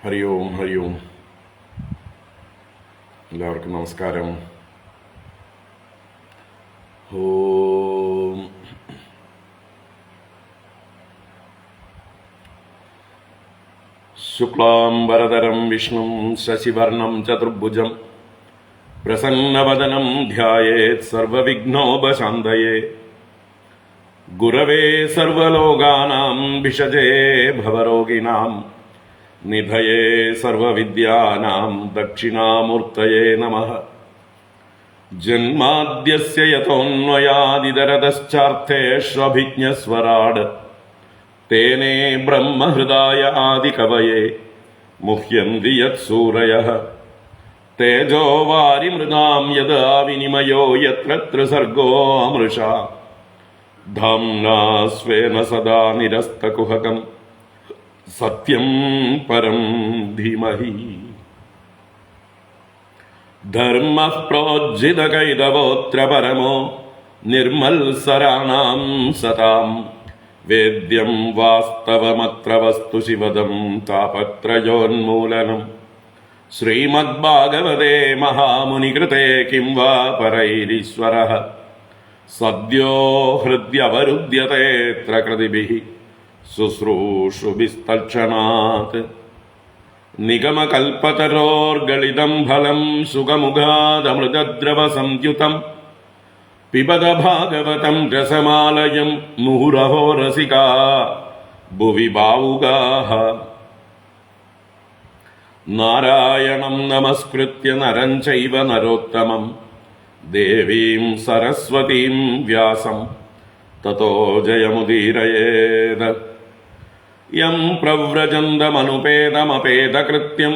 ഹരി ഓം ഹരി ഓം. എല്ലാവർക്കും നമസ്കാരം. ഓം ശുക്ലാംബരധരം വിഷ്ണും ശശിവർണം ചതുർഭുജം പ്രസന്നവദനം ധ്യായേത് സർവവിഘ്നോപശാന്തയേ. ഗുരവേ സർവലോകാനാം ഭിഷജേ ഭവരോഗിണാം നിധയേ സർവവിദ്യാനാം ദക്ഷിണാമൂർത്തയേ നമഃ. ജന്മാദ്യസ്യ യതോന്വയാദിതരതശ്ചാർത്ഥേഷ്വഭിജ്ഞസ്വരാട് തേനേ ബ്രഹ്മഹൃദായ ആദികവയേ മുഹ്യന്തി യത്സൂരയഃ. തേജോ വാരിമൃതാം യദാ വിനിമയോ യത്ര ത്രിസർഗോ അമൃഷാ ധാംനാ സ്വേന സദാ നിരസ്തകുഹകം സത്യം പരം ധീമഹി. ധർമ്മഃ പ്രോജ്ജിതകൈതവോത്ര പരമോ നിർമത്സരാണാം സതാം. വേദ്യം വാസ്തവമത്ര വസ്തു ശിവദം താപത്രയോന്മൂലനം. ശ്രീമദ്ഭാഗവതേ മഹാമുനികൃതേ കിം വാ പരൈരീശ്വരഃ. സദ്യോ ഹൃദ്യവരുദ്ധ്യതേത്ര കൃതിഭിഃ ശുശ്രൂഷുഭിസ്തൽക്ഷണാത്. നിഗമകൽപതരോർഗളിതം ഫലം സുഖമുഖാദമൃതദ്രവസംയുതം പിബത ഭാഗവതം രസമാലയം മുഹുരഹോ രസികാ ഭുവി ഭാവുകാഃ. നാരായണം നമസ്കൃത്യ നരം ചൈവ നരോത്തമം ദേവീം സരസ്വതീം വ്യാസം തതോ ജയമുദീരയേത്. യം പ്രവ്രജന്തമനുപേതമപേതകൃത്യം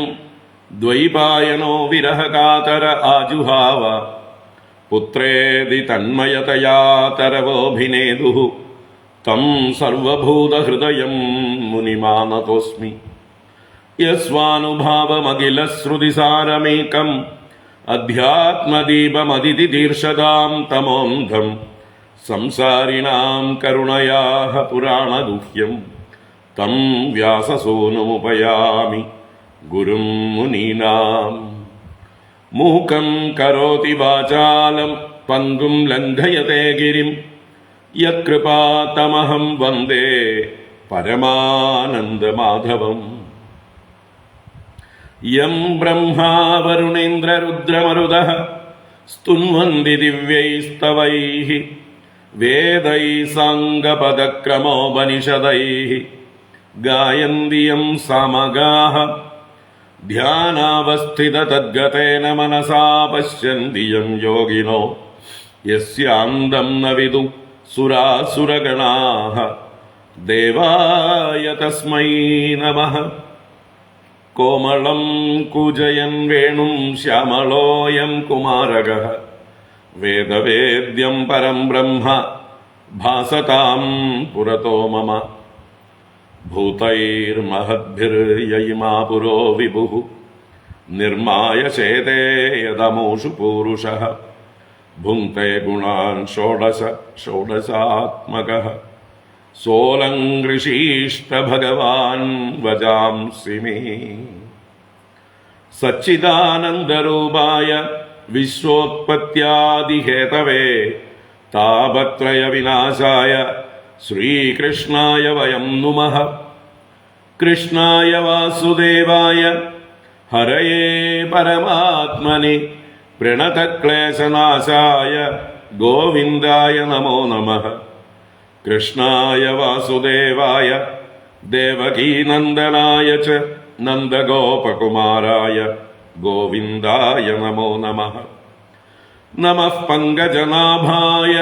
ദ്വൈപായനോ വിരഹകാതര ആജുഹാവ. പുത്രേതി തന്മയതയാ തരവോഭിനേദുഃ തം സർവഭൂതഹൃദയം മുനിമാനതോസ്മി. യസ്വാനുഭാവമഖിലശ്രുതിസാരമേകം അധ്യാത്മദീപമതിതിതീർഷതാം തമോന്ധം സംസാരിണാം കരുണയാഃ പുരാണഗുഹ്യം തം വ്യാസസൂനുമുപയാമി ഗുരും മുനീനാം. മൂകം കരോതി വാചാലം പങ്കും ലംഘയത്തെ ഗിരിം യത്കൃപാതമഹം വന്ദേ പരമാനന്ദമാധവം. യം ബ്രഹ്മാ വരുണേന്ദ്രരുദ്രമരുതഃ സ്തുന്വന്തി ദിവ്യൈസ്തവൈഃ വേദൈഃ സാംഗപദക്രമോപനിഷദൈഃ ഗായന്തി യം സാമഗാഃ. ധ്യാനാവസ്ഥിതതദ്ഗതേന മനസാ പശ്യന്തി യം യോഗിനോ യസ്യാന്തം ന വിദുഃ സുരാസുരഗണാഃ. ദേവായ തസ്മൈ നമഃ. കോമളം കൂജയൻ വേണും ശ്യാമളോയം കുമാരകഃ വേദവേദ്യം പരം ബ്രഹ്മ ഭാസതാം പുരതോ മമ. ഭൂതൈർമഹദ്ഭിർയയിമാ പുരോ വിഭുഃ നിർമായ ചേതേ യദമൂഷു പൂരുഷഃ. ഭുങ്ക്തേ ഗുണാൻ ഷോഡശ ഷോഡശാത്മകഃ സോലങ്കൃഷീഷ്ട ഭഗവാൻ വജാംസി മേ. സച്ചിദാനന്ദരൂപായ വിശ്വോത്പത്യാദിഹേതവേ താപത്രയ വിനാശായ ശ്രീകൃഷ്ണായ വയം നുമഃ. കൃഷ്ണായ വാസുദേവായ ഹരയേ പരമാത്മനെ പ്രണതക്ലേശനാശായ ഗോവിന്ദായ നമോ നമഃ. കൃഷ്ണായ വാസുദേവായ ദേവകീനന്ദനായ ച നന്ദഗോപകുമാരായ ഗോവിന്ദായ നമോ നമഃ. നമഃ പങ്കജനാഭായ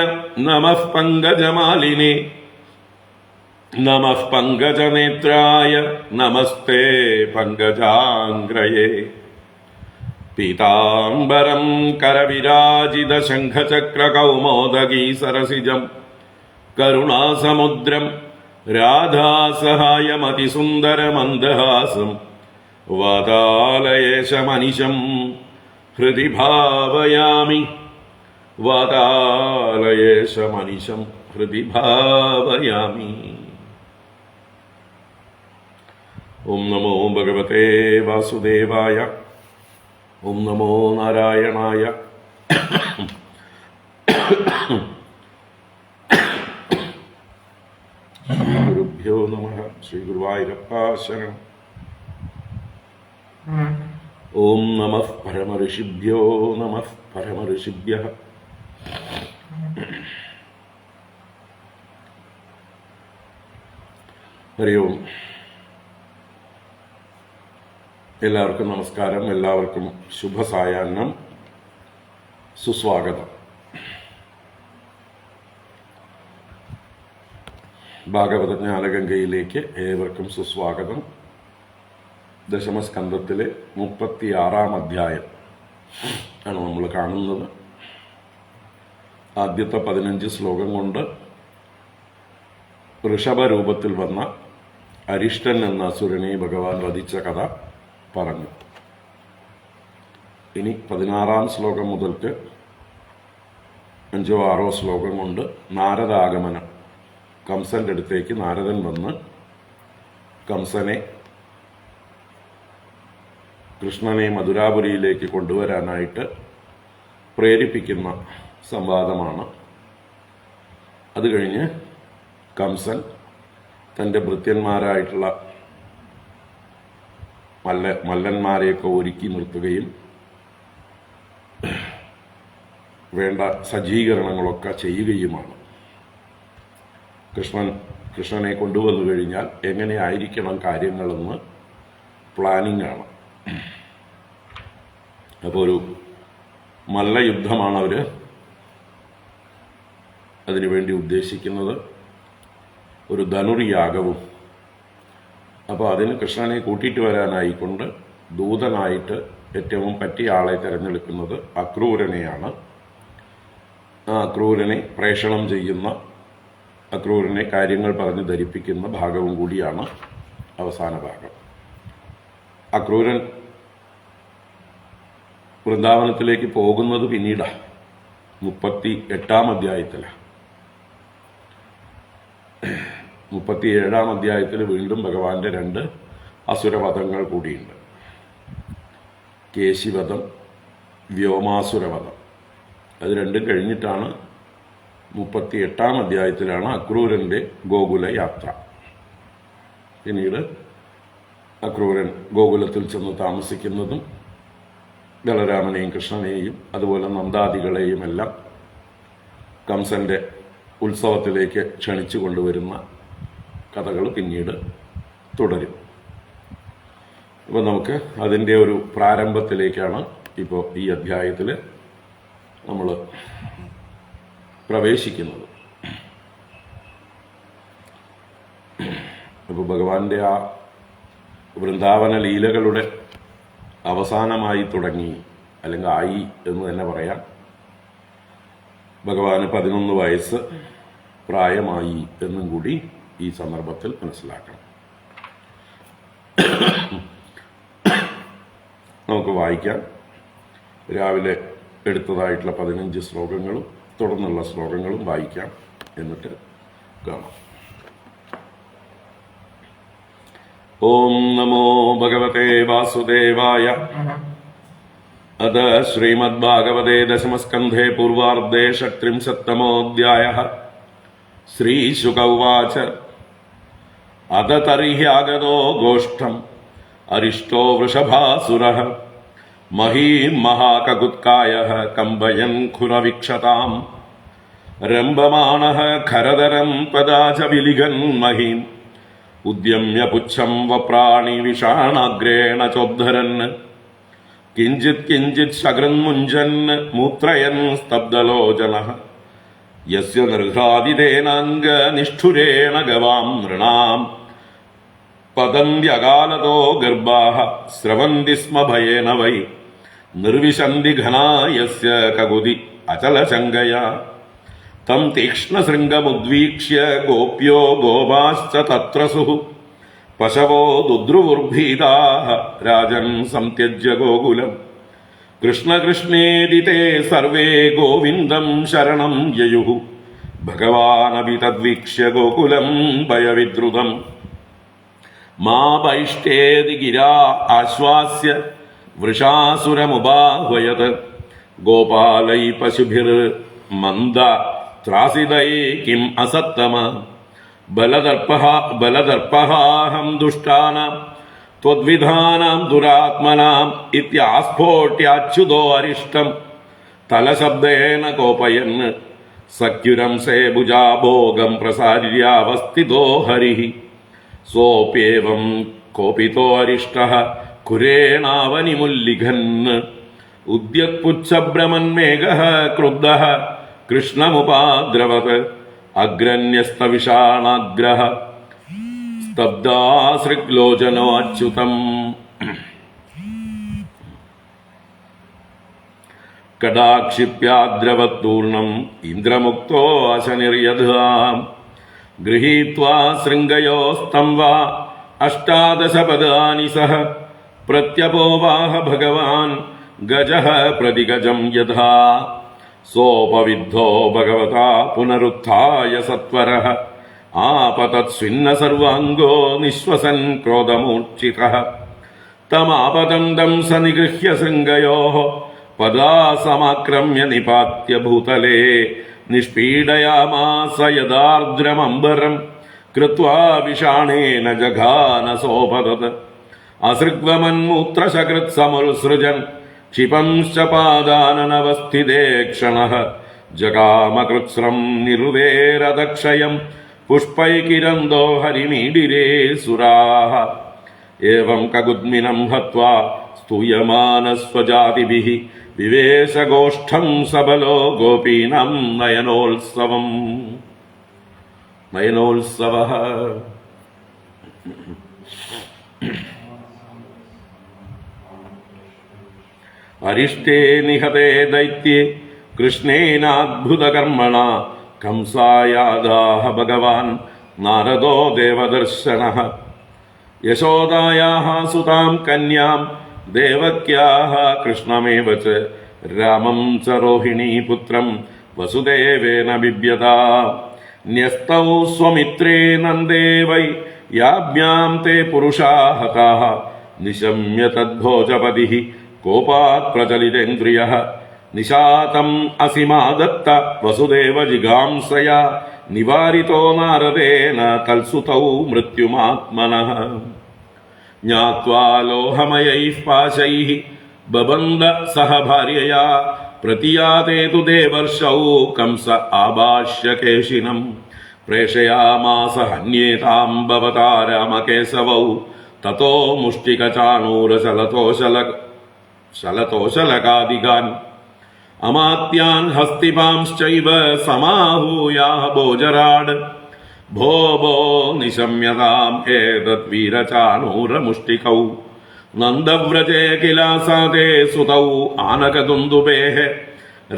നമഃ പങ്കജമാലിനേ നമഃ പങ്കജനേത്രായ നമസ്തേ പങ്കജാംഗ്രയേ. പീതാംബരം കരവിരാജിത ശംഖചക്രകൗമോദഗീ സരസിജം കരുണാസമുദ്രം രാധാസഹായമതിസുന്ദരമന്ദഹാസം വാതാലയേശമനിശം ഹൃദി ഭാവയാമി. വാതാലയേശമനിശം ഹൃദി ഭാവയാമി. ഓം നമോ ഭഗവതേ വാസുദേവായ. ഓം നമോ നാരായണായ. ശ്രീ ഗുരുഭ്യോ നമഃ. ശ്രീ ഗുരുവായൂരപ്പ ശരണം. ഓം നമഃ പരമഋഷിഭ്യോ നമഃ പരമഋഷിഭ്യഃ. ഹരി ഓം. എല്ലാവർക്കും നമസ്കാരം. എല്ലാവർക്കും ശുഭസായാഹ്നം, സുസ്വാഗതം. ഭാഗവത ജ്ഞാനഗംഗയിലേക്ക് ഏവർക്കും സുസ്വാഗതം. ദശമസ്കന്ധത്തിലെ 36 അധ്യായം ആണ് നമ്മൾ കാണുന്നത്. ആദ്യത്തെ 15 ശ്ലോകം കൊണ്ട് ഋഷഭരൂപത്തിൽ വന്ന അരിഷ്ടൻ എന്ന അസുരനെ ഭഗവാൻ വധിച്ച കഥ പറഞ്ഞു. ഇനി 16 ശ്ലോകം മുതൽക്ക് 5 6 ശ്ലോകം കൊണ്ട് നാരദാഗമനം. കംസന്റെ അടുത്തേക്ക് നാരദൻ വന്ന് കംസനെ കൃഷ്ണനെ മധുരാപുരിയിലേക്ക് കൊണ്ടുവരാനായിട്ട് പ്രേരിപ്പിക്കുന്ന സംവാദമാണ്. അത് കഴിഞ്ഞ് കംസൻ തൻ്റെ ഭൃത്യന്മാരായിട്ടുള്ള മല്ലന്മാരെയൊക്കെ ഒരുക്കി നിർത്തുകയും വേണ്ട സജ്ജീകരണങ്ങളൊക്കെ ചെയ്യുകയുമാണ്. കൃഷ്ണനെ കൊണ്ടുവന്നു കഴിഞ്ഞാൽ എങ്ങനെയായിരിക്കണം കാര്യങ്ങളെന്ന് പ്ലാനിംഗ് ആണ്. അപ്പോൾ ഒരു മല്ലയുദ്ധമാണ് അവർ അതിനുവേണ്ടി ഉദ്ദേശിക്കുന്നത്, ഒരു ധനുർയാഗവും. അപ്പോൾ അതിന് കൃഷ്ണനെ കൂട്ടിയിട്ട് വരാനായിക്കൊണ്ട് ദൂതനായിട്ട് ഏറ്റവും പറ്റിയ ആളെ തിരഞ്ഞെടുക്കുന്നത് അക്രൂരനെയാണ്. ആ അക്രൂരനെ പ്രേഷണം ചെയ്യുന്ന, അക്രൂരനെ കാര്യങ്ങൾ പറഞ്ഞ് ധരിപ്പിക്കുന്ന ഭാഗവും കൂടിയാണ് അവസാന ഭാഗം. അക്രൂരൻ വൃന്ദാവനത്തിലേക്ക് പോകുന്നത് പിന്നീടാണ്, 38 അധ്യായത്തിലാണ്. 37 അധ്യായത്തിൽ വീണ്ടും ഭഗവാന്റെ 2 അസുരവധങ്ങൾ കൂടിയുണ്ട്. കേശിവധം, വ്യോമാസുരവധം. അത് രണ്ടും കഴിഞ്ഞിട്ടാണ് 38 അധ്യായത്തിലാണ് അക്രൂരന്റെ ഗോകുല യാത്ര. പിന്നീട് അക്രൂരൻ ഗോകുലത്തിൽ ചെന്ന് താമസിക്കുന്നതും ബലരാമനെയും കൃഷ്ണനെയും അതുപോലെ നന്ദാദികളെയും എല്ലാം കംസന്റെ ഉത്സവത്തിലേക്ക് ക്ഷണിച്ചു കൊണ്ടുവരുന്ന കഥകൾ പിന്നീട് തുടരും. അപ്പോൾ നമുക്ക് അതിൻ്റെ ഒരു പ്രാരംഭത്തിലേക്കാണ് ഇപ്പോൾ ഈ അധ്യായത്തിൽ നമ്മൾ പ്രവേശിക്കുന്നത്. അപ്പോൾ ഭഗവാന്റെ ആ വൃന്ദാവന ലീലകളുടെ അവസാനമായി തുടങ്ങി, അല്ലെങ്കിൽ ആയി എന്ന് തന്നെ പറയാം. ഭഗവാന് 11 വയസ്സ് പ്രായമായി എന്നും കൂടി ഈ സന്ദർഭത്തിൽ മനസ്സിലാക്കണം. നമുക്ക് വായിക്കാം. രാവിലെ എടുത്തതായിട്ടുള്ള 15 ശ്ലോകങ്ങളും തുടർന്നുള്ള ശ്ലോകങ്ങളും വായിക്കാം, എന്നിട്ട് കാണാം. ഓം നമോ ഭഗവതേ വാസുദേവായ. അത ശ്രീമദ്ഭാഗവതേ ദശമസ്കന്ധേ പൂർവാർദ്ധേ 37 ശ്രീശുക ഉവാച. അത തർഹ്യാഗതോ ഗോഷ്ഠം അരിഷ്ടോ വൃഷഭാസുരഃ മഹീം മഹാകകുത്കായഃ കമ്പയൻ ഖുരവിക്ഷതാം രംഭമാണഃ ഖരതരം തദാ ച വിലിഖൻ മഹീം ഉദ്യമ്യ പുച്ഛം വപ്രാണി വിഷാണാഗ്രേണ ചോദ്ധരൻ കിഞ്ചിത് കിഞ്ചിത് ശകൃന്മുഞ്ചൻ മൂത്രയൻ സ്തബ്ധലോചനഃ യസ്യ നിർഘാദിതേനാംഗ നിഷ്ഠുരേണ ഗവാം നൃണാം പദം വ്യകാലതോ ഗർഭാഃ സ്രവന്തി സ്മ ഭയേന വൈ നിർവിശന്തി ഘനാ യസ്യ കകുതി അചലശങ്കയാ തം തീക്ഷ്ണശൃംഗമുദ്വീക്ഷ്യ ഗോപ്യോ ഗോപാശ്ച തത്രസുഃ പശവോ ദുദ്രുവുർഭീതാഃ രാജൻ സംത്യജ്യ ഗോകുലം കൃഷ്ണകൃഷ്ണേതി തേ സർവേ ഗോവിന്ദം ശരണം യയുഃ ഭഗവാനപി തദ്വീക്ഷ്യ ഗോകുലം ഭയവിദ്രുതം മാ ബൈഷ്ടേതി ഗിരാ ആശ്വാസ്യ വൃഷാസുരമുപാഹ്വയത് ഗോപാലൈ പശുഭിർ മന്ദ ത്രാസിതൈ കിം അസത്തമ ബലദർപ്പഹാഹം ദുഷ്ടാനാം ത്വദ്വിധാനാം ദുരാത്മനാം ഇത്യാസ്ഫോട്യാച്യുതോ അരിഷ്ടം തലശബ്ദേന കോപയൻ സഖ്യുരം സേ ഭുജാഭോഗം പ്രസാര്യാവസ്ഥിതോ ഹരിഃ സോപ്യേവം കോപിതോ അരിഷ്ടഃ കുരേണാവനിമുല്ലിഘൻ ഉദ്യത്പുച്ഛഭ്രമന്മേഘഃ ക്രുദ്ധഃ കൃഷ്ണമുപാദ്രവത് അഗ്രന്യസ്തവിഷാണാഗ്രഹ സ്തബ്ധാസൃഗ്ലോചനോ അച്യുതം കടാക്ഷിപ്യാദ്രവത്തൂർണം ഇന്ദ്രമുക്തോ അശനിർയധാം ഗൃഹീത്വാ ശൃംഗയോസ്തം വാ അഷ്ടാദശപദാനി സഹ പ്രത്യപോവാഹ ഭഗവാൻ ഗജഃ പ്രതിഗജം യഥാ സോപവിദ്ധോ ഭഗവതാ പുനരുത്ഥായ സത്വരഃ ആപതത്സ്വിന്ന സർവാംഗോ നിശ്വസൻ ക്രോധമൂർച്ഛിതഃ തമാപതന്തം സ നിഗൃഹ്യ ശൃംഗയോഃ പദാസമാക്രമ്യ നിപാത്യ ഭൂതലേ നിഷ്പീഡയാമാസ യദാർദ്രമംബരം കൃത്വാ വിഷാണേന ജഘാന സോപതത് അസൃഗ്വമന്മൂത്രശകൃത് സമുത്സൃജൻ ക്ഷിപംശ്ച പാദാനനവസ്ഥിതേ ക്ഷണഃ ജഗാമകൃത്സ്രം നിരുവേരദക്ഷയം പുഷ്പൈകിരന്തോ ഹരിമീഡിരേ സുരാഃ ഏവം കഗുദ്മിനം ഹത്വാ സ്തൂയമാനസ്വജാതിഭിഃ വിവേശഗോഷ്ഠം സബലോ ഗോപീനാം നയനോത്സവഃ. അരിഷ്ടേ നിഹതേ ദൈത്യേ കൃഷ്ണേനാദ്ഭുതകർമ്മണാ കംസായാദാഹ ഭഗവാൻ നാരദോ ദേവദർശനഃ യശോദായാഃ സുതാം കന്യാം ദേവക്യാഃ കൃഷ്ണമേവ ച രാമം ച രോഹിണീപുത്രം വസുദേവേന ബിഭ്യത ന്യസ്തൗ സ്വമിത്രേ നന്ദേ വൈ യാഭ്യാം തേ പുരുഷാ ഹതാഃ നിശമ്യ തദ്ഭോജപതിഃ കോപാത് പ്രചലിതേന്ദ്രിയഃ നിശാതം അസിമാദത്ത വസുദേവ ജിഗാംസയാ നിവാരിതോ നാരദേന തൽസുതൗ മൃത്യുമാത്മനഃ ജ്ഞാത്വാ ലോഹമയൈഃ പാശൈഃ ബബന്ധ സഹ ഭാര്യയാ പ്രതിയാതേ തു ദേവർഷൗ കംസ ആഭാഷ്യ കേശിനം പ്രേഷയാമാസ ഹന്യേതാം ഭവതാ രാമകേശവൗ തതോ മുഷ്ടികചാണൂരശലതോശലകാദികാൻ അമാത്യാൻ ഹസ്തിപാംശ്ചൈവ സമാഹൂയാഃ ഭോജരാട് ഭോ ഭോ നിശമ്യതാം ഏതത് വീരചാണൂരമുഷ്ടികൗ നന്ദവ്രജേ കിലാസാദേ സുതൗ ആനകദുന്ദുഭേഃ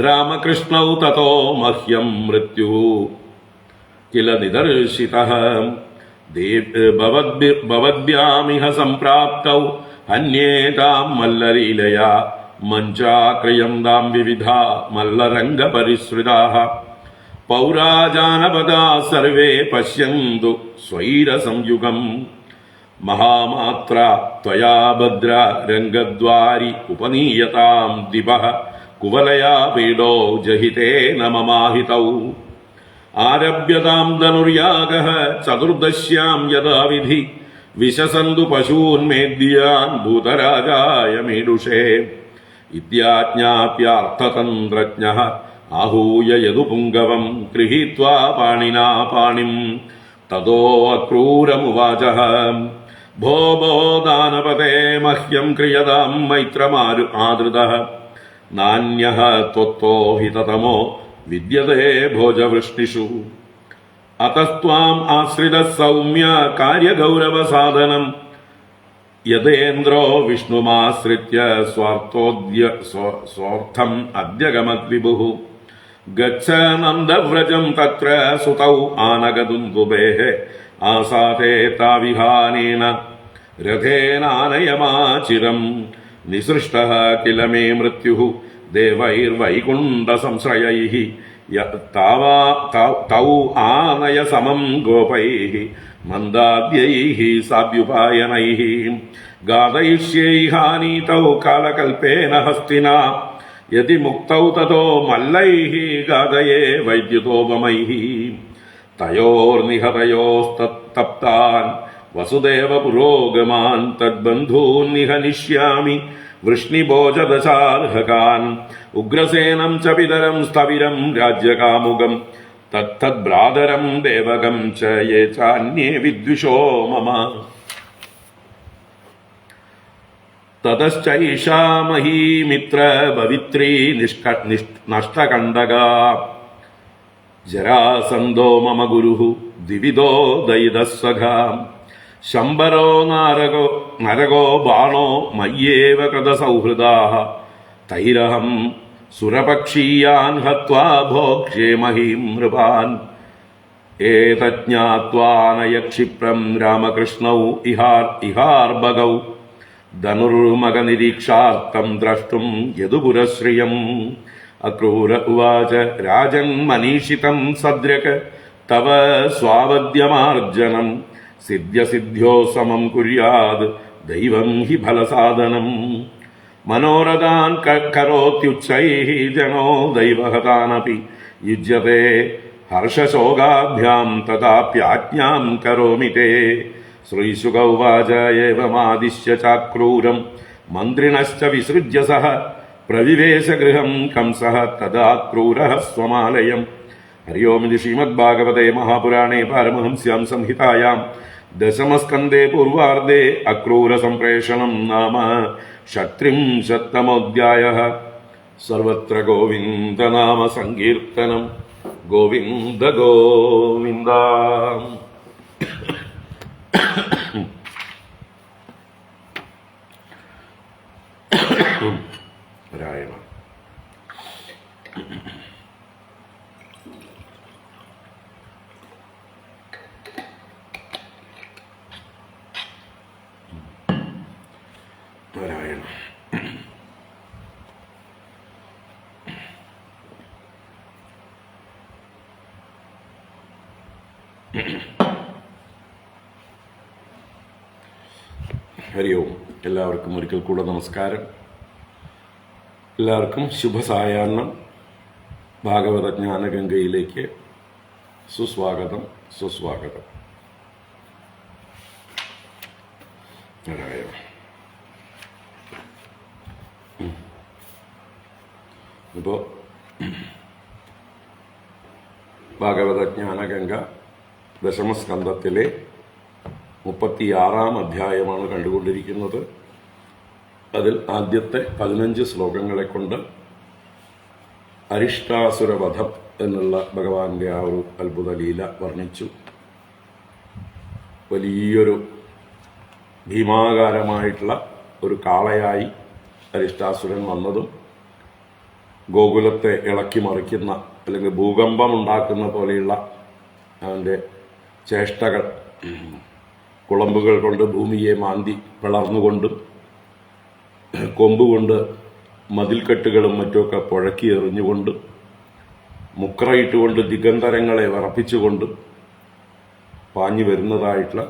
രാമകൃഷ്ണൗ തതോ മഹ്യം മൃത്യുഃ കില നിദർശിതഃ ഭവദ്ഭ്യാമിഹ സംപ്രാപ്തൗ ഹന്യേതാം മല്ലലീലയാ മഞ്ചാക്രിയന്താം വിവിധാ മല്ലരംഗപരിസൃതാഃ പൗരാജാനപദാ സർവേ പശ്യന്തു സ്വൈരസംയുഗം മഹാമാത്ര ത്വയാ ഭദ്ര രംഗദ്വാരി ഉപനീയതാം ദിവഃ കുവലയാ പീഡോ ജഹിതേന മമാഹിതൗ ആരഭ്യതാം ധനുര്യാഗഃ ചതുർദശ്യാം യഥാ വിധി വിശസന്തു പശൂന്മേദ്യാൻ ഭൂതരാജായ മീഡുഷേ ഇത്യാജ്ഞാപ്യാർത്ഥതന്ത്രജ്ഞഃ आहूय यदुपुङ्गवं गृहीत्वा पाणिना पाणिं ततो अक्रूरमुवाचः भो भो दानपते मह्यं क्रियतां मैत्रमारु आदृतः नान्यः त्वत्तो हिततमो विद्यते भोजवृष्णिषु अतस्त्वाम् आश्रितः सौम्य कार्यगौरवसाधनं यदेन्द्रो विष्णुमाश्रित्य स्वार्थम् अद्यगमद्विभुः गच्छ नन्दव्रजं तत्र सुतौ आनगदुन्दुभेः आसाते ताविहानेन रथेनानयमाचिरं निसृष्टः किल मे मृत्युः देवैर्वैकुण्ठसंश्रयैः तौ आनय समं गोपैः മന്ദാദ്യൈഃ സാഭ്യുപായനൈഃ ഗാതയിഷ്യേഹാനീതൗ കാലകൽപേന ഹസ്തിനാ യതി മുക്തൗ തതോ മല്ലൈഃ ഗാതയേ വൈദ്യുതോപമൈഃ തയോർനിഹതയോസ്തപ്താൻ വസുദേവ പുരോഗമാൻ തദ്ബന്ധൂൻ നിഹനിഷ്യാമി വൃഷ്ണിഭോജദശാർഹകാൻ ഉഗ്രസേനം ച പിതരം സ്ഥവിരം രാജ്യകാമുകം തത്തദ്ഭ്രാതരം ദേവകം ച യേ ചാന്യേ വിദ്വിഷോ മമ തതശ്ചൈഷാ മഹീമിത്ര പവിത്രീ നഷ്ടകണ്ഡകാ ജരാസന്ധോ മമ ഗുരുഃ ദ്വിവിധോ ദയിതസ്സഖാ ശംബരോ നരകോ ബാണോ മയ്യേവ കൃതസൗഹൃദാഃ തൈരഹം സുരപക്ഷീയാൻ ഹത്വാ ഭോക്ഷ്യേ മഹീം നൃപാൻ ഏതജ്ഞാത്വാനയക്ഷിപ്രം രാമകൃഷ്ണൗ ഇഹാർഭഗൗ ധനുർമകനിരീക്ഷാർത്ഥം ദ്രഷ്ടും യദുപുരശ്രിയം അക്രൂര ഉവാച രാജൻ മനീഷിതം സദ്രക തവ സ്വാവദ്യമാർജനം സിദ്ധ്യസിദ്ധ്യോ സമം കുര്യാത് ദൈവം ഹി ഫലസാധനം മനോരഥാൻ കരോത്യുച്ചൈഃ ജനോ ദൈവഹതാനപി യുജ്യത്തെ ഹർഷശോകാഭ്യാം തഥാപ്യാജ്ഞാം കരോമി തേ ശ്രീശുക ഉവാച ഏവമാദിശ്യ ചാക്രൂരം മന്ത്രിണശ്ച വിസൃജ്യ സഹ പ്രവിവേശഗൃഹം കംസഃ തദാ ക്രൂരഃ സ്വമാലയം. ഹരി ഓം. ഇത് ശ്രീമദ്ഭാഗവതേ മഹാപുരാണേ പാരമഹംസ്യാം സംഹിതായാം ദശമസ്കന്ധേ പൂർവാർദ്ധേ അക്രൂരസംപ്രേഷണം നാമ ഷട്ത്രിംശത്തമോऽധ്യായഃ. സർവത്ര ഗോവിന്ദനാമ സങ്കീർത്തനം. ഗോവിന്ദ ഗോവിന്ദ. നാരായണ. നാരായണ. ഹരി ഓം. എല്ലാവർക്കും ഒരിക്കൽ കൂടെ നമസ്കാരം. എല്ലാവർക്കും ശുഭസായാഹ്നം. ഭാഗവത ജ്ഞാനഗംഗയിലേക്ക് സുസ്വാഗതം, സുസ്വാഗതം. നാരായണ. ഇപ്പോൾ ഭാഗവത ജ്ഞാനഗംഗ ദശമസ്കന്ധത്തിലെ 36-ാം അധ്യായമാണ് കണ്ടുകൊണ്ടിരിക്കുന്നത്. അതിൽ ആദ്യത്തെ 15 ശ്ലോകങ്ങളെ കൊണ്ട് അരിഷ്ടാസുരവധം എന്നുള്ള ഭഗവാന്റെ ആ ഒരു അത്ഭുത ലീല വർണ്ണിച്ചു. വലിയൊരു ഭീമാകാരമായിട്ടുള്ള ഒരു കാളയായി അരിഷ്ടാസുരൻ വന്നതും ഗോകുലത്തെ ഇളക്കി മറിക്കുന്ന അല്ലെങ്കിൽ ഭൂകമ്പമുണ്ടാക്കുന്ന പോലെയുള്ള അവൻ്റെ ചേഷ്ടകൾ, കുളമ്പുകൾ കൊണ്ട് ഭൂമിയെ മാന്തി പിളർന്നുകൊണ്ടും കൊമ്പുകൊണ്ട് മതിൽക്കെട്ടുകളും മറ്റുമൊക്കെ പുഴക്കി എറിഞ്ഞുകൊണ്ടും മുക്രയിട്ടുകൊണ്ട് ദിഗന്തരങ്ങളെ വിറപ്പിച്ചുകൊണ്ടും പാഞ്ഞു വരുന്നതായിട്ടുള്ള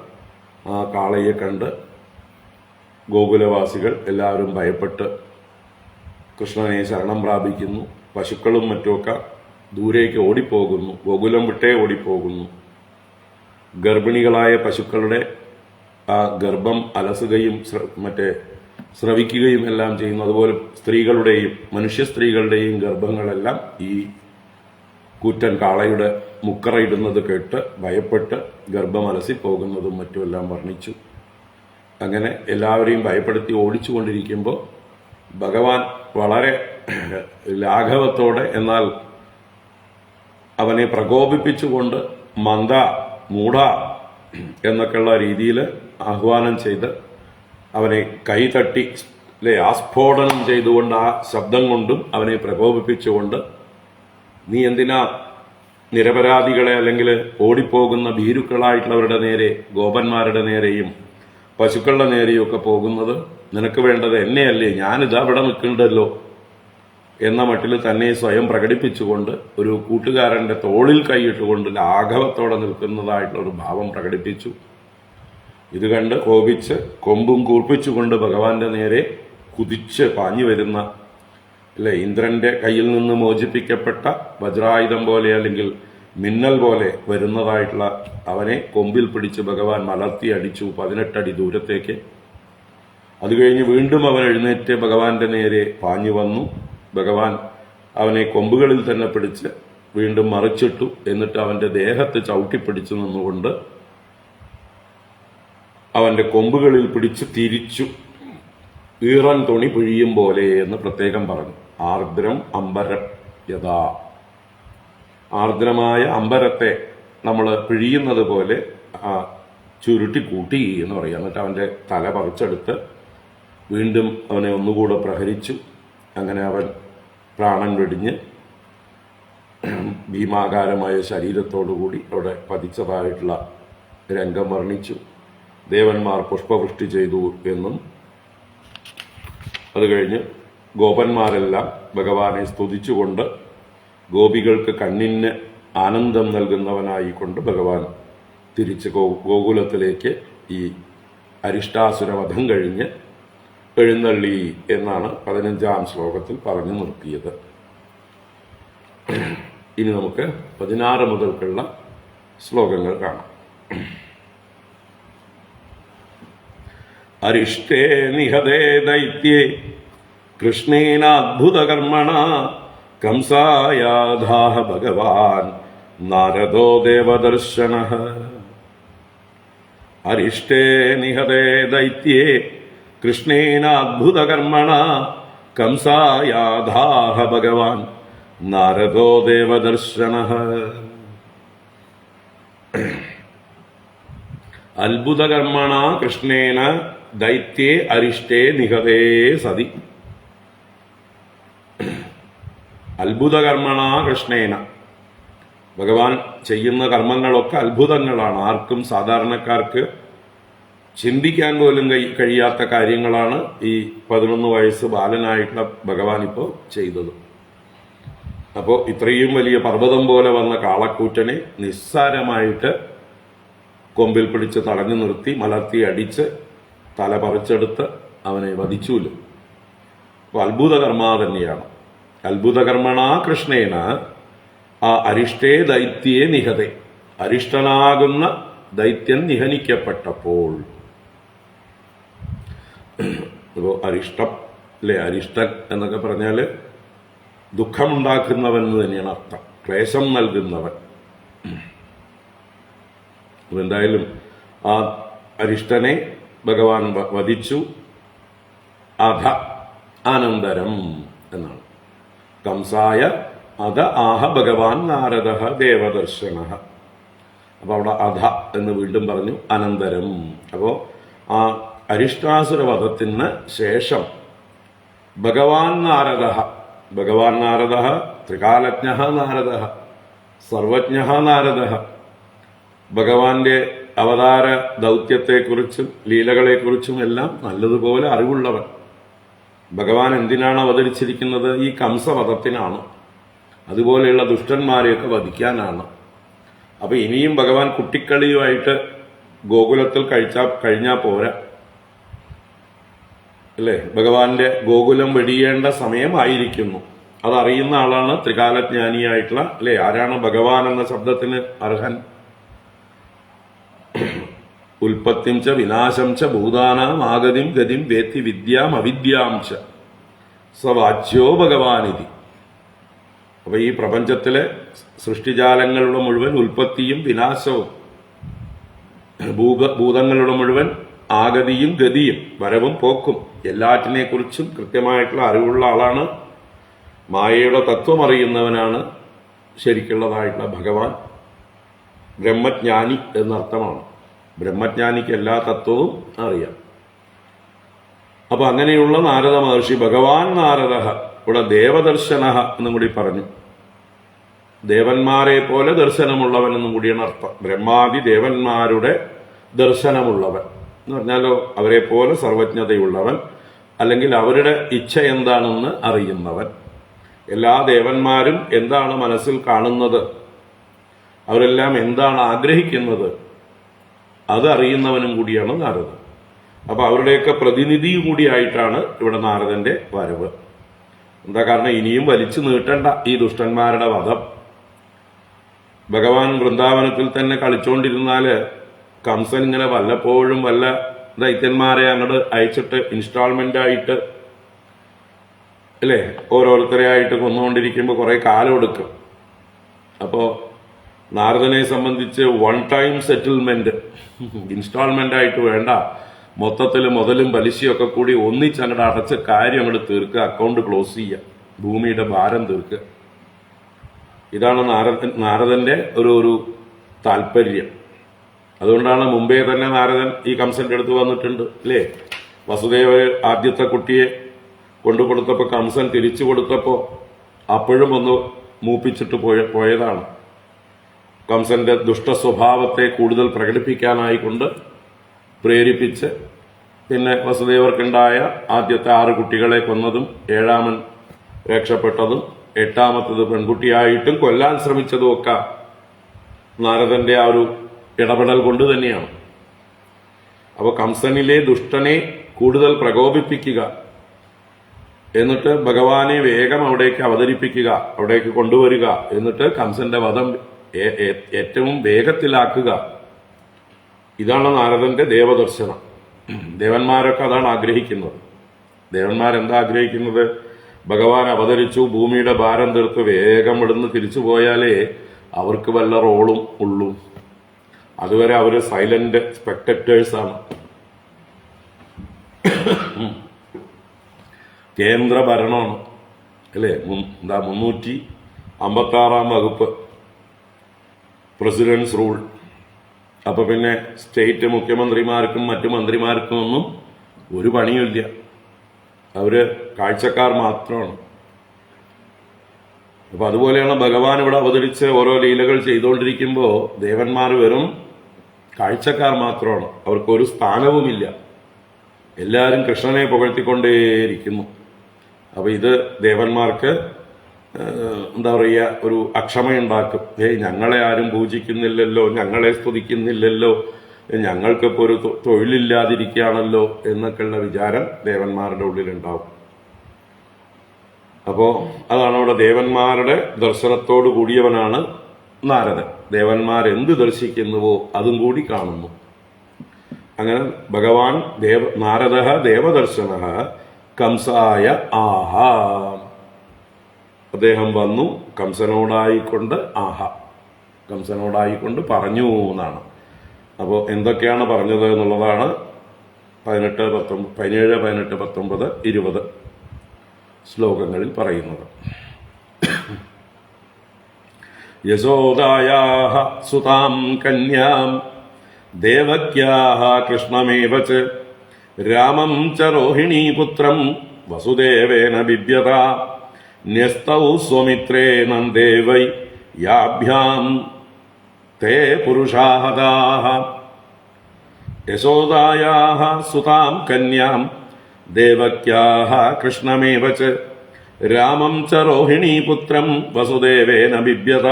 ആ കാളയെ കണ്ട് ഗോകുലവാസികൾ എല്ലാവരും ഭയപ്പെട്ട് കൃഷ്ണനെ ശരണം പ്രാപിക്കുന്നു. പശുക്കളും മറ്റുമൊക്കെ ദൂരേക്ക് ഓടിപ്പോകുന്നു, ഗോകുലം വിട്ടേ ഓടിപ്പോകുന്നു. ഗർഭിണികളായ പശുക്കളുടെ ആ ഗർഭം അലസുകയും സ്രവിക്കുകയും എല്ലാം ചെയ്യുന്നു. അതുപോലെ സ്ത്രീകളുടെയും മനുഷ്യ സ്ത്രീകളുടെയും ഗർഭങ്ങളെല്ലാം ഈ കൂറ്റൻ കാളയുടെ മുക്കറയിടുന്നത് കേട്ട് ഭയപ്പെട്ട് ഗർഭം അലസിപ്പോകുന്നതും മറ്റുമെല്ലാം വർണ്ണിച്ചു. അങ്ങനെ എല്ലാവരെയും ഭയപ്പെടുത്തി ഓടിച്ചുകൊണ്ടിരിക്കുമ്പോൾ ഭഗവാൻ വളരെ ലാഘവത്തോടെ എന്നാൽ അവനെ പ്രകോപിപ്പിച്ചുകൊണ്ട് മന്ദ, മൂഢ എന്നൊക്കെയുള്ള രീതിയിൽ ആഹ്വാനം ചെയ്ത് അവനെ കൈതട്ടി ആസ്ഫോടനം ചെയ്തുകൊണ്ട് ആ ശബ്ദം കൊണ്ടും അവനെ പ്രകോപിപ്പിച്ചുകൊണ്ട് നീ എന്തിനാ നിരപരാധികളെ അല്ലെങ്കിൽ ഓടിപ്പോകുന്ന ഭീരുക്കളായിട്ടുള്ളവരുടെ നേരെ, ഗോപന്മാരുടെ നേരെയും പശുക്കളുടെ നേരെയും ഒക്കെ പോകുന്നത്? നിനക്ക് വേണ്ടത് എന്നെയല്ലേ, ഞാനിതാ ഇവിടെ നിൽക്കുന്നുണ്ടല്ലോ എന്ന മട്ടിൽ തന്നെ സ്വയം പ്രകടിപ്പിച്ചുകൊണ്ട് ഒരു കൂട്ടുകാരൻ്റെ തോളിൽ കൈയിട്ടുകൊണ്ട് ലാഘവത്തോടെ നിൽക്കുന്നതായിട്ടുള്ള ഒരു ഭാവം പ്രകടിപ്പിച്ചു. ഇത് കണ്ട് കോപിച്ച് കൊമ്പും കൂർപ്പിച്ചുകൊണ്ട് ഭഗവാന്റെ നേരെ കുതിച്ച് പാഞ്ഞു വരുന്ന, അല്ലെ, ഇന്ദ്രന്റെ കയ്യിൽ നിന്ന് മോചിപ്പിക്കപ്പെട്ട വജ്രായുധം പോലെ അല്ലെങ്കിൽ മിന്നൽ പോലെ വരുന്നതായിട്ടുള്ള അവനെ കൊമ്പിൽ പിടിച്ച് ഭഗവാൻ മലർത്തി അടിച്ചു 18 അടി ദൂരത്തേക്ക്. അത് കഴിഞ്ഞ് വീണ്ടും അവൻ എഴുന്നേറ്റ് ഭഗവാന്റെ നേരെ പാഞ്ഞു വന്നു. ഭഗവാൻ അവനെ കൊമ്പുകളിൽ തന്നെ പിടിച്ച് വീണ്ടും മറിച്ചിട്ടു. എന്നിട്ട് അവന്റെ ദേഹത്ത് ചവിട്ടിപ്പിടിച്ചു നിന്നുകൊണ്ട് അവന്റെ കൊമ്പുകളിൽ പിടിച്ച് തിരിച്ചു. ഈറൻ തുണി പിഴിയും പോലെ എന്ന് പ്രത്യേകം പറഞ്ഞു. ആർദ്രം അമ്പരം യഥാ, ആർദ്രമായ അമ്പരത്തെ നമ്മൾ പിഴിയുന്നത് പോലെ ചുരുട്ടി കൂട്ടി എന്ന് പറയാം. എന്നിട്ട് അവന്റെ തല പറിച്ചെടുത്ത് വീണ്ടും അവനെ ഒന്നുകൂടെ പ്രഹരിച്ചു. അങ്ങനെ അവൻ പ്രാണൻ വെടിഞ്ഞ് ഭീമാകാരമായ ശരീരത്തോടുകൂടി അവിടെ പതിച്ചതായിട്ടുള്ള രംഗം വർണ്ണിച്ചു. ദേവന്മാർ പുഷ്പവൃഷ്ടി ചെയ്തു എന്നും, അത് കഴിഞ്ഞ് ഗോപന്മാരെല്ലാം ഭഗവാനെ സ്തുതിച്ചുകൊണ്ട് ഗോപികൾക്ക് കണ്ണിന് ആനന്ദം നൽകുന്നവനായിക്കൊണ്ട് ഭഗവാൻ തിരിച്ച് ഗോകുലത്തിലേക്ക് ഈ അരിഷ്ടാസുരവധം കഴിഞ്ഞ് എഴുന്നള്ളി എന്നാണ് 15-ാം ശ്ലോകത്തിൽ പറഞ്ഞു നിർത്തിയത്. ഇനി നമുക്ക് 16 മുതൽക്കുള്ള ശ്ലോകങ്ങൾ കാണാം. അരിഷ്ടേ നിഹതേ ദൈത്യേ കൃഷ്ണേനാദ്ഭുതകർമ്മണ കംസായാധാഹ ഭഗവാൻ നാരദോ ദേവദർശനഃ. അരിഷ്ടേ നിഹതേ ദൈത്യേ കൃഷ്ണേനാദ്ഭുതകർമ്മണ കംസായാധാഹ ഭഗവാൻ നാരദോ ദേവദർശനഃ. അത്ഭുതകർമ്മണ കൃഷ്ണേന ദൈത്യേ അരിഷ്ടേ നിഹതേ സതി. അത്ഭുതകർമ്മണ കൃഷ്ണേന, ഭഗവാൻ ചെയ്യുന്ന കർമ്മങ്ങളൊക്കെ അത്ഭുതങ്ങളാണ്. ആർക്കും സാധാരണക്കാർക്ക് ചിന്തിക്കാൻ പോലും കഴിയാത്ത കാര്യങ്ങളാണ് ഈ 11 വയസ്സ് ബാലനായിട്ടുള്ള ഭഗവാൻ ഇപ്പോൾ ചെയ്തത്. അപ്പോൾ ഇത്രയും വലിയ പർവ്വതം പോലെ വന്ന കാളക്കൂറ്റനെ നിസ്സാരമായിട്ട് കൊമ്പിൽ പിടിച്ച് തടഞ്ഞു നിർത്തി മലർത്തി അടിച്ച് തല പറിച്ചെടുത്ത് അവനെ വധിച്ചൂല്ലോ. അപ്പോൾ അത്ഭുതകർമ്മ തന്നെയാണ്. അത്ഭുതകർമ്മണ കൃഷ്ണേന ആ അരിഷ്ടേ ദൈത്യേ നിഹതേ, അരിഷ്ടനാകുന്ന ദൈത്യൻ നിഹനിക്കപ്പെട്ടപ്പോൾ. ഇപ്പോൾ അരിഷ്ടം അല്ലെ, അരിഷ്ടൻ എന്നൊക്കെ പറഞ്ഞാൽ ദുഃഖമുണ്ടാക്കുന്നവൻ എന്ന് തന്നെയാണ് അർത്ഥം, ക്ലേശം നൽകുന്നവൻ. എന്തായാലും ആ അരിഷ്ടനെ ഭഗവാൻ വധിച്ചു. അധ അനന്തരം എന്നാണ്. കംസായ അധ ആഹ ഭഗവാൻ നാരദ ദേവദർശന. അപ്പൊ അവിടെ അധ എന്ന് വീണ്ടും പറഞ്ഞു, അനന്തരം. അപ്പോ ആ അരിഷ്ടാസുര വധത്തിന് ശേഷം ഭഗവാൻ നാരദ, ഭഗവാൻ നാരദ ത്രികാലജ്ഞ നാരദ, സർവജ്ഞ നാരദ, ഭഗവാന്റെ അവതാര ദൗത്യത്തെക്കുറിച്ചും ലീലകളെക്കുറിച്ചും എല്ലാം നല്ലതുപോലെ അറിവുള്ളവൻ. ഭഗവാൻ എന്തിനാണ് അവതരിച്ചിരിക്കുന്നത്? ഈ കംസവധത്തിനാണ്, അതുപോലെയുള്ള ദുഷ്ടന്മാരെയൊക്കെ വധിക്കാനാണ്. അപ്പൊ ഇനിയും ഭഗവാൻ കുട്ടിക്കളിയുമായിട്ട് ഗോകുലത്തിൽ കഴിഞ്ഞാൽ പോരാ അല്ലേ? ഭഗവാന്റെ ഗോകുലം വെടിയേണ്ട സമയമായിരിക്കുന്നു. അതറിയുന്ന ആളാണ് ത്രികാലജ്ഞാനിയായിട്ടുള്ള, അല്ലെ? ആരാണ് ഭഗവാൻ എന്ന ശബ്ദത്തിന് അർഹൻ? ഉൽപ്പത്തിം ച വിനാശം ച ഭൂതാനാം ആഗതിം ഗതിം വേത്തി വിദ്യാം അവിദ്യാം ച സവാച്യോ ഭഗവാനിധി. അപ്പൊ ഈ പ്രപഞ്ചത്തിലെ സൃഷ്ടിജാലങ്ങളുടെ മുഴുവൻ ഉൽപ്പത്തിയും വിനാശവും, ഭൂതങ്ങളുടെ മുഴുവൻ ആഗതിയും ഗതിയും വരവും പോക്കും എല്ലാറ്റിനെ കുറിച്ചും കൃത്യമായിട്ടുള്ള അറിവുള്ള ആളാണ്. മായയുടെ തത്വം അറിയുന്നവനാണ് ശരിക്കുള്ളതായിട്ടുള്ള ഭഗവാൻ. ബ്രഹ്മജ്ഞാനി എന്നർത്ഥമാണ്. ബ്രഹ്മജ്ഞാനിക്ക് എല്ലാ തത്വവും അറിയാം. അപ്പൊ അങ്ങനെയുള്ള നാരദ മഹർഷി, ഭഗവാൻ നാരദ, ഇവിടെ ദേവദർശന എന്നും കൂടി പറഞ്ഞു. ദേവന്മാരെ പോലെ ദർശനമുള്ളവൻ എന്നും കൂടിയാണ് അർത്ഥം. ബ്രഹ്മാദി ദേവന്മാരുടെ ദർശനമുള്ളവൻ എന്ന് പറഞ്ഞാലോ അവരെ പോലെ സർവജ്ഞതയുള്ളവൻ, അല്ലെങ്കിൽ അവരുടെ ഇച്ഛ എന്താണെന്ന് അറിയുന്നവൻ. എല്ലാ ദേവന്മാരും എന്താണ് മനസ്സിൽ കാണുന്നത്, അവരെല്ലാം എന്താണ് ആഗ്രഹിക്കുന്നത് അത് അറിയുന്നവനും കൂടിയാണ് നാരദൻ. അപ്പൊ അവരുടെയൊക്കെ പ്രതിനിധി കൂടിയായിട്ടാണ് ഇവിടെ നാരദന്റെ വരവ്. എന്താ കാരണം, ഇനിയും വലിച്ചു നീട്ടണ്ട ഈ ദുഷ്ടന്മാരുടെ വധം. ഭഗവാൻ വൃന്ദാവനത്തിൽ തന്നെ കളിച്ചുകൊണ്ടിരുന്നാല് കംസൻ ഇങ്ങനെ വല്ലപ്പോഴും വല്ല ദൈത്യന്മാരെ അങ്ങോട്ട് അയച്ചിട്ട് ഇൻസ്റ്റാൾമെന്റ് ആയിട്ട് അല്ലേ ഓരോരുത്തരെ ആയിട്ട് കൊന്നുകൊണ്ടിരിക്കുമ്പോൾ കുറെ കാലം എടുക്കും. അപ്പോ നാരദനെ സംബന്ധിച്ച് വൺ ടൈം സെറ്റിൽമെന്റ്, ഇൻസ്റ്റാൾമെന്റ് ആയിട്ട് വേണ്ട, മൊത്തത്തിൽ മുതലും പലിശയൊക്കെ കൂടി ഒന്നിച്ചങ്ങോട്ട് അടച്ച് കാര്യം അങ്ങോട്ട് തീർക്കുക, അക്കൗണ്ട് ക്ലോസ് ചെയ്യുക, ഭൂമിയുടെ ഭാരം തീർക്കുക. ഇതാണ് നാരദന്റെ ഒരു താല്പര്യം. അതുകൊണ്ടാണ് മുമ്പേ തന്നെ നാരദൻ ഈ കംസന്റെ അടുത്ത് വന്നിട്ടുണ്ട് അല്ലേ. വസുദേവ ആദ്യത്തെ കുട്ടിയെ കൊണ്ടുകൊടുത്തപ്പോ കംസൻ തിരിച്ചു കൊടുത്തപ്പോ അപ്പോഴും ഒന്ന് മൂപ്പിച്ചിട്ട് പോയതാണ്. കംസന്റെ ദുഷ്ട സ്വഭാവത്തെ കൂടുതൽ പ്രകടിപ്പിക്കാനായിക്കൊണ്ട് പ്രേരിപ്പിച്ച് പിന്നെ വസുദേവർക്കുണ്ടായ ആദ്യത്തെ 6 കുട്ടികളെ കൊന്നതും 7-മൻ രക്ഷപ്പെട്ടതും 8-മത്തത് പെൺകുട്ടിയായിട്ടും കൊല്ലാൻ ശ്രമിച്ചതുമൊക്കെ നാരദന്റെ ആ ഒരു ഇടപെടൽ കൊണ്ട് തന്നെയാണ്. അപ്പൊ കംസനിലെ ദുഷ്ടനെ കൂടുതൽ പ്രകോപിപ്പിക്കുക, എന്നിട്ട് ഭഗവാനെ വേഗം അവിടേക്ക് അവതരിപ്പിക്കുക, അവിടേക്ക് കൊണ്ടുവരിക, എന്നിട്ട് കംസന്റെ വധം ഏറ്റവും വേഗത്തിലാക്കുക. ഇതാണ് നാരദന്റെ ദേവദർശനം. ദേവന്മാരൊക്കെ അതാണ് ആഗ്രഹിക്കുന്നത്. ദേവന്മാരെന്താ ആഗ്രഹിക്കുന്നത്? ഭഗവാൻ അവതരിച്ചു, ഭൂമിയുടെ ഭാരം തീർത്ത് വേഗം ഇവിടുന്ന് തിരിച്ചു പോയാലേ അവർക്ക് വല്ല റോളും ഉള്ളൂ. അതുവരെ അവര് സൈലന്റ് സ്പെക്ടേഴ്സാണ്. കേന്ദ്ര ഭരണമാണ് അല്ലേ. 356 വകുപ്പ് പ്രസിഡന്റ്സ് റൂൾ. അപ്പൊ പിന്നെ സ്റ്റേറ്റ് മുഖ്യമന്ത്രിമാർക്കും മറ്റു മന്ത്രിമാർക്കും ഒന്നും ഒരു പണിയുമില്ല, അവര് കാഴ്ചക്കാർ മാത്രമാണ്. അപ്പൊ അതുപോലെയാണ് ഭഗവാൻ ഇവിടെ അവതരിച്ച് ഓരോ ലീലകൾ ചെയ്തുകൊണ്ടിരിക്കുമ്പോ ദേവന്മാർ വെറും കാഴ്ചക്കാർ മാത്രമാണ്, അവർക്കൊരു സ്ഥാനവുമില്ല. എല്ലാവരും കൃഷ്ണനെ പുകഴ്ത്തിക്കൊണ്ടേയിരിക്കുന്നു. അപ്പൊ ഇത് ദേവന്മാർക്ക് എന്താ പറയുക, ഒരു അക്ഷമയുണ്ടാക്കും. ഞങ്ങളെ ആരും പൂജിക്കുന്നില്ലല്ലോ, ഞങ്ങളെ സ്തുതിക്കുന്നില്ലല്ലോ, ഞങ്ങൾക്കിപ്പോ ഒരു തൊഴിലില്ലാതിരിക്കുകയാണല്ലോ എന്നൊക്കെയുള്ള വിചാരം ദേവന്മാരുടെ ഉള്ളിലുണ്ടാവും. അപ്പോ അതാണ് അവിടെ ദേവന്മാരുടെ ദർശനത്തോട് കൂടിയവനാണ് നാരദൻ. ദേവന്മാരെന്ത് ദർശിക്കുന്നുവോ അതും കൂടി കാണുന്നു. അങ്ങനെ ഭഗവാൻ നാരദ ദേവദർശന കംസായ ആഹാ, അദ്ദേഹം വന്നു കംസനോടായിക്കൊണ്ട് കംസനോടായിക്കൊണ്ട് പറഞ്ഞു എന്നാണ്. അപ്പോൾ എന്തൊക്കെയാണ് പറഞ്ഞത് എന്നുള്ളതാണ് 17, 18, 19, 20 ശ്ലോകങ്ങളിൽ പറയുന്നത്. യശോദായാഃ സുതാം കന്യാം ദേവക്യാഃ കൃഷ്ണമേവ ച രാമം ച രോഹിണീപുത്രം വസുദേവേന ബിഭ്യത ന്യസ്തൗ സ്വമിത്രേ നന്ദേ വൈ യാഭ്യാം തേ പുരുഷാ ഹതാഃ. യശോദായാഃ സുതാം കന്യാം ദേവക്യാഃ കൃഷ്ണമേവ ച രാമം ച രോഹിണീപുത്രം വസുദേവേന ബിഭ്യത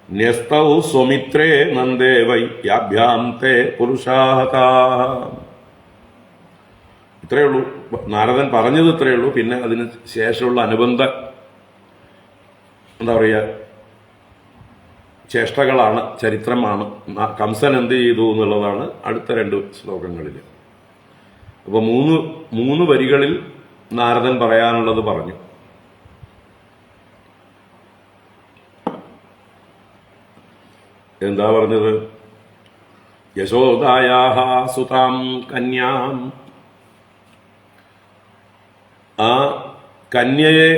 ന്യസ്തൗ സ്വമിത്രേ നന്ദേ വൈ യാഭ്യാം തേ പുരുഷാ ഹതാഃ. ഇത്രയേ ഉള്ളൂ. നാരദൻ പറഞ്ഞത് ഇത്രയേ ഉള്ളൂ. പിന്നെ അതിന് ശേഷമുള്ള അനുബന്ധ എന്താ പറയുക ചേഷ്ടകളാണ്, ചരിത്രമാണ്. കംസൻ എന്ത് ചെയ്തു എന്നുള്ളതാണ് അടുത്ത 2 ശ്ലോകങ്ങളിൽ. അപ്പൊ 3 വരികളിൽ നാരദൻ പറയാനുള്ളത് പറഞ്ഞു. എന്താ പറഞ്ഞത്? യശോദായാഃ സുതാം കന്യാം, ആ കന്യയെ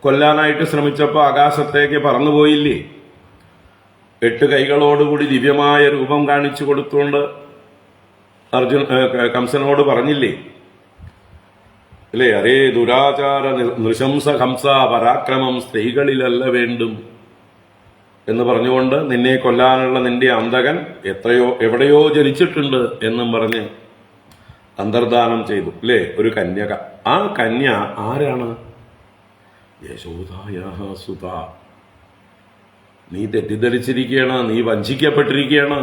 കൊല്ലാനായിട്ട് ശ്രമിച്ചപ്പോൾ ആകാശത്തേക്ക് പറന്നുപോയില്ലേ? 8 കൈകളോടുകൂടി ദിവ്യമായ രൂപം കാണിച്ചു കൊടുത്തുകൊണ്ട് കംസനോട് പറഞ്ഞില്ലേ അല്ലേ? അരേ ദുരാചാര നൃശംസ ഹംസ പരാക്രമം സ്ത്രീകളിലല്ല വേണ്ടും എന്ന് പറഞ്ഞുകൊണ്ട് നിന്നെ കൊല്ലാനുള്ള നിന്റെ അന്തകൻ എവിടെയോ ജനിച്ചിട്ടുണ്ട് എന്നും പറഞ്ഞ് അന്തർദാനം ചെയ്തു അല്ലേ ഒരു കന്യക. ആ കന്യ ആരാണ്? യശോദായാഃ സുത. നീ തെറ്റിദ്ധരിച്ചിരിക്കുകയാണ്, നീ വഞ്ചിക്കപ്പെട്ടിരിക്കുകയാണ്.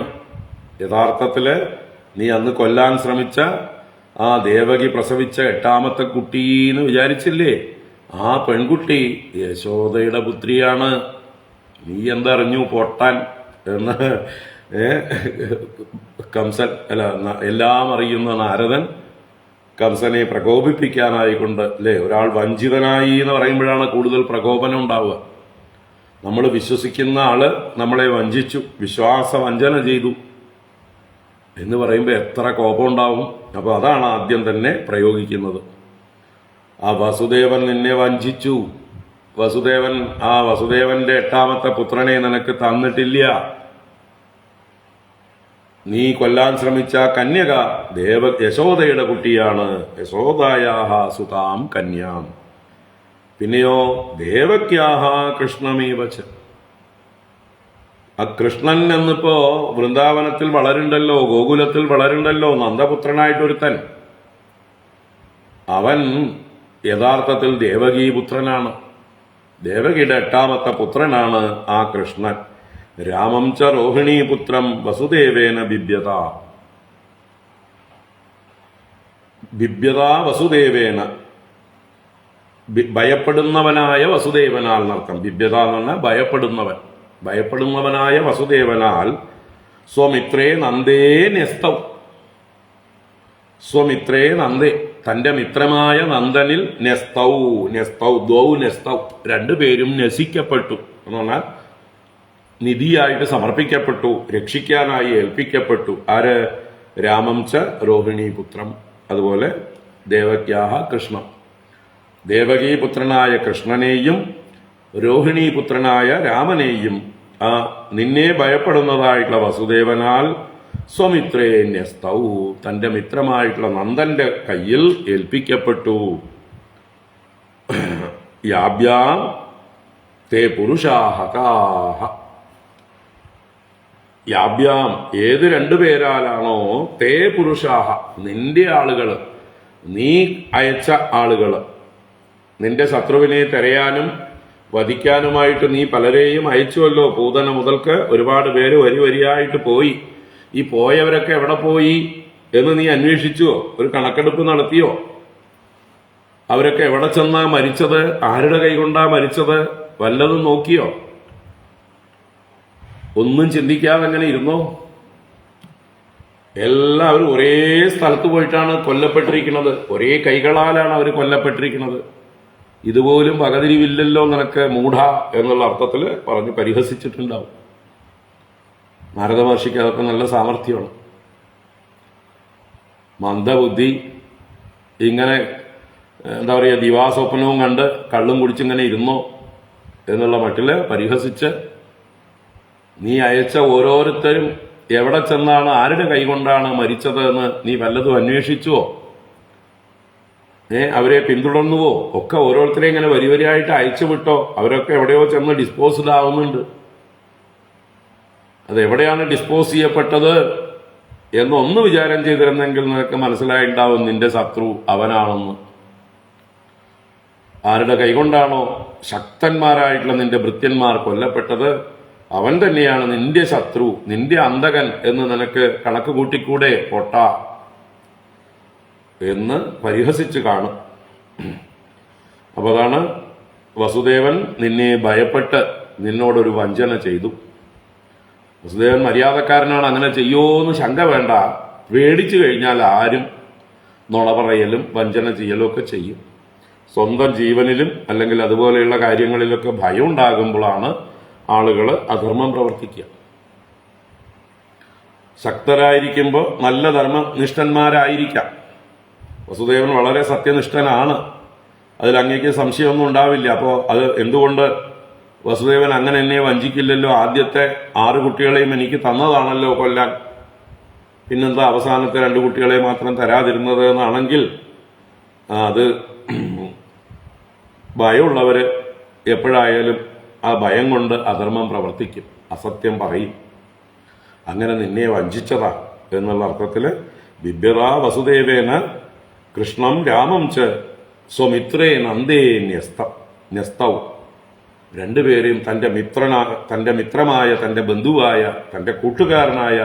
യഥാർത്ഥത്തില് നീ അന്ന് കൊല്ലാൻ ശ്രമിച്ച ആ ദേവകി പ്രസവിച്ച 8ാമത്തെ കുട്ടീന്ന് വിചാരിച്ചില്ലേ, ആ പെൺകുട്ടി യശോദയുടെ പുത്രിയാണ്. നീ എന്തറിഞ്ഞു പൊട്ടാൻ എന്ന് കംസൻ എല്ലാം അറിയുന്ന നാരദൻ കംസനെ പ്രകോപിപ്പിക്കാനായിക്കൊണ്ട് അല്ലേ, ഒരാൾ വഞ്ചിതനായി എന്ന് പറയുമ്പോഴാണ് കൂടുതൽ പ്രകോപനം ഉണ്ടാവുക. നമ്മൾ വിശ്വസിക്കുന്ന ആള് നമ്മളെ വഞ്ചിച്ചു, വിശ്വാസവഞ്ചന ചെയ്തു എന്ന് പറയുമ്പോൾ എത്ര കോപം ഉണ്ടാവും. അപ്പൊ അതാണ് ആദ്യം തന്നെ പ്രയോഗിക്കുന്നത്. ആ വസുദേവൻ നിന്നെ വഞ്ചിച്ചു, വസുദേവന്റെ 8ാമത്തെ പുത്രനെ നിനക്ക് തന്നിട്ടില്ല. നീ കൊല്ലാൻ ശ്രമിച്ച കന്യക യശോദയുടെ കുട്ടിയാണ്. യശോദായാഹ സുതാം കന്യാം. പിന്നെയോ ദേവക്യാഹ കൃഷ്ണമേവച്ച. ആ കൃഷ്ണൻ എന്നിപ്പോ വൃന്ദാവനത്തിൽ വളരുണ്ടല്ലോ, ഗോകുലത്തിൽ വളരുണ്ടല്ലോ, നന്ദപുത്രനായിട്ടൊരുത്തൻ. അവൻ യഥാർത്ഥത്തിൽ ദേവകീപുത്രനാണ്. ദേവകിയുടെ 8ാമത്തെ പുത്രനാണ് ആ കൃഷ്ണൻ. രാമം ച രോഹിണീപുത്രം വസുദേവേന ബിഭ്യത. വസുദേവേന, ഭയപ്പെടുന്നവനായ വസുദേവനാൽ എന്നർത്ഥം. ബിഭ്യത എന്ന് പറഞ്ഞാൽ ഭയപ്പെടുന്നവനായ വസുദേവനാൽ സ്വമിത്രേ നന്ദേ ന്യസ്തൗ. സ്വമിത്രേ നന്ദേ, തന്റെ മിത്രമായ നന്ദനിൽ ന്യസ്തൗ രണ്ടുപേരും നസിക്കപ്പെട്ടു എന്ന് പറഞ്ഞാൽ നിധിയായിട്ട് സമർപ്പിക്കപ്പെട്ടു, രക്ഷിക്കാനായി ഏൽപ്പിക്കപ്പെട്ടു. ആര്? രാമം ച രോഹിണീപുത്രം. അതുപോലെ ദേവക്യാഹ കൃഷ്ണം. ദേവകീപുത്രനായ കൃഷ്ണനെയും രോഹിണീപുത്രനായ രാമനെയും ആ നിന്നെ ഭയപ്പെടുന്നതായിട്ടുള്ള വസുദേവനാൽ സ്വമിത്രേ ന്യസ്തൗ, തന്റെ മിത്രമായിട്ടുള്ള നന്ദന്റെ കയ്യിൽ ഏൽപ്പിക്കപ്പെട്ടു. യാഭ്യാം തേ പുരുഷാഹകാഹ. യാഭ്യാം, ഏത് രണ്ടുപേരാലാണോ തേ പുരുഷാഹ, നിന്റെ ആളുകള്, നീ അയച്ച ആളുകള്, നിന്റെ ശത്രുവിനെ തെരയാനും വധിക്കാനുമായിട്ട് നീ പലരെയും അയച്ചുവല്ലോ. പൂതന മുതൽക്ക് ഒരുപാട് പേര് വരിയായിട്ട് പോയി. ഈ പോയവരൊക്കെ എവിടെ പോയി എന്ന് നീ അന്വേഷിച്ചുവോ? ഒരു കണക്കെടുപ്പ് നടത്തിയോ? അവരൊക്കെ എവിടെ ചെന്നാ മരിച്ചത്? ആരുടെ കൈകൊണ്ടാ മരിച്ചത്? വല്ലതും നോക്കിയോ? ഒന്നും ചിന്തിക്കാതെ അങ്ങനെ ഇരുന്നോ? എല്ലാവരും ഒരേ സ്ഥലത്ത് പോയിട്ടാണ് കൊല്ലപ്പെട്ടിരിക്കുന്നത്. ഒരേ കൈകളാലാണ് അവർ കൊല്ലപ്പെട്ടിരിക്കുന്നത്. ഇതുപോലും വകതിരിവില്ലല്ലോ നിനക്ക് മൂഢ എന്നുള്ള അർത്ഥത്തിൽ പറഞ്ഞ് പരിഹസിച്ചിട്ടുണ്ടാവും. നാരദ മഹർഷിക്ക് അതൊക്കെ നല്ല സാമർഥ്യമാണ്. മന്ദബുദ്ധി ഇങ്ങനെ എന്താ പറയുക, ദിവാസ്വപ്നവും കണ്ട് കള്ളും കുടിച്ചിങ്ങനെ ഇരുന്നോ എന്നുള്ള മട്ടില് പരിഹസിച്ച് നീ അയച്ച ഓരോരുത്തരും എവിടെ ചെന്നാണ്, ആരുടെ കൈകൊണ്ടാണ് മരിച്ചത് എന്ന് നീ വല്ലതും അന്വേഷിച്ചുവോ? അവരെ പിന്തുടർന്നുവോ? ഒക്കെ ഓരോരുത്തരെയും ഇങ്ങനെ വരിയായിട്ട് അയച്ചു വിട്ടോ? അവരൊക്കെ എവിടെയോ ചെന്ന് ഡിസ്പോസ്ഡ് ആവുന്നുണ്ട്. അതെവിടെയാണ് ഡിസ്പോസ് ചെയ്യപ്പെട്ടത് എന്നൊന്ന് വിചാരം ചെയ്തിരുന്നെങ്കിൽ നിനക്ക് മനസ്സിലായിട്ടുണ്ടാവും നിന്റെ ശത്രു അവനാണെന്ന്. ആരുടെ കൈകൊണ്ടാണോ ശക്തന്മാരായിട്ടുള്ള നിന്റെ ഭൃത്യന്മാർ കൊല്ലപ്പെട്ടത്, അവൻ തന്നെയാണ് നിന്റെ ശത്രു, നിന്റെ അന്തകൻ എന്ന് നിനക്ക് കണക്ക് കൂട്ടിക്കൂടെ പൊട്ട എന്ന് പരിഹസിച്ച് കാണും. അപ്പൊ അതാണ് വസുദേവൻ നിന്നെ ഭയപ്പെട്ട് നിന്നോടൊരു വഞ്ചന ചെയ്തു. വസുദേവൻ മര്യാദക്കാരനാണ്, അങ്ങനെ ചെയ്യുമോന്ന് ശങ്ക വേണ്ട. പേടിച്ചു കഴിഞ്ഞാൽ ആരും നുണ പറയലും വഞ്ചന ചെയ്യലും ഒക്കെ ചെയ്യും. സ്വന്തം ജീവനിലും അല്ലെങ്കിൽ അതുപോലെയുള്ള കാര്യങ്ങളിലൊക്കെ ഭയം ഉണ്ടാകുമ്പോഴാണ് ആളുകൾ അധർമ്മം പ്രവർത്തിക്കുക. ശക്തരായിരിക്കുമ്പോൾ നല്ല ധർമ്മനിഷ്ഠന്മാരായിരിക്കാം. വസുദേവൻ വളരെ സത്യനിഷ്ഠനാണ്, അതിൽ അങ്ങേക്ക് സംശയമൊന്നും ഉണ്ടാവില്ല. അപ്പോൾ അത് എന്തുകൊണ്ട് വസുദേവൻ അങ്ങനെ എന്നെ വഞ്ചിക്കില്ലല്ലോ? ആദ്യത്തെ 6 കുട്ടികളെയും എനിക്ക് തന്നതാണല്ലോ കൊല്ലാൻ, പിന്നെന്താ അവസാനത്തെ 2 കുട്ടികളെ മാത്രം തരാതിരുന്നത് എന്നാണെങ്കിൽ അത് ഭയമുള്ളവര് എപ്പോഴായാലും ആ ഭയം കൊണ്ട് അധർമ്മം പ്രവർത്തിക്കും, അസത്യം പറയും. അങ്ങനെ നിന്നെ വഞ്ചിച്ചതാ എന്നുള്ള അർത്ഥത്തില് ബിഭ്യത വസുദേവേന കൃഷ്ണം രാമം ച സ്വമിത്രേ നന്ദേ ന്യസ്തൗ. രണ്ടുപേരെയും തന്റെ മിത്രമായ, തന്റെ ബന്ധുവായ, തന്റെ കൂട്ടുകാരനായ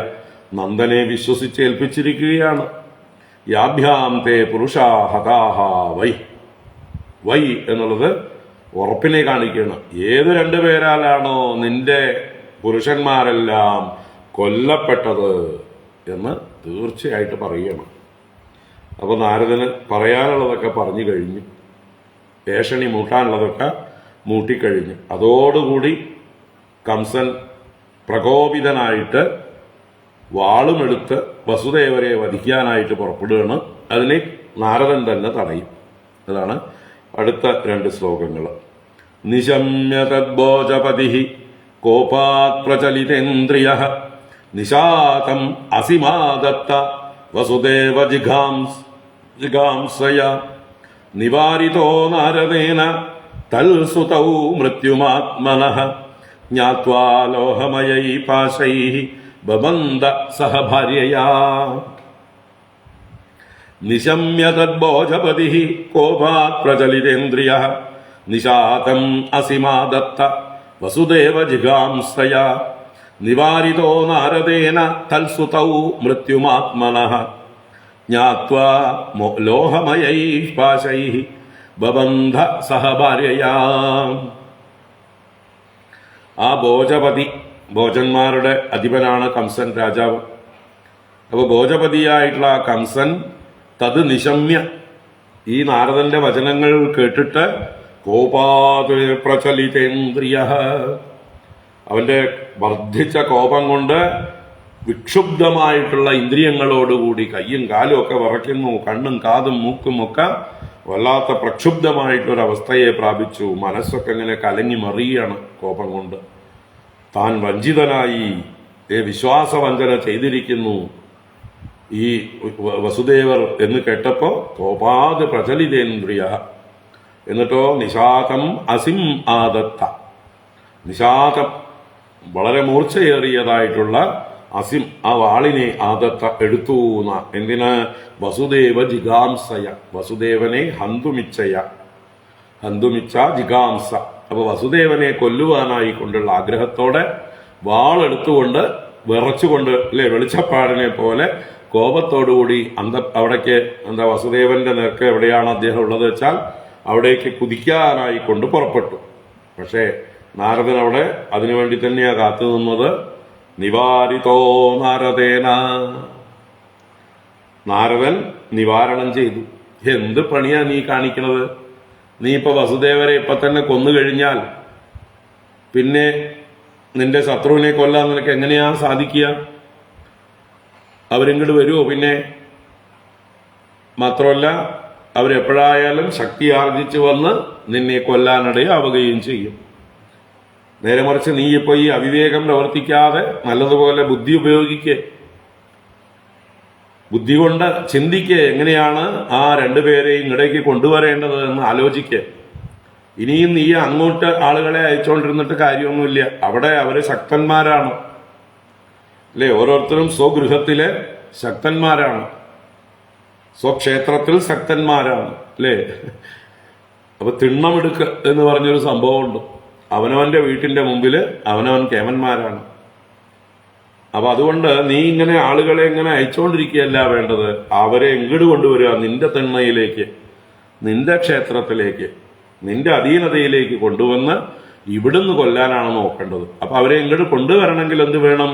നന്ദനെ വിശ്വസിച്ചേൽപ്പിച്ചിരിക്കുകയാണ്. യാഭ്യാം തേ പുരുഷാ ഹതാഹ വൈ. വൈ എന്നുള്ളത് ഉറപ്പിനെ കാണിക്കുകയാണ്. ഏത് രണ്ടുപേരാലാണോ നിന്റെ പുരുഷന്മാരെല്ലാം കൊല്ലപ്പെട്ടത് എന്ന് തീർച്ചയായിട്ട് പറയുകയാണ്. അപ്പോൾ നാരദന് പറയാനുള്ളതൊക്കെ പറഞ്ഞു കഴിഞ്ഞു, ഏഷണി മൂട്ടാനുള്ളതൊക്കെ മൂട്ടിക്കഴിഞ്ഞു. അതോടുകൂടി കംസൻ പ്രകോപിതനായിട്ട് വാളുമെടുത്ത് വസുദേവരെ വധിക്കാനായിട്ട് പുറപ്പെടുകയാണ്. അതിനെ നാരദൻ തന്നെ തടയും. അതാണ് അടുത്ത 2 ശ്ലോകങ്ങൾ. നിശമ്യ തദ്ഭോജപതി കോപാത് പ്രചലിതേന്ദ്രിയഃ നിശാതം അസിമാദത്ത വസുദേവ ജിഗാംസയ നിവാരിതോ നാരദേന തൽസുതൗ മൃത്യുമാത്മനഃ ജ്ഞാത്വാ ലോഹമയൈ പാശൈഃ ബബന്ധ സഹ ഭാര്യയാ. നിശമ്യ തദ്ഭോജപതിഃ കോപാത് പ്രചലിതേന്ദ്രിയഃ നിശാതം അസിമാദത്ത വസുദേവ ജിഗാംസയ നിവാരിതോ നാരദേന തൽസുതൗ മൃത്യുമാത്മനഃ ജ്ഞാത്വാ ലോഹമയൈഃ പാശൈഃ ബബന്ധ സഹ ഭാര്യയാ. ആ ഭോജപതി, ഭോജന്മാരുടെ അധിപനാണ് കംസൻ രാജാവ്. അപ്പോൾ ഭോജപതിയായിട്ടുള്ള ആ കംസൻ തത് നിശമ്യ, ഈ നാരദന്റെ വചനങ്ങൾ കേട്ടിട്ട് കോപാത് പ്രചലിതേന്ദ്രിയഃ, അവന്റെ വർദ്ധിച്ച കോപം കൊണ്ട് വിക്ഷുബ്ധമായിട്ടുള്ള ഇന്ദ്രിയങ്ങളോടുകൂടി കയ്യും കാലും ഒക്കെ വിറയ്ക്കുന്നു, കണ്ണും കാതും മൂക്കും ഒക്കെ വല്ലാത്ത പ്രക്ഷുബ്ധമായിട്ടൊരവസ്ഥയെ പ്രാപിച്ചു. മനസ്സൊക്കെ ഇങ്ങനെ കലങ്ങി മറിയാണ് കോപം കൊണ്ട്. താൻ വഞ്ചിതനായി, വിശ്വാസവഞ്ചന ചെയ്തിരിക്കുന്നു ഈ വസുദേവർ എന്ന് കേട്ടപ്പോ കോപാത് പ്രചലിതേന്ദ്രിയ. എന്നിട്ടോ നിശാതം അസിം ആദത്ത, നിശാതം വളരെ മൂർച്ചയേറിയതായിട്ടുള്ള അസിം, ആ വാളിനെ ആദത്ത എടുത്തു. എന്തിന്? വസുദേവ ജിഗാംസയ, വസുദേവനെ ഹന്തുമിച്ച ജിഗാംസ. അപ്പൊ വസുദേവനെ കൊല്ലുവാനായി കൊണ്ടുള്ള ആഗ്രഹത്തോടെ വാളെടുത്തുകൊണ്ട് വിറച്ചുകൊണ്ട്, അല്ലെ, വെളിച്ചപ്പാടിനെ പോലെ കോപത്തോടുകൂടി അവിടേക്ക് വസുദേവന്റെ നേർക്ക് എവിടെയാണ് അദ്ദേഹം ഉള്ളത് വെച്ചാൽ അവിടേക്ക് കുതിക്കാനായി കൊണ്ട് പുറപ്പെട്ടു. പക്ഷേ നാരദൻ അവിടെ അതിനുവേണ്ടി തന്നെയാ കാത്തു നിന്നത്. നിവാരിതോ നാരദേന, നാരദൻ നിവാരണം ചെയ്തു. എന്ത് പണിയാ നീ കാണിക്കണത്? നീ ഇപ്പൊ വസുദേവരെ ഇപ്പൊ തന്നെ കൊന്നു കഴിഞ്ഞാൽ പിന്നെ നിന്റെ ശത്രുവിനെ കൊല്ലാൻ നിനക്ക് എങ്ങനെയാ സാധിക്കുക? അവരിങ്ങോട്ട് വരുമോ? പിന്നെ മാത്രമല്ല അവരെപ്പോഴായാലും ശക്തി ആർജിച്ചു വന്ന് നിന്നെ കൊല്ലാനിടയാവുകയും ചെയ്യും. നേരെ മറിച്ച് നീ ഇപ്പൊ ഈ അവിവേകം പ്രവർത്തിക്കാതെ നല്ലതുപോലെ ബുദ്ധി ഉപയോഗിക്കേ, ബുദ്ധി കൊണ്ട് ചിന്തിക്കേ, എങ്ങനെയാണ് ആ രണ്ടുപേരെയും ഇങ്ങടേക്ക് കൊണ്ടുവരേണ്ടത് എന്ന് ആലോചിക്കേ. ഇനിയും നീ അങ്ങോട്ട് ആളുകളെ അയച്ചുകൊണ്ടിരുന്നിട്ട് കാര്യമൊന്നുമില്ല. അവിടെ അവര് ശക്തന്മാരാണ്, അല്ലെ? ഓരോരുത്തരും സ്വഗൃഹത്തിലെ ശക്തന്മാരാണ്, സ്വക്ഷേത്രത്തിൽ ശക്തന്മാരാണ്, അല്ലേ? അപ്പൊ തിണ്ണമെടുക്ക് എന്ന് പറഞ്ഞൊരു സംഭവമുണ്ട്. അവനവന്റെ വീട്ടിന്റെ മുമ്പിൽ അവനവൻ കേമന്മാരാണ്. അപ്പൊ അതുകൊണ്ട് നീ ഇങ്ങനെ ആളുകളെ ഇങ്ങനെ അയച്ചുകൊണ്ടിരിക്കുകയല്ല വേണ്ടത്, അവരെ എങ്ങോട്ട് കൊണ്ടുവരിക? നിന്റെ തിണ്ണയിലേക്ക്, നിന്റെ ക്ഷേത്രത്തിലേക്ക്, നിന്റെ അധീനതയിലേക്ക് കൊണ്ടുവന്ന് ഇവിടുന്ന് കൊല്ലാനാണ് നോക്കേണ്ടത്. അപ്പൊ അവരെ ഇങ്ങോട്ട് കൊണ്ടുവരണമെങ്കിൽ എന്ത് വേണം?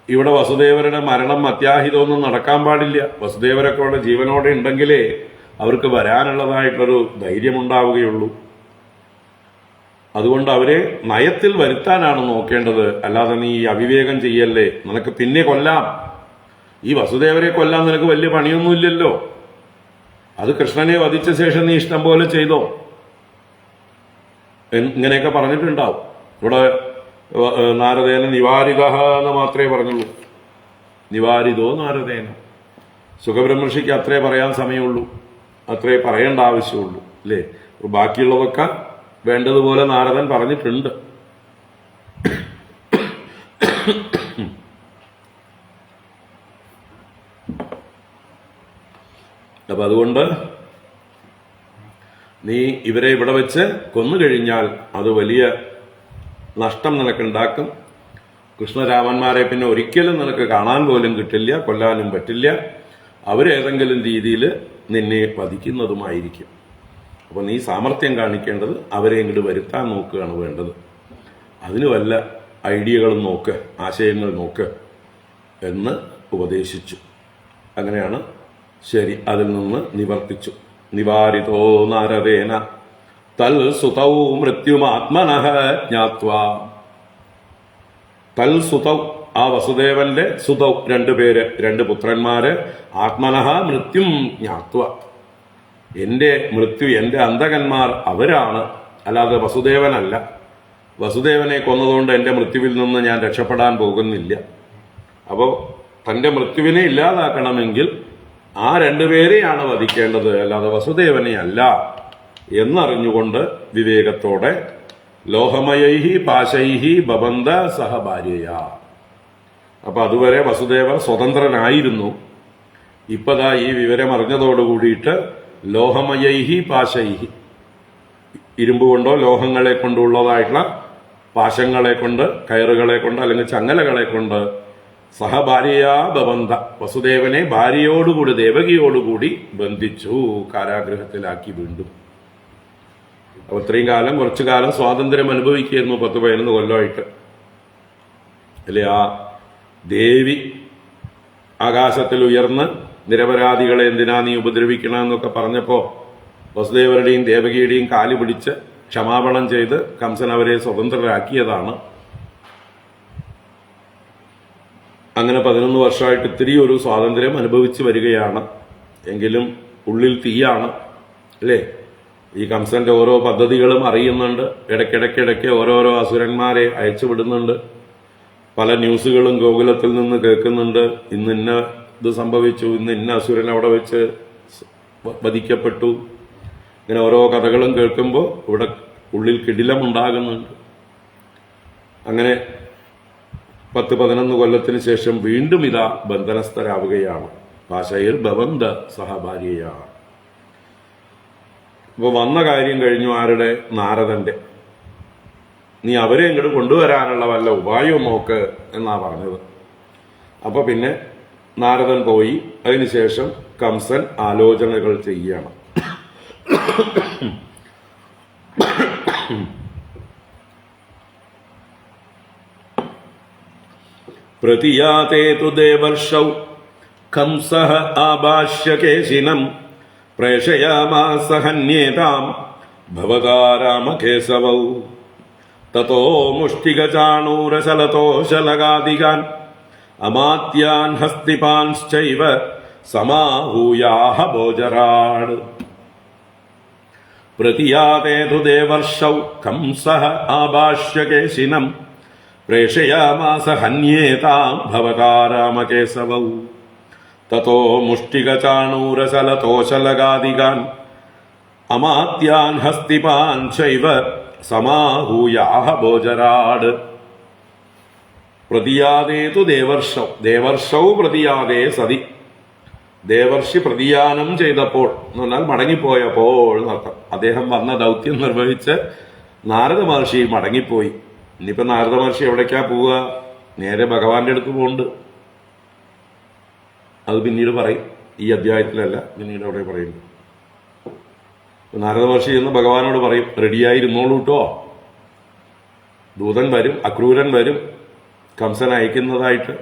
ഇവിടെ വസുദേവരുടെ മരണം അത്യാഹിതമൊന്നും നടക്കാൻ പാടില്ല. വസുദേവരൊക്കെ അവിടെ ജീവനോടെ ഉണ്ടെങ്കിലേ അവർക്ക് വരാനുള്ളതായിട്ടൊരു ധൈര്യമുണ്ടാവുകയുള്ളൂ. അതുകൊണ്ട് അവരെ നയത്തിൽ വരുത്താനാണ് നോക്കേണ്ടത്. അല്ലാതെ നീ അവിവേകം ചെയ്യല്ലേ, നിനക്ക് പിന്നെ കൊല്ലാം. ഈ വസുദേവരെ കൊല്ലാൻ നിനക്ക് വലിയ പണിയൊന്നുമില്ലല്ലോ. അത് കൃഷ്ണനെ വധിച്ച ശേഷം നീ ഇഷ്ടം പോലെ ചെയ്തോ, ഇങ്ങനെയൊക്കെ പറഞ്ഞിട്ടുണ്ടാവും. ഇവിടെ നാരദേന നിവാരിത എന്ന് മാത്രമേ പറഞ്ഞുള്ളൂ. നിവാരിതോ നാരദേന. സുഖബ്രഹ്മർഷിക്ക് അത്രേ പറയാൻ സമയമുള്ളൂ, അത്രേ പറയേണ്ട ആവശ്യമുള്ളൂ, അല്ലേ? ബാക്കിയുള്ളതൊക്കെ വേണ്ടതുപോലെ നാരദൻ പറഞ്ഞിട്ടുണ്ട്. അപ്പൊ അതുകൊണ്ട് നീ ഇവരെ ഇവിടെ വെച്ച് കൊന്നു കഴിഞ്ഞാൽ അത് വലിയ നഷ്ടം നിനക്കുണ്ടാക്കും. കൃഷ്ണരാമന്മാരെ പിന്നെ ഒരിക്കലും നിനക്ക് കാണാൻ പോലും കിട്ടില്ല, കൊല്ലാനും പറ്റില്ല. അവരേതെങ്കിലും രീതിയിൽ നിന്നെ വധിക്കുന്നതുമായിരിക്കും. അപ്പോൾ നീ സാമർത്ഥ്യം കാണിക്കേണ്ടത് അവരെ ഇങ്ങോട്ട് വരുത്താൻ നോക്കുകയാണ് വേണ്ടത്. അതിന് വല്ല ഐഡിയകളും നോക്ക്, ആശയങ്ങൾ നോക്ക് എന്ന് ഉപദേശിച്ചു. അങ്ങനെയാണ് ശരി, അതിൽ നിന്ന് നിവർത്തിച്ചു. നിവാരിതോ നാരദേന തൽ സുതൗ മൃത്യുമാത്മനഃ ജ്ഞാത്വാ. തൽ സുതൗ, ആ വസുദേവന്റെ സുതൗ, രണ്ടുപേര്, രണ്ട് പുത്രന്മാര്, ആത്മനഃ മൃത്യും ജ്ഞാത്വ, എന്റെ മൃത്യു, എന്റെ അന്തകന്മാർ അവരാണ്, അല്ലാതെ വസുദേവനല്ല. വസുദേവനെ കൊന്നതുകൊണ്ട് എന്റെ മൃത്യുവിൽ നിന്ന് ഞാൻ രക്ഷപ്പെടാൻ പോകുന്നില്ല. അപ്പോൾ തന്റെ മൃത്യുവിനെ ഇല്ലാതാക്കണമെങ്കിൽ ആ രണ്ടുപേരെയാണ് വധിക്കേണ്ടത്, അല്ലാതെ വസുദേവനെ അല്ല എന്നറിഞ്ഞുകൊണ്ട് വിവേകത്തോടെ ലോഹമയൈഹി പാശൈഹി ബബന്ധ സഹ ഭാര്യയാ. അപ്പൊ അതുവരെ വസുദേവർ സ്വതന്ത്രനായിരുന്നു. ഇപ്പതാ ഈ വിവരം അറിഞ്ഞതോടുകൂടിയിട്ട് ലോഹമയൈഹി പാശൈഹി, ഇരുമ്പ് കൊണ്ടോ ലോഹങ്ങളെ കൊണ്ടുള്ളതായിട്ടുള്ള പാശങ്ങളെ കൊണ്ട്, കയറുകളെ കൊണ്ട് അല്ലെങ്കിൽ ചങ്ങലകളെ കൊണ്ട് സഹഭാര്യയാ ബബന്ധ, വസുദേവനെ ഭാര്യയോടുകൂടി, ദേവകിയോടുകൂടി ബന്ധിച്ചു, കാരാഗൃഹത്തിലാക്കി വീണ്ടും. അപ്പൊ ഇത്രയും കാലം, കുറച്ചു കാലം സ്വാതന്ത്ര്യം അനുഭവിക്കുകയായിരുന്നു, 10-11 കൊല്ലമായിട്ട് അല്ലെ. ആ ദേവി ആകാശത്തിൽ ഉയർന്ന് നിരപരാധികളെ എന്തിനാ നീ ഉപദ്രവിക്കണമെന്നൊക്കെ പറഞ്ഞപ്പോ വസുദേവരുടെയും ദേവകിയുടെയും കാല് പിടിച്ച് ക്ഷമാപണം ചെയ്ത് കംസൻ അവരെ സ്വതന്ത്രരാക്കിയതാണ്. അങ്ങനെ 11 വർഷമായിട്ട് ഇത്തിരി ഒരു സ്വാതന്ത്ര്യം അനുഭവിച്ചു വരികയാണ്. എങ്കിലും ഉള്ളിൽ തീയാണ് അല്ലേ. ഈ കംസന്റെ ഓരോ പദ്ധതികളും അറിയുന്നുണ്ട്. ഇടയ്ക്കിടയ്ക്കിടയ്ക്ക് ഓരോരോ അസുരന്മാരെ അയച്ചുവിടുന്നുണ്ട്. പല ന്യൂസുകളും ഗോകുലത്തിൽ നിന്ന് കേൾക്കുന്നുണ്ട്. ഇന്ന് ഇന്ന ഇത് സംഭവിച്ചു, ഇന്ന് ഇന്ന അസുരൻ അവിടെ വെച്ച് വധിക്കപ്പെട്ടു. ഇങ്ങനെ ഓരോ കഥകളും കേൾക്കുമ്പോൾ ഇവിടെ ഉള്ളിൽ കിടിലമുണ്ടാകുന്നുണ്ട്. അങ്ങനെ 10-11 കൊല്ലത്തിന് ശേഷം വീണ്ടും ഇതാ ബന്ധനസ്ഥരാവുകയാണ്. പാശൈർ ബബന്ധ സഹഭാര്യയാണ്. ഇപ്പൊ വന്ന കാര്യം കഴിഞ്ഞു. ആരുടെ? നാരദന്റെ. നീ അവരെ ഇങ്ങോട്ട് കൊണ്ടുവരാനുള്ള വല്ല ഉപായവും നോക്ക് എന്നാ പറഞ്ഞത്. അപ്പൊ പിന്നെ നാരദൻ പോയി. അതിനുശേഷം കംസൻ ആലോചനകൾ ചെയ്യണം. പ്രതിയാതേ തു ദേവർഷൗ കംസഃ ആഭാഷ്യ കേശിനം പ്രേഷയാമാസ ഹന്യേതാം ഭവതാ രാമകേശവൗ. തതോ മുഷ്ടികചാണൂരശലതോശലകാദികാൻ അമാത്യാൻ ഹസ്തിപാൻശ്ചൈവ സമാഹൂയാഹ ഭോജരാട്. പ്രതിയാതേ തു ദേവർഷൗ കംസഃ ആഭാഷ്യ കേശിനം പ്രേഷയാമാസ ഹന്യേതാം ഭവതാ രാമകേശവൗ. തതോ മുഷ്ടികചാണൂരശലതോശലകാദികാൻ അമാത്യാൻ ഹസ്തിപാൻ ചൈവ സമാഹൂയാഹ ഭോജരാട്. പ്രതിയാതേതു ദേവർഷൗ, ദേവർഷൗ പ്രതിയാതേ സതി, ദേവർഷി പ്രതിയാനം ചെയ്തപ്പോൾ എന്ന് പറഞ്ഞാൽ മടങ്ങിപ്പോയപ്പോൾ എന്നർത്ഥം. അദ്ദേഹം വന്ന ദൗത്യം നിർവഹിച്ച് നാരദ മഹർഷി മടങ്ങിപ്പോയി. ഇനിയിപ്പോ നാരദ മഹർഷി എവിടേക്കാ പോവുക? നേരെ ഭഗവാന്റെ അടുത്ത് പോകുന്നുണ്ട്. അത് പിന്നീട് പറയും, ഈ അധ്യായത്തിലല്ല, പിന്നീട് അവിടെ പറയുന്നു. നാരദ മഹർഷി എന്ന് ഭഗവാനോട് പറയും, റെഡിയായിരുന്നോളൂ കേട്ടോ, ദൂതൻ വരും, അക്രൂരൻ വരും കംസൻ അയക്കുന്നതായിട്ട്.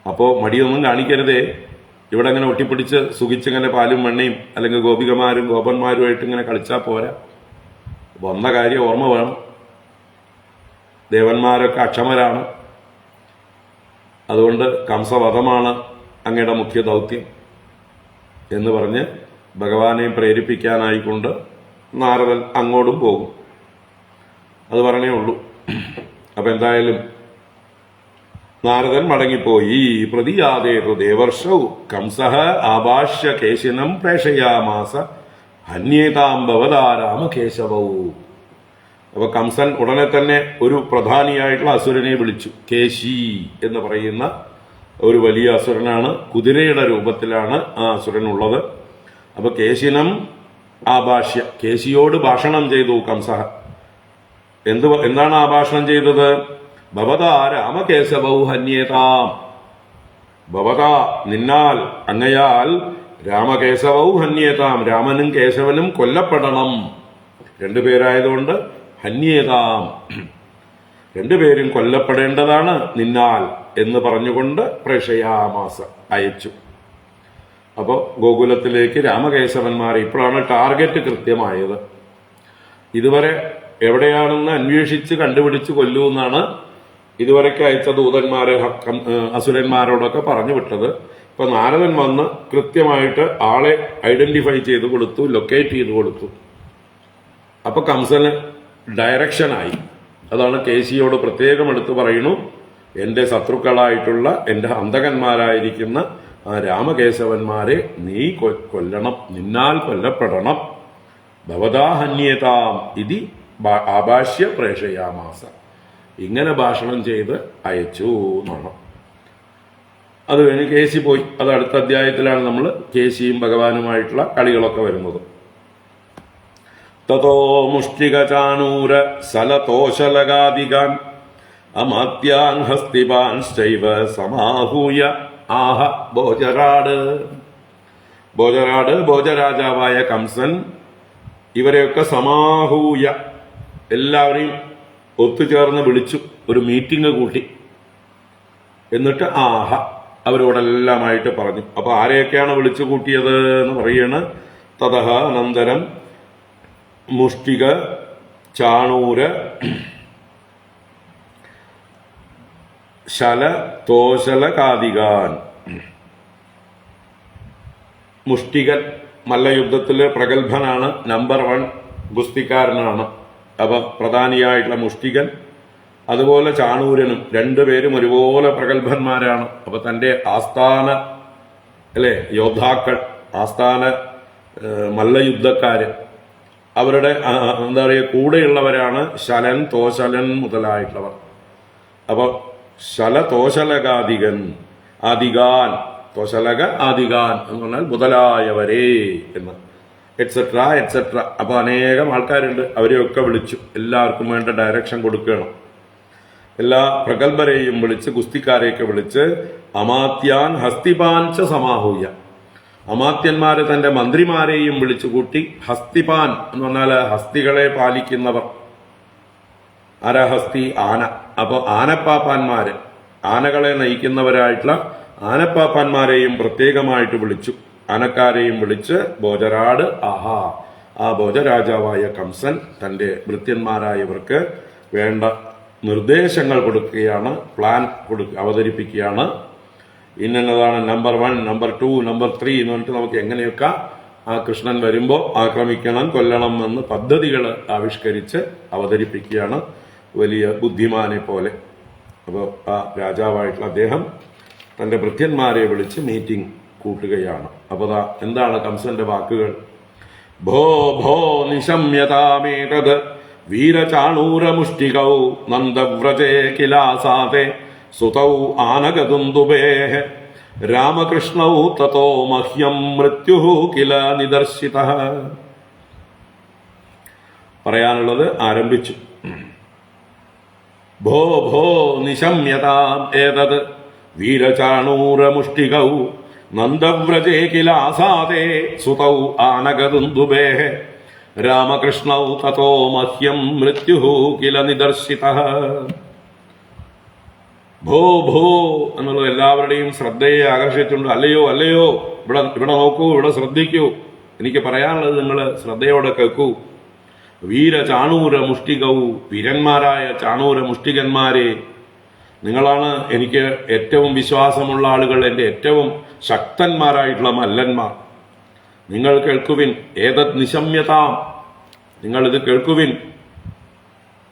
അപ്പോ മടിയൊന്നും കാണിക്കരുതേ. ഇവിടെ ഇങ്ങനെ ഒട്ടിപ്പിടിച്ച് സുഖിച്ചിങ്ങനെ പാലും വെണ്ണയും അല്ലെങ്കിൽ ഗോപികമാരും ഗോപന്മാരുമായിട്ട് ഇങ്ങനെ കളിച്ചാൽ പോരാ. വന്ന കാര്യം ഓർമ്മ വേണം. ദേവന്മാരൊക്കെ അക്ഷമരാണ്. അതുകൊണ്ട് കംസവധമാണ് അങ്ങയുടെ മുഖ്യ ദൗത്യം എന്ന് പറഞ്ഞ് ഭഗവാനെ പ്രേരിപ്പിക്കാനായിക്കൊണ്ട് നാരദൻ അങ്ങോട്ടും പോകും. അത് പറഞ്ഞേ ഉള്ളൂ. അപ്പൊ എന്തായാലും നാരദൻ മടങ്ങിപ്പോയി. പ്രതിയാതേതു ദേവർഷൗ കംസഃ ആഭാഷ്യ കേശിനം പ്രേഷയാമാസ ഹന്യേതാം ഭവതാ രാമകേശവൗ. അപ്പൊ കംസൻ ഉടനെ തന്നെ ഒരു പ്രധാനിയായിട്ടുള്ള അസുരനെ വിളിച്ചു. കേശി എന്ന് പറയുന്ന ഒരു വലിയ അസുരനാണ്. കുതിരയുടെ രൂപത്തിലാണ് ആ അസുരനുള്ളത്. അപ്പൊ കേശിനം ആഭാഷ്യ, കേശിയോട് ഭാഷണം ചെയ്തു കംസഃ. എന്താണ് ആഭാഷണം ചെയ്തത്? ഭവതാ രാമകേശവൗ ഹന്യേതാം. ഭവതാ നിന്നാൽ, അങ്ങയാൽ രാമകേശവൗ ഹന്യേതാം, രാമനും കേശവനും കൊല്ലപ്പെടണം. രണ്ടുപേരായതുകൊണ്ട് ഹന്യേതാം, രണ്ടുപേരും കൊല്ലപ്പെടേണ്ടതാണ് നിന്നാൽ എന്ന് പറഞ്ഞുകൊണ്ട് പ്രേഷയാമാസ അയച്ചു. അപ്പോ ഗോകുലത്തിലേക്ക് രാമകേശവന്മാർ, ഇപ്പോഴാണ് ടാർഗറ്റ് കൃത്യമായത്. ഇതുവരെ എവിടെയാണെന്ന് അന്വേഷിച്ച് കണ്ടുപിടിച്ച് കൊല്ലൂ എന്നാണ് ഇതുവരെയൊക്കെ അയച്ച ദൂതന്മാര് അസുരന്മാരോടൊക്കെ പറഞ്ഞു വിട്ടത്. ഇപ്പൊ നാരദൻ വന്ന് കൃത്യമായിട്ട് ആളെ ഐഡന്റിഫൈ ചെയ്ത് കൊടുത്തു, ലൊക്കേറ്റ് ചെയ്ത് കൊടുത്തു. അപ്പൊ കംസന് ഡയറക്ഷനായി. അതാണ് കേശിയോട് പ്രത്യേകം എടുത്തു പറയുന്നു, എന്റെ ശത്രുക്കളായിട്ടുള്ള എന്റെ ഹന്തകന്മാരായിരിക്കുന്ന ആ രാമകേശവന്മാരെ നീ കൊല്ലണം, നിന്നാൽ കൊല്ലപ്പെടണം. ഭവതാ ഹന്യേതാം ഇതി ആഭാഷ്യ പ്രേഷയാമാസ, ഇങ്ങനെ ഭാഷണം ചെയ്ത് അയച്ചു എന്നാണ്. അത് കഴിഞ്ഞ് കേശി പോയി. അത് അടുത്ത അധ്യായത്തിലാണ് നമ്മൾ കേശിയും ഭഗവാനുമായിട്ടുള്ള കളികളൊക്കെ വരുന്നത്. തതോ മുഷ്ടിക ചാണൂര സലതോഷലകാദികാൻ അമാത്യാൻ ഹസ്തിപാൻശ്ചൈവ സമാഹൂയ ആഹ ഭോജരാട്. ഭോജരാജാവായ കംസൻ ഇവരെയൊക്കെ സമാഹൂയ, എല്ലാവരെയും ഒത്തുചേർന്ന് വിളിച്ചു, ഒരു മീറ്റിംഗ് കൂട്ടി. എന്നിട്ട് ആഹ അവരോടെല്ലാമായിട്ട് പറഞ്ഞു. അപ്പൊ ആരെയൊക്കെയാണ് വിളിച്ചു കൂട്ടിയത് എന്ന് പറയാണ്. തതഹ അനന്തരം മുഷ്ടിക ചാണൂര ശല തോശലകാദികാൻ. മുഷ്ടികൻ മല്ലയുദ്ധത്തില് പ്രഗത്ഭനാണ്, നമ്പർ 1 ഗുസ്തിക്കാരനാണ്. അപ്പൊ പ്രധാനിയായിട്ടുള്ള മുഷ്ടികൻ, അതുപോലെ ചാണൂരനും, രണ്ടുപേരും ഒരുപോലെ പ്രഗത്ഭന്മാരാണ്. അപ്പൊ തന്റെ ആസ്ഥാന യോദ്ധാക്കൾ, ആസ്ഥാന മല്ലയുദ്ധക്കാര്, അവരുടെ എന്താ പറയുക കൂടെയുള്ളവരാണ് ശലൻ തോശലൻ മുതലായിട്ടുള്ളവർ. അപ്പൊ ശല തോശലകാദികൻ, ആദികാൻ, തോശലക ആദികാൻ എന്ന് പറഞ്ഞാൽ മുതലായവരെ എന്ന്, എറ്റ്സെട്ര എറ്റ്സെട്ര. അപ്പൊ അനേകം ആൾക്കാരുണ്ട്, അവരെയൊക്കെ വിളിച്ചു, എല്ലാവർക്കും വേണ്ട ഡയറക്ഷൻ കൊടുക്കണം. എല്ലാ പ്രഗത്ഭരെയും വിളിച്ച്, ഗുസ്തിക്കാരെയൊക്കെ വിളിച്ച്, അമാത്യാൻ ഹസ്തിപാൻച സമാഹൂയ, അമാത്യന്മാരെ തന്റെ മന്ത്രിമാരെയും വിളിച്ചു കൂട്ടി. ഹസ്തിപാൻ എന്ന് പറഞ്ഞാൽ ഹസ്തികളെ പാലിക്കുന്നവർ. ആരാ ഹസ്തി? ആന. അപ്പൊ ആനപ്പാപ്പാന്മാര്, ആനകളെ നയിക്കുന്നവരായിട്ടുള്ള ആനപ്പാപ്പാന്മാരെയും പ്രത്യേകമായിട്ട് വിളിച്ചു, ആനക്കാരെയും വിളിച്ച് ഭോജരാട് ആഹാ, ആ ഭോജരാജാവായ കംസൻ തന്റെ ഭൃത്യന്മാരായവർക്ക് വേണ്ട നിർദ്ദേശങ്ങൾ കൊടുക്കുകയാണ്, പ്ലാൻ അവതരിപ്പിക്കുകയാണ്. ഇന്നതാണ് നമ്പർ 1, നമ്പർ 2, നമ്പർ 3 എന്ന് പറഞ്ഞിട്ട് നമുക്ക് എങ്ങനെയൊക്കെ ആ കൃഷ്ണൻ വരുമ്പോൾ ആക്രമിക്കണം, കൊല്ലണം എന്ന് പദ്ധതികൾ ആവിഷ്കരിച്ച് അവതരിപ്പിക്കുകയാണ്, വലിയ ബുദ്ധിമാനെ പോലെ. അപ്പോൾ ആ രാജാവായിട്ടുള്ള അദ്ദേഹം തന്റെ ഭൃത്യന്മാരെ വിളിച്ച് മീറ്റിംഗ് കൂട്ടുകയാണ്. അപ്പോൾ എന്താണ് കംസന്റെ വാക്കുകൾ? ഭോ ഭോ നിശമ്യതാമേതത് വീരചാണൂരമുഷ്ടികൗ നന്ദവ്രജേ കിലാസാതെ സുതൗ ആനഗതുന്ദുബേഃ രാമകൃഷ്ണൗ തതോ മഹ്യം മൃത്യുഃ കില നിദർശിതഃ. പറയാനുള്ളത് ആരംഭിച്ചു. ഭോ ഭോ നിശമ്യതാം ഏതത് വീരചാണൂരമുഷ്ടികൗ നന്ദവ്രജേ കിലാസാദേ സുതൗ ആനഗതുന്ദുബേഃ രാമകൃഷ്ണൗ തതോ മഹ്യം മൃത്യുഃ കില നിദർശിതഃ. ഭോ ഭോ എന്നുള്ളത് എല്ലാവരുടെയും ശ്രദ്ധയെ ആകർഷിച്ചിട്ടുണ്ട്. അല്ലയോ അല്ലയോ, ഇവിടെ നോക്കൂ, ഇവിടെ ശ്രദ്ധിക്കൂ, എനിക്ക് പറയാനുള്ളത് നിങ്ങൾ ശ്രദ്ധയോടെ കേൾക്കൂ. വീര ചാണൂര മുഷ്ടികവും, വീരന്മാരായ ചാണൂര മുഷ്ടികന്മാരെ, നിങ്ങളാണ് എനിക്ക് ഏറ്റവും വിശ്വാസമുള്ള ആളുകൾ, എൻ്റെ ഏറ്റവും ശക്തന്മാരായിട്ടുള്ള മല്ലന്മാർ. നിങ്ങൾ കേൾക്കുവിൻ. ഏതത് നിശമ്യതാം, നിങ്ങളിത് കേൾക്കുവിൻ.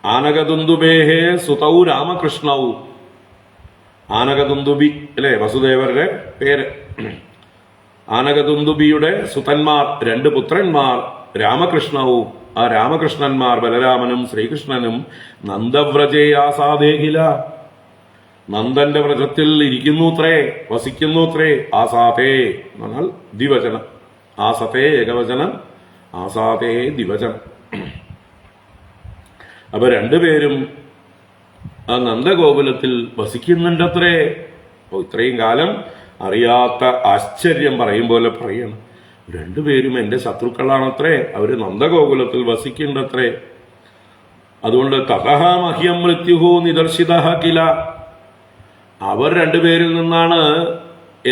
ആനകദുന്ദുബേഹേ സുതൗ രാമകൃഷ്ണവും. ആനകദുന്ദുബി അല്ലെ വസുദേവരുടെ പേര്. ആനകദുന്ദുബിയുടെ സുതന്മാർ, 2 പുത്രന്മാർ രാമകൃഷ്ണവും. ആ രാമകൃഷ്ണന്മാർ ബലരാമനും ശ്രീകൃഷ്ണനും നന്ദവ്രജേ ആസാദേഹില, നന്ദന്റെ വ്രജത്തിൽ ഇരിക്കുന്നൂത്രേ, വസിക്കുന്നൂത്രേ. ആസാതേ എന്ന് പറഞ്ഞാൽ ദ്വിവചനം, ആസതേ ഏകവചനം, ആസാതേ ദ്വിവചനം. അപ്പൊ രണ്ടുപേരും ആ നന്ദഗോകുലത്തിൽ വസിക്കുന്നുണ്ടത്രേ. അപ്പോൾ ഇത്രയും കാലം അറിയാത്ത ആശ്ചര്യം പറയും പോലെ പറയണം. രണ്ടുപേരും എൻ്റെ ശത്രുക്കളാണത്രേ, അവര് നന്ദഗോകുലത്തിൽ വസിക്കുന്നുണ്ടത്രേ. അതുകൊണ്ട് തതഹ മഹ്യം മൃത്യുഹു നിദർശിത കില, അവർ രണ്ടുപേരിൽ നിന്നാണ്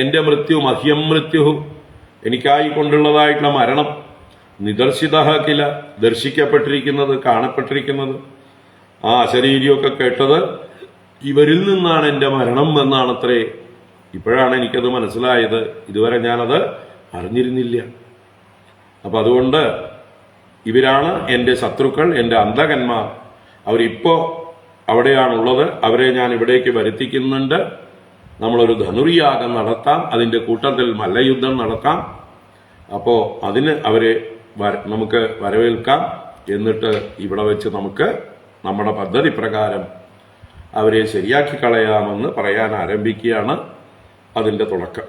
എൻ്റെ മൃത്യു, മഹ്യം മൃത്യുഹു, എനിക്കായി കൊണ്ടുള്ളതായിട്ടുള്ള മരണം, നിദർശിത കില, ദർശിക്കപ്പെട്ടിരിക്കുന്നത്, കാണപ്പെട്ടിരിക്കുന്നത്. ആ അശരീരിയൊക്കെ കേട്ടത് ഇവരിൽ നിന്നാണ് എൻ്റെ മരണം എന്നാണത്രേ. ഇപ്പോഴാണ് എനിക്കത് മനസ്സിലായത്, ഇതുവരെ ഞാനത് അറിഞ്ഞിരുന്നില്ല. അപ്പൊ അതുകൊണ്ട് ഇവരാണ് എൻ്റെ ശത്രുക്കൾ, എൻ്റെ അന്തകന്മാർ. അവരിപ്പോ അവിടെയാണുള്ളത്, അവരെ ഞാൻ ഇവിടേക്ക് വരുത്തിക്കുന്നുണ്ട്. നമ്മളൊരു ധനുർയാഗം നടത്താം, അതിൻ്റെ കൂട്ടത്തിൽ മല്ലയുദ്ധം നടത്താം. അപ്പോൾ അതിന് അവരെ നമുക്ക് വരവേൽക്കാം. എന്നിട്ട് ഇവിടെ വെച്ച് നമുക്ക് നമ്മുടെ പദ്ധതി പ്രകാരം അവരെ ശരിയാക്കി കളയാമെന്ന് പറയാൻ ആരംഭിക്കുകയാണ് അതിൻ്റെ തുടക്കം.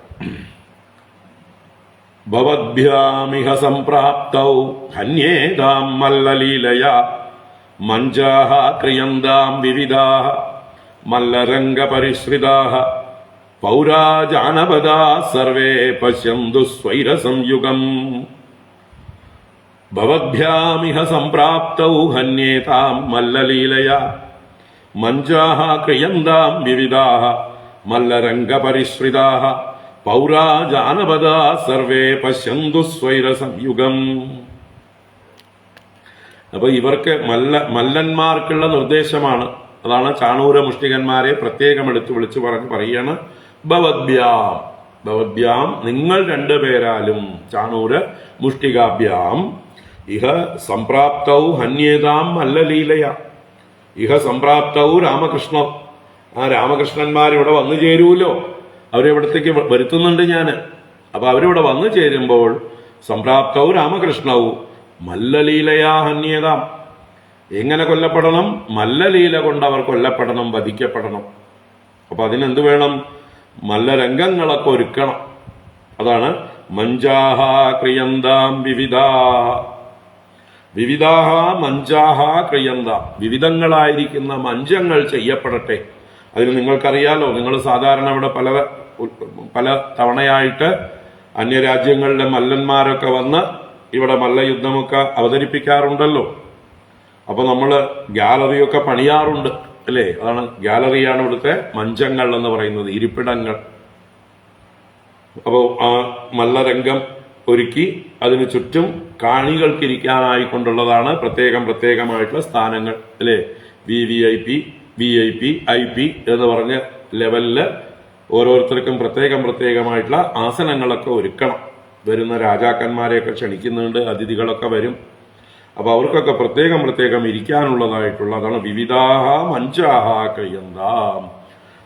ഭവദ്ഭ്യാമിഹ സംപ്രാപ്തൗ ഹന്യേതാം മല്ലലീലയ മഞ്ജാഹ ക്രിയന്താം വിവിധാഃ മല്ലരംഗപരിശ്രിതാഃ പൗരാജാനപദാ സർവേ പശ്യന്തു സ്വൈരസംയുഗം. ഭവദ്ഭ്യാമിഹ സംപ്രാപ്തൗ ഹന്യേതാം മല്ലലീലയ മഞ്ജാഹ ക്രിയന്താം വിവിധാഃ മല്ലരംഗപരിശ്രിതാഃ പൗരാജാനപദാ സർവേ പശ്യന്തു സ്വൈരസംയുഗം. അപ്പൊ ഇവർക്ക് മല്ലന്മാർക്കുള്ള നിർദ്ദേശമാണ്. അതാണ് ചാണൂര മുഷ്ടികന്മാരെ പ്രത്യേകം എടുത്ത് വിളിച്ചു പറയുകയാണ്. ഭവദ്ഭ്യാം, ഭവദ്ഭ്യാം നിങ്ങൾ രണ്ടുപേരാലും, ചാണൂര മുഷ്ടികാഭ്യാം, ഇഹ സംപ്രാപ്തൗ ഹന്യേതാം മല്ലലീലയ, ഇഹ സംപ്രാപ്തൗ രാമകൃഷ്ണ, ആ രാമകൃഷ്ണന്മാരിവിടെ വന്നു ചേരൂലോ, അവരെവിടത്തേക്ക് വരുത്തുന്നുണ്ട് ഞാൻ. അപ്പൊ അവരിവിടെ വന്നു ചേരുമ്പോൾ സംപ്രാപ്തൗ രാമകൃഷ്ണവും മല്ലലീലയാ ഹന്യേതാം, എങ്ങനെ കൊല്ലപ്പെടണം? മല്ലലീല കൊണ്ട് അവർ കൊല്ലപ്പെടണം, വധിക്കപ്പെടണം. അപ്പൊ അതിനെന്ത് വേണം? മല്ലരംഗങ്ങളൊക്കെ ഒരുക്കണം. അതാണ് മഞ്ജാഹ ക്രിയന്താം വിവിധാഃ, വിവിധാഃ മഞ്ജാഹ ക്രിയന്താം, വിവിധങ്ങളായിരിക്കുന്ന മഞ്ചങ്ങൾ ചെയ്യപ്പെടട്ടെ. അതിന് നിങ്ങൾക്കറിയാലോ, നിങ്ങൾ സാധാരണ ഇവിടെ പല തവണയായിട്ട് അന്യരാജ്യങ്ങളിലെ മല്ലന്മാരൊക്കെ വന്ന് ഇവിടെ മല്ലയുദ്ധമൊക്കെ അവതരിപ്പിക്കാറുണ്ടല്ലോ. അപ്പൊ നമ്മള് ഗാലറിയൊക്കെ പണിയാറുണ്ട് അല്ലേ? അതാണ് ഗാലറിയാണ് ഇവിടുത്തെ മഞ്ചങ്ങൾ എന്ന് പറയുന്നത്, ഇരിപ്പിടങ്ങൾ. അപ്പോൾ ആ മല്ലരംഗം ഒരുക്കി അതിന് ചുറ്റും കാണികൾക്കിരിക്കാനായി കൊണ്ടുള്ളതാണ് പ്രത്യേകമായിട്ടുള്ള സ്ഥാനങ്ങൾ അല്ലേ? VIP, IP എന്ന് പറഞ്ഞ ലെവലില് ഓരോരുത്തർക്കും പ്രത്യേകമായിട്ടുള്ള ആസനങ്ങളൊക്കെ ഒരുക്കണം. വരുന്ന രാജാക്കന്മാരെയൊക്കെ ക്ഷണിക്കുന്നുണ്ട്, അതിഥികളൊക്കെ വരും. അപ്പൊ അവർക്കൊക്കെ പ്രത്യേകം ഇരിക്കാനുള്ളതായിട്ടുള്ള, അതാണ് വിവിധാഹ മഞ്ചാഹ ക്രിയന്താം.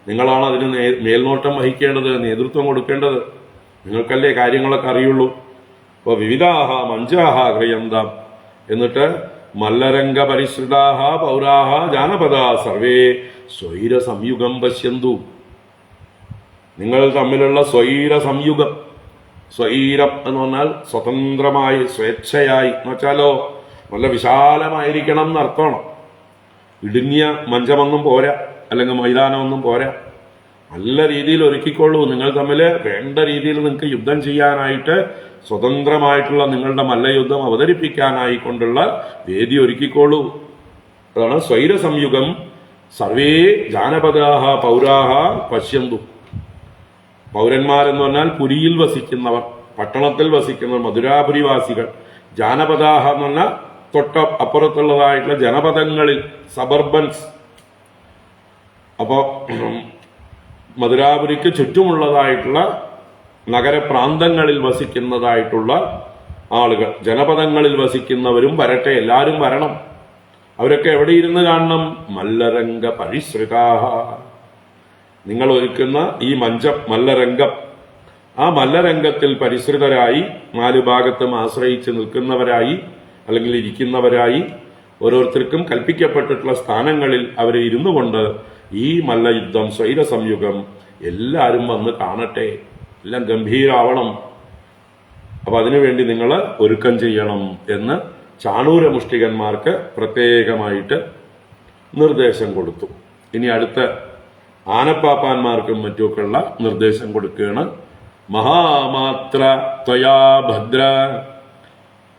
നിങ്ങളാണ് അതിന് മേൽനോട്ടം വഹിക്കേണ്ടത്, നേതൃത്വം കൊടുക്കേണ്ടത്. നിങ്ങൾക്കല്ലേ കാര്യങ്ങളൊക്കെ അറിയുള്ളൂ. അപ്പൊ വിവിധാഹ മഞ്ചാഹ ക്രിയന്താം. എന്നിട്ട് മല്ലരംഗ പരിശ്രിതാഹ പൗരാഹ ജാനപദാ സർവേ സ്വൈര സംയുഗം പശ്യന്തു. നിങ്ങൾ തമ്മിലുള്ള സ്വൈര സംയുഗം, സ്വൈരം എന്ന് പറഞ്ഞാൽ സ്വതന്ത്രമായി, സ്വേച്ഛയായി എന്ന് വെച്ചാലോ നല്ല വിശാലമായിരിക്കണം എന്നർത്ഥമാണ്. ഇടുങ്ങിയ മഞ്ചമൊന്നും പോരാ, അല്ലെങ്കിൽ മൈതാനമൊന്നും പോരാ. നല്ല രീതിയിൽ ഒരുക്കിക്കൊള്ളൂ. നിങ്ങൾ തമ്മിൽ വേണ്ട രീതിയിൽ നിങ്ങൾക്ക് യുദ്ധം ചെയ്യാനായിട്ട്, സ്വതന്ത്രമായിട്ടുള്ള നിങ്ങളുടെ മല്ലയുദ്ധം അവതരിപ്പിക്കാനായി കൊണ്ടുള്ള വേദി ഒരുക്കിക്കോളൂ. അതാണ് സ്വൈര സംയുഗം. സർവേ ജാനപദാഹ പൗരാഹ പശ്യന്തു. പൗരന്മാരെന്ന് പറഞ്ഞാൽ പുരിയിൽ വസിക്കുന്നവർ, പട്ടണത്തിൽ വസിക്കുന്നവർ, മധുരാപുരിവാസികൾ. ജാനപദാഹ എന്ന് പറഞ്ഞാൽ തൊട്ട അപ്പുറത്തുള്ളതായിട്ടുള്ള ജനപദങ്ങളിൽ, സബർബൻസ്. അപ്പോ മധുരാപുരിക്ക് ചുറ്റുമുള്ളതായിട്ടുള്ള നഗരപ്രാന്തങ്ങളിൽ വസിക്കുന്നതായിട്ടുള്ള ആളുകൾ, ജനപദങ്ങളിൽ വസിക്കുന്നവരും വരട്ടെ, എല്ലാവരും വരണം. അവരൊക്കെ എവിടെ ഇരുന്ന് കാണണം? മല്ലരംഗ പരിശ്രിതാഹ. നിങ്ങൾ ഒരുക്കുന്ന ഈ മല്ലരംഗം, ആ മല്ലരംഗത്തിൽ പരിശ്രിതരായി, നാലു ഭാഗത്തും ആശ്രയിച്ച് നിൽക്കുന്നവരായി അല്ലെങ്കിൽ ഇരിക്കുന്നവരായി, ഓരോരുത്തർക്കും കൽപ്പിക്കപ്പെട്ടിട്ടുള്ള സ്ഥാനങ്ങളിൽ അവർ ഇരുന്നു കൊണ്ട് ഈ മല്ലയുദ്ധം, സ്വൈര സംയുഗം എല്ലാവരും വന്ന് കാണട്ടെ, എല്ലാം ഗംഭീരാവണം. അപ്പൊ അതിനുവേണ്ടി നിങ്ങൾ ഒരുക്കം ചെയ്യണം എന്ന് ചാണൂര മുഷ്ടികന്മാർക്ക് പ്രത്യേകമായിട്ട് നിർദ്ദേശം കൊടുത്തു. ഇനി അടുത്ത ആനപ്പാപ്പാന്മാർക്കും മറ്റുമൊക്കെയുള്ള നിർദ്ദേശം കൊടുക്കുകയാണ്. മഹാമാത്ര ത്വയാ ഭദ്ര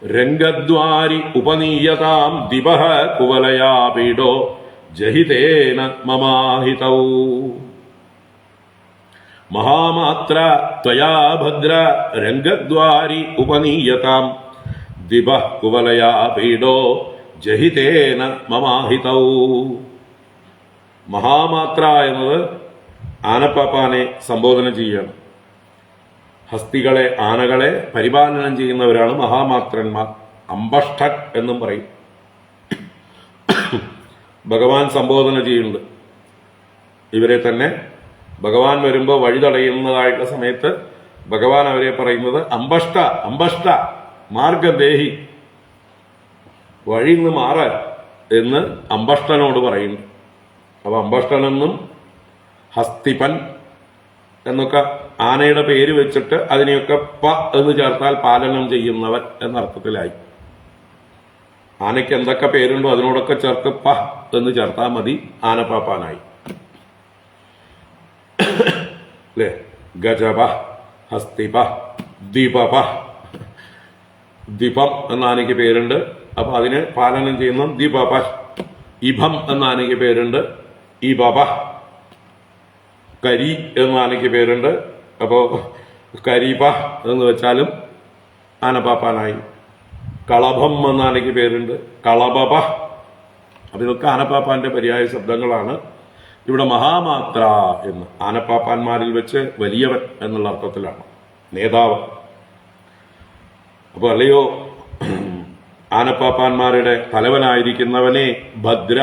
രംഗദ്വാരി ഉപനീയതാം ദിവഃ കുവലയാ പീഡോ ജഹിതേന മമാഹിതൗ. മഹാമാത്ര ത്വയാ ഭദ്ര രംഗദ്വാരി ഉപനീയതാം ദിവഃ കുവലയാ പീഡോ ജഹിതേന മമാഹിതൗ. മഹാമാത്ര എന്നത് ആനപ്പാപ്പാനെ സംബോധന ചെയ്യുകയാണ്. ഹസ്തികളെ, ആനകളെ പരിപാലനം ചെയ്യുന്നവരാണ് മഹാമാത്രന്മാർ. അമ്പഷ്ഠൻ എന്നും പറയും. ഭഗവാൻ സംബോധന ചെയ്യുന്നുണ്ട് ഇവരെ തന്നെ. ഭഗവാൻ വരുമ്പോൾ വഴി തടയുന്നതായിട്ടുള്ള സമയത്ത് ഭഗവാൻ അവരെ പറയുന്നത് അമ്പഷ്ട അമ്പഷ്ട മാർഗദേഹി, വഴി നിന്ന് മാറ എന്ന് അമ്പഷ്ടനോട് പറയുന്നു. അപ്പൊ അമ്പഷ്ടനെന്നും ഹസ്തിപൻ എന്നൊക്കെ ആനയുടെ പേര് വെച്ചിട്ട് അതിനെയൊക്കെ പ എന്ന് ചേർത്താൽ പാലനം ചെയ്യുന്നവൻ എന്നർത്ഥത്തിലായി. ആനയ്ക്ക് എന്തൊക്കെ പേരുണ്ടോ അതിനോടൊക്കെ ചേർത്ത് പ എന്ന് ചേർത്താൽ മതി, ആനപ്പാപ്പാനായി. അല്ലേ? ഗജപ, ഹസ്തിപ, ദീപപ. ദീപം എന്ന ആനയ്ക്ക് പേരുണ്ട്, അപ്പൊ അതിനെ പാലനം ചെയ്യുന്ന ദീപപ. ഇഭം എന്ന ആനയ്ക്ക് പേരുണ്ട്, ഇബപ. കരി എന്ന ആനയ്ക്ക് പേരുണ്ട്, അപ്പോ കരീപ എന്ന് വെച്ചാലും ആനപ്പാപ്പാനായി. കളഭം എന്ന ആനയ്ക്ക് പേരുണ്ട്, കളഭപ. അപ്പൊ ഇതൊക്കെ ആനപ്പാപ്പാന്റെ പര്യായ ശബ്ദങ്ങളാണ്. ഇവിടെ മഹാമാത്ര എന്ന് ആനപ്പാപ്പാന്മാരിൽ വെച്ച് വലിയവൻ എന്നുള്ള അർത്ഥത്തിലാണ്, നേതാവ്. അപ്പൊ അല്ലയോ ആനപ്പാപ്പാന്മാരുടെ തലവനായിരിക്കുന്നവനെ ഭദ്ര.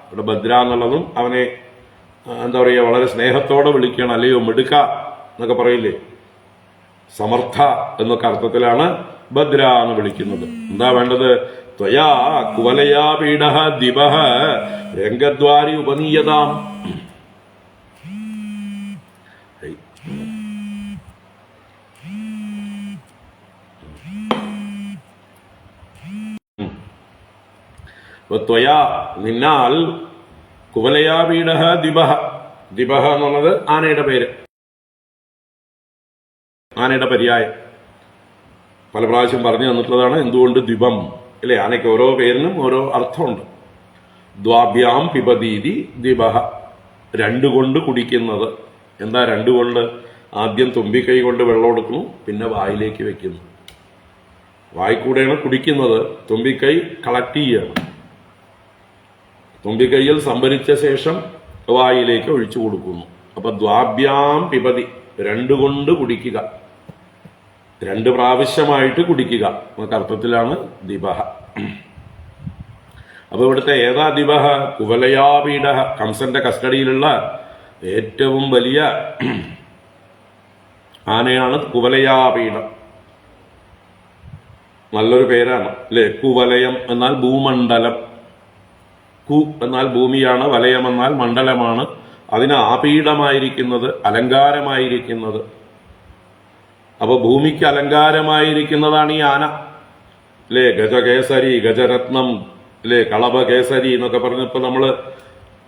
ഇവിടെ ഭദ്ര എന്നുള്ളതും അവനെ എന്താ പറയുക, വളരെ സ്നേഹത്തോടെ വിളിക്കണം. അല്ലയോ മിടുക്ക എന്നൊക്കെ പറയില്ലേ, സമർത്ഥ എന്നൊക്കെ അർത്ഥത്തിലാണ് ഭദ്ര എന്ന് വിളിക്കുന്നത്. എന്താ വേണ്ടത്? ത്വയാ കുവലയാ പീഡഃ ദിവഃ രംഗദ്വാരി ഉപനീയതാം. ത്വയാ നിന്നാൽ, കുവലയാ പീഡഃ ദിവഃ. ദിവഃ എന്നുള്ളത് ആനയുടെ പേര്, ആനയുടെ പര്യായം. പല പ്രാവശ്യം പറഞ്ഞു തന്നിട്ടുള്ളതാണ്. എന്തുകൊണ്ട് ദ്വിപം അല്ലെ? ആനയ്ക്ക് ഓരോ പേരിനും ഓരോ അർത്ഥമുണ്ട്. ദ്വാഭ്യാം പിബതീതി ദിവഃ, രണ്ടുകൊണ്ട് കുടിക്കുന്നത്. എന്താ രണ്ടുകൊണ്ട്? ആദ്യം തുമ്പിക്കൈ കൊണ്ട് വെള്ളം എടുക്കുന്നു, പിന്നെ വായിലേക്ക് വെക്കുന്നു. വായിക്കൂടെയാണ് കുടിക്കുന്നത്, തുമ്പിക്കൈ കളക്ട് ചെയ്യണം. തുമ്പിക്കൈയിൽ സംഭരിച്ച ശേഷം വായിലേക്ക് ഒഴിച്ചു കൊടുക്കുന്നു. അപ്പൊ ദ്വാഭ്യാം പിബതി, രണ്ടുകൊണ്ട് കുടിക്കുക, രണ്ട് പ്രാവശ്യമായിട്ട് കുടിക്കുക എന്നൊക്കെ അർത്ഥത്തിലാണ് ദിവഃ. അപ്പൊ ഇവിടുത്തെ ഏതാ ദിവഃ? കുവലയാ പീഡഃ, കംസന്റെ കസ്റ്റഡിയിലുള്ള ഏറ്റവും വലിയ ആനയാണ് കുവലയാ പീഠം. നല്ലൊരു പേരാണ് അല്ലെ? കുവലയം എന്നാൽ ഭൂമണ്ഡലം. കു എന്നാൽ ഭൂമിയാണ്, വലയം എന്നാൽ മണ്ഡലമാണ്. അതിന് ആപീഠമായിരിക്കുന്നത്, അലങ്കാരമായിരിക്കുന്നത്. അപ്പൊ ഭൂമിക്ക് അലങ്കാരമായിരിക്കുന്നതാണ് ഈ ആന അല്ലേ? ഗജകേസരി, ഗജരത്നം അല്ലേ, കളഭകേസരി എന്നൊക്കെ പറഞ്ഞ് ഇപ്പൊ നമ്മള്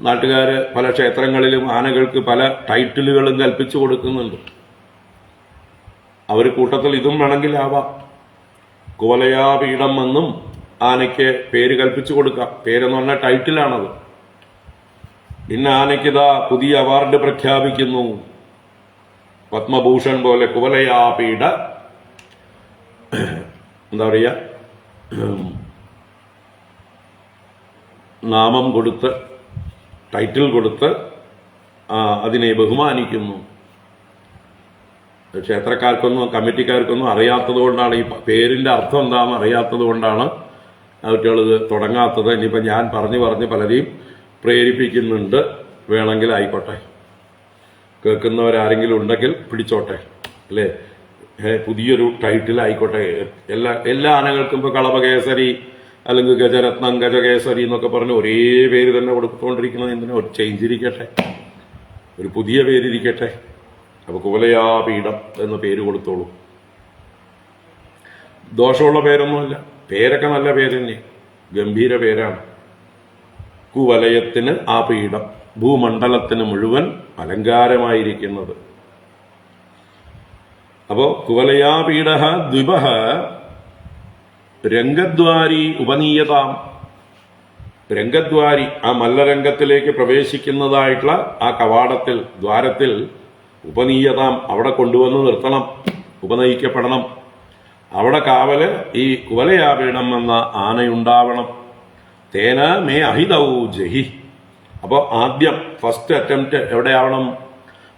നാട്ടുകാര് പല ക്ഷേത്രങ്ങളിലും ആനകൾക്ക് പല ടൈറ്റിലുകളും കൽപ്പിച്ചു കൊടുക്കുന്നുണ്ട്. അവർ കൂട്ടത്തിൽ ഇതും വേണമെങ്കിൽ ആവാം. കുവലയാ പീഠം എന്നും ആനയ്ക്ക് പേര് കൽപ്പിച്ചു കൊടുക്കാം. പേരെന്ന് പറഞ്ഞാൽ ടൈറ്റിലാണത്. പിന്നെ ആനയ്ക്കിതാ പുതിയ അവാർഡ് പ്രഖ്യാപിക്കുന്നു, പത്മഭൂഷൺ പോലെ കുവലയാ പീഠ എന്താ പറയുക, നാമം കൊടുത്ത്, ടൈറ്റിൽ കൊടുത്ത് അതിനെ ബഹുമാനിക്കുന്നു. ക്ഷേത്രക്കാർക്കൊന്നും കമ്മിറ്റിക്കാർക്കൊന്നും അറിയാത്തത് കൊണ്ടാണ്, ഈ പേരിന്റെ അർത്ഥം എന്താണെന്ന് അറിയാത്തത് കൊണ്ടാണ് കുട്ടികളിത് തുടങ്ങാത്തത്. ഇനിയിപ്പോൾ ഞാൻ പറഞ്ഞ് പലരെയും പ്രേരിപ്പിക്കുന്നുണ്ട്. വേണമെങ്കിൽ ആയിക്കോട്ടെ, കേൾക്കുന്നവരാരെങ്കിലും ഉണ്ടെങ്കിൽ പിടിച്ചോട്ടെ അല്ലേ? പുതിയൊരു ടൈറ്റിൽ ആയിക്കോട്ടെ. എല്ലാ ആനകൾക്കും ഇപ്പോൾ കളഭകേസരി അല്ലെങ്കിൽ ഗജരത്നം, ഗജകേസരി എന്നൊക്കെ പറഞ്ഞ് ഒരേ പേര് തന്നെ കൊടുത്തുകൊണ്ടിരിക്കുന്നത് എന്തിനാ? ഒരു ചേഞ്ച് ഇരിക്കട്ടെ, ഒരു പുതിയ പേരിരിക്കട്ടെ. അപ്പൊ കുവലയാ പീഠം എന്ന് പേര് കൊടുത്തോളൂ. ദോഷമുള്ള പേരൊന്നുമല്ല, പേരൊക്കെ നല്ല പേര് തന്നെ, ഗംഭീര പേരാണ്. കുവലയത്തിന് ആ പീഠം. ഭൂമണ്ഡലത്തിന് മുഴുവൻ അലങ്കാരമായിരിക്കുന്നത്. അപ്പോ കുവലയാപീഠ ദ്വിപ രംഗദ്വാരി ഉപനീയതാം. രംഗദ്വാരി, ആ മല്ലരംഗത്തിലേക്ക് പ്രവേശിക്കുന്നതായിട്ടുള്ള ആ കവാടത്തിൽ, ദ്വാരത്തിൽ ഉപനീയതാം, അവിടെ കൊണ്ടുവന്ന് നിർത്തണം, ഉപനയിക്കപ്പെടണം. അവിടെ കാവല് ഈ കുവലയാപീഠം എന്ന ആനയുണ്ടാവണം. തേന മേ അഹിതൗ ജഹി. അപ്പോൾ ആദ്യം ഫസ്റ്റ് അറ്റംപ്റ്റ് എവിടെയാവണം?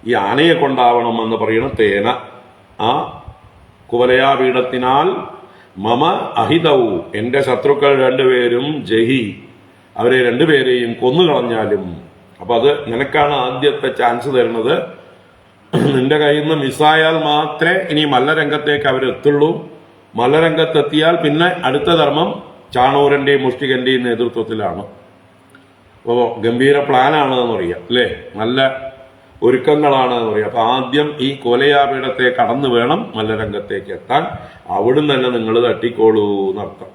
ഈ ആനയെ കൊണ്ടാവണം എന്ന് പറയണം. തേന, ആ കുവലയാപീഠത്തിനാൽ മമ അഹിതൗ, എന്റെ ശത്രുക്കൾ രണ്ടുപേരും ജഹി, അവരെ രണ്ടുപേരെയും കൊന്നുകളഞ്ഞാലും. അപ്പൊ അത് നിനക്കാണ് ആദ്യത്തെ ചാൻസ് തരുന്നത്. നിന്റെ കയ്യിൽ നിന്ന് മിസ്സായാൽ മാത്രമേ ഇനി മല്ലരംഗത്തേക്ക് അവരെത്തുള്ളൂ. മല്ലരംഗത്തെത്തിയാൽ പിന്നെ അടുത്ത ധർമ്മം ചാണൂരന്റെയും മുഷ്ടികന്റെയും നേതൃത്വത്തിലാണ്. അപ്പോൾ ഗംഭീര പ്ലാനാണ് എന്ന് പറയാം, അല്ലേ? നല്ല ഒരുക്കങ്ങളാണ് എന്ന് പറയാം. അപ്പൊ ആദ്യം ഈ കോലയാപീഠത്തെ കടന്നു വേണം മല്ലരംഗത്തേക്ക് എത്താൻ. അവിടുന്ന് തന്നെ നിങ്ങൾ തട്ടിക്കോളൂ എന്നർത്ഥം.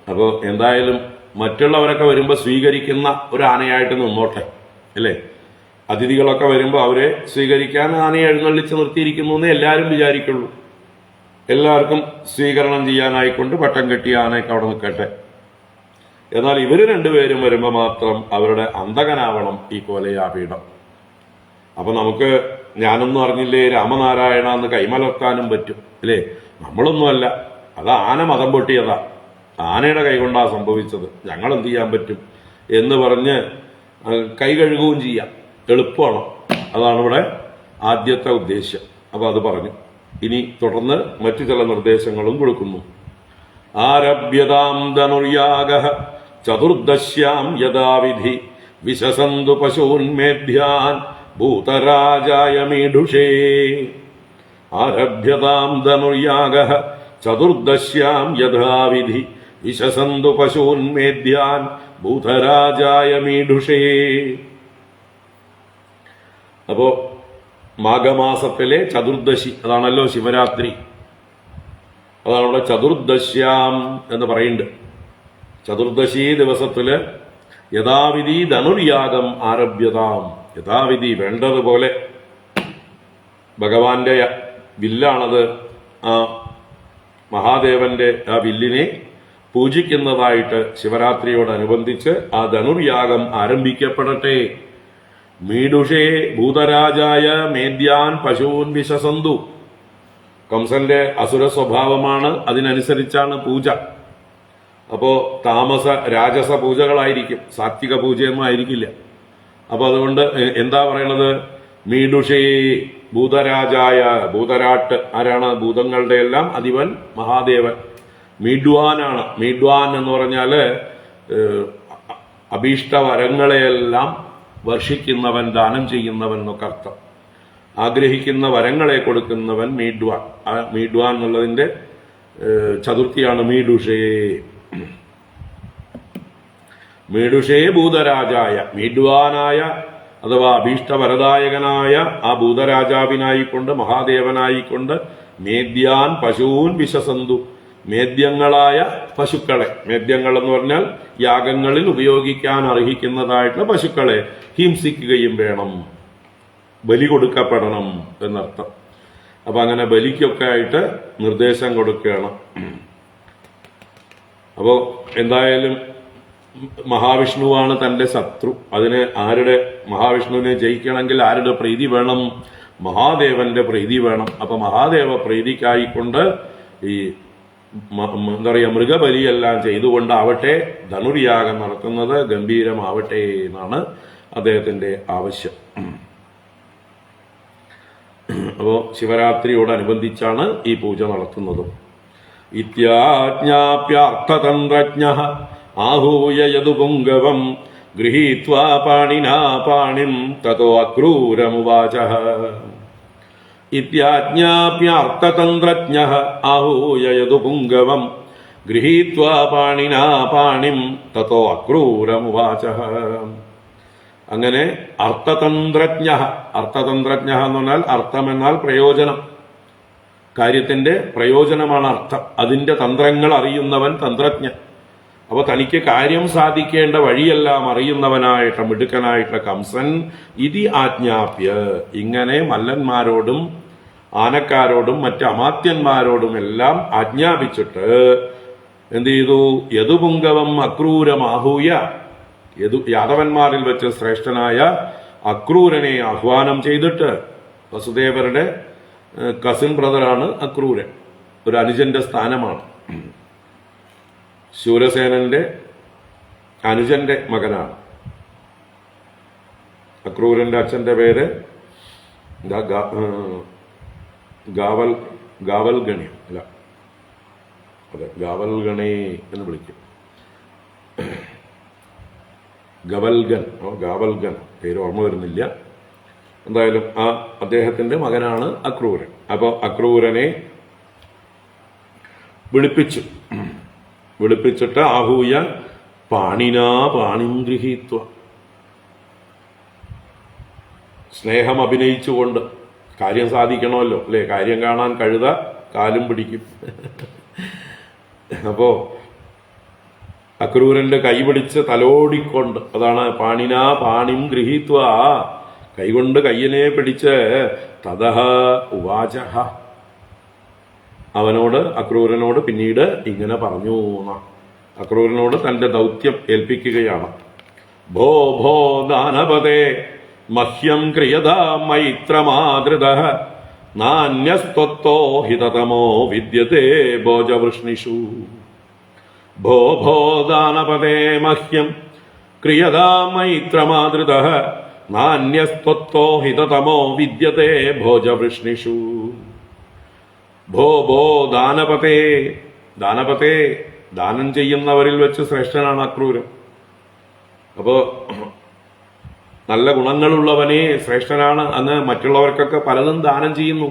അപ്പോൾ എന്തായാലും മറ്റുള്ളവരൊക്കെ വരുമ്പോൾ സ്വീകരിക്കുന്ന ഒരു ആനയായിട്ട് നിന്നോട്ടെ, അല്ലേ? അതിഥികളൊക്കെ വരുമ്പോൾ അവരെ സ്വീകരിക്കാൻ ആനയെ എഴുന്നള്ളിച്ച് നിർത്തിയിരിക്കുന്നു എന്നേ എല്ലാവരും വിചാരിക്കുള്ളൂ. എല്ലാവർക്കും സ്വീകരണം ചെയ്യാനായിക്കൊണ്ട് പട്ടം കെട്ടിയ ആനയൊക്കെ അവിടെ നിൽക്കട്ടെ. എന്നാൽ ഇവര് രണ്ടുപേരും വരുമ്പോൾ മാത്രം അവരുടെ അന്തകനാവണം ഈ കോലയാപീഠം. അപ്പൊ നമുക്ക് ഞാനൊന്നും അറിഞ്ഞില്ലേ രാമനാരായണ എന്ന് കൈമലർത്താനും പറ്റും, അല്ലേ? നമ്മളൊന്നുമല്ല, അത് ആന മതം പൊട്ടിയതാ, ആനയുടെ കൈകൊണ്ടാ സംഭവിച്ചത്, ഞങ്ങൾ എന്ത് ചെയ്യാൻ പറ്റും എന്ന് പറഞ്ഞ് കൈ കഴുകുകയും ചെയ്യാം, എളുപ്പമാണ്. അതാണ് ഇവിടെ ആദ്യത്തെ ഉദ്ദേശ്യം. അപ്പൊ അത് പറഞ്ഞു. ഇനി തുടർന്ന് മറ്റു ചില നിർദ്ദേശങ്ങളും കൊടുക്കുന്നു. ആരഭ്യതാം ധനുർയാഗഃ ചതുർദശ്യാം യഥാവിധി വിശസന്തു പശൂന്മേധ്യാൻ ഭൂതരാജായ മീഢുഷേ. ആരഭ്യതാം ധനുർയാഗഃ ചതുർദശ്യാം യഥാവിധി വിശസന്തു പശൂന്മേധ്യാൻ ഭൂതരാജായ മീഢുഷേ. അപ്പോ മാഘമാസത്തിലെ ചതുർദശി, അതാണല്ലോ ശിവരാത്രി. അതാണ് ഇവിടെ ചതുർദശ്യാം എന്ന് പറയുന്നുണ്ട്. ചതുർദശി ദിവസത്തില് യഥാവിധി ധനുർയാഗം ആരഭ്യതാം. യഥാവിധി വേണ്ടതുപോലെ ഭഗവാന്റെ വില്ലാണത്. ആ മഹാദേവന്റെ ആ വില്ലിനെ പൂജിക്കുന്നതായിട്ട് ശിവരാത്രിയോടനുബന്ധിച്ച് ആ ധനുർയാഗം ആരംഭിക്കപ്പെടട്ടെ. മീഡുഷേ ഭൂതരാജായ മേദ്യാൻ പശൂൻ വിശസന്തു. കംസന്റെ അസുര സ്വഭാവമാണ്, അതിനനുസരിച്ചാണ് പൂജ. അപ്പോ താമസ രാജസ പൂജകളായിരിക്കും, സാത്വിക പൂജയൊന്നും ആയിരിക്കില്ല. അപ്പൊ അതുകൊണ്ട് എന്താ പറയണത്? മീഡുഷേ ഭൂതരാജായ. ഭൂതരാട്ട് ആരാണ്? ഭൂതങ്ങളുടെ എല്ലാം അധിപൻ മഹാദേവൻ. മീഡ്വാനാണ്. മീഡ്വാൻ എന്ന് പറഞ്ഞാല് അഭീഷ്ടവരങ്ങളെയെല്ലാം വർഷിക്കുന്നവൻ, ദാനം ചെയ്യുന്നവൻ എന്നൊക്കെ അർത്ഥം. ആഗ്രഹിക്കുന്ന വരങ്ങളെ കൊടുക്കുന്നവൻ മീഡ്വാൻ. ആ മീഡ്വാൻ എന്നുള്ളതിന്റെ ചതുർത്ഥിയാണ് മീഡുഷേ. മീഡുഷേ ഭൂതരാജായ. മീഡ്വാനായ അഥവാ അഭീഷ്ടവരദായകനായ ആ ഭൂതരാജാവിനായിക്കൊണ്ട്, മഹാദേവനായിക്കൊണ്ട് മേദ്യാൻ പശൂൻ വിശസന്തു. മേദ്യങ്ങളായ പശുക്കളെ, മേദ്യങ്ങൾ എന്ന് പറഞ്ഞാൽ യാഗങ്ങളിൽ ഉപയോഗിക്കാൻ അർഹിക്കുന്നതായിട്ടുള്ള പശുക്കളെ ഹിംസിക്കുകയും വേണം, ബലി കൊടുക്കപ്പെടണം എന്നർത്ഥം. അപ്പൊ അങ്ങനെ ബലിക്കൊക്കെ ആയിട്ട് നിർദ്ദേശം കൊടുക്കുകയാണ്. അപ്പോ എന്തായാലും മഹാവിഷ്ണുവാണ് തന്റെ ശത്രു. അതിന് മഹാവിഷ്ണുവിനെ ജയിക്കണമെങ്കിൽ ആരുടെ പ്രീതി വേണം? മഹാദേവന്റെ പ്രീതി വേണം. അപ്പൊ മഹാദേവ പ്രീതിക്കായിക്കൊണ്ട് ഈ എന്താ പറയുക, മൃഗബലിയെല്ലാം ചെയ്തുകൊണ്ടാവട്ടെ ധനുർയാഗം നടത്തുന്നത്, ഗംഭീരമാവട്ടെ എന്നാണ് അദ്ദേഹത്തിന്റെ ആവശ്യം. അപ്പോ ശിവരാത്രിയോടനുബന്ധിച്ചാണ് ഈ പൂജ നടത്തുന്നത്. ഇത്യാജ്ഞാപ്യാർത്ഥതന്ത്രജ്ഞഃ ആഹൂയ യദുപുംഗവം ഗൃഹീത്വാ പാണിനാ പാണിം തതോ അക്രൂരമുവാചഃ. ഇത്യാജ്ഞാപ്യാർത്ഥതന്ത്രജ്ഞഃ ആഹൂയ യദുപുംഗവം ഗൃഹീത്വാ പാണിനാ പാണിം തതോ അക്രൂരമുവാചഃ. അങ്ങനെ അർത്ഥതന്ത്രജ്ഞ. അർത്ഥതന്ത്രജ്ഞ എന്ന് പറഞ്ഞാൽ അർത്ഥമെന്നാൽ പ്രയോജനം, കാര്യത്തിന്റെ പ്രയോജനമാണ് അർത്ഥം. അതിന്റെ തന്ത്രങ്ങൾ അറിയുന്നവൻ തന്ത്രജ്ഞൻ. അപ്പോൾ തനിക്ക് കാര്യം സാധിക്കേണ്ട വഴിയെല്ലാം അറിയുന്നവനായിട്ട് മിടുക്കനായിട്ടുള്ള കംസൻ ഇതി ആജ്ഞാപ്യ, ഇങ്ങനെ മല്ലന്മാരോടും ആനക്കാരോടും മറ്റ് അമാത്യന്മാരോടും എല്ലാം ആജ്ഞാപിച്ചിട്ട് എന്ത് ചെയ്തു? യദുപുങ്കവം അക്രൂരമാഹൂയ, യാദവന്മാരിൽ വെച്ച് ശ്രേഷ്ഠനായ അക്രൂരനെ ആഹ്വാനം ചെയ്തിട്ട്, വസുദേവരുടെ കസിൻ ബ്രദറാണ് അക്രൂരൻ, ഒരു അനുജന്റെ സ്ഥാനമാണ്. ശൂരസേനന്റെ അനുജന്റെ മകനാണ്. അക്രൂരന്റെ അച്ഛന്റെ പേര് ഗാവൽഗണി അല്ല, അതെ ഗാവൽഗണി എന്ന് വിളിക്കും. ഗാവൽഗൻ പേര് ഓർമ്മ വരുന്നില്ല. എന്തായാലും അദ്ദേഹത്തിന്റെ മകനാണ് അക്രൂരൻ. അപ്പോൾ അക്രൂരനെ വിളിപ്പിച്ചിട്ട് ആഹൂയ പാണിനാ പാണിം ഗൃഹീത്വ, സ്നേഹം അഭിനയിച്ചുകൊണ്ട്, കാര്യം സാധിക്കണമല്ലോ അല്ലെ, കാര്യം കാണാൻ കഴുത കാലും പിടിക്കും. അപ്പോ അക്രൂരന്റെ കൈ പിടിച്ച് തലോടിക്കൊണ്ട്, അതാണ് പാണിനാ പാണിം ഗൃഹീത്വ, കൈകൊണ്ട് കയ്യനെ പിടിച്ച് തതഹ ഉവാചഹ, അക്രൂരനോട് പിന്നീട് ഇങ്ങനെ പറഞ്ഞു. അക്രൂരനോട് തന്റെ ദൗത്യം ഏൽപ്പിക്കുകയാണ്. ഭോ ഭോ ദാനപതേ മഹ്യം ക്രിയതാ മൈത്രമാദൃതഃ നാന്യസ്ത്വത്തോ ഹിതതമോ വിദ്യതേ ഭോജവൃഷ്ണിഷു. ഭോ ഭോ ദാനപതേ മഹ്യം ക്രിയതാ മൈത്രമാദൃതഃ നാന്യസ്ത്വത്തോ ഹിതതമോ വിദ്യതേ ഭോജവൃഷ്ണിഷു. ഭോ ഭോ ദാനപതേ, ദാനം ചെയ്യുന്നവരിൽ വെച്ച് ശ്രേഷ്ഠനാണ് അക്രൂരൻ. അപ്പോ നല്ല ഗുണങ്ങളുള്ളവനെ ശ്രേഷ്ഠനാണ്. അന്ന് മറ്റുള്ളവർക്കൊക്കെ പലതും ദാനം ചെയ്യുന്നു,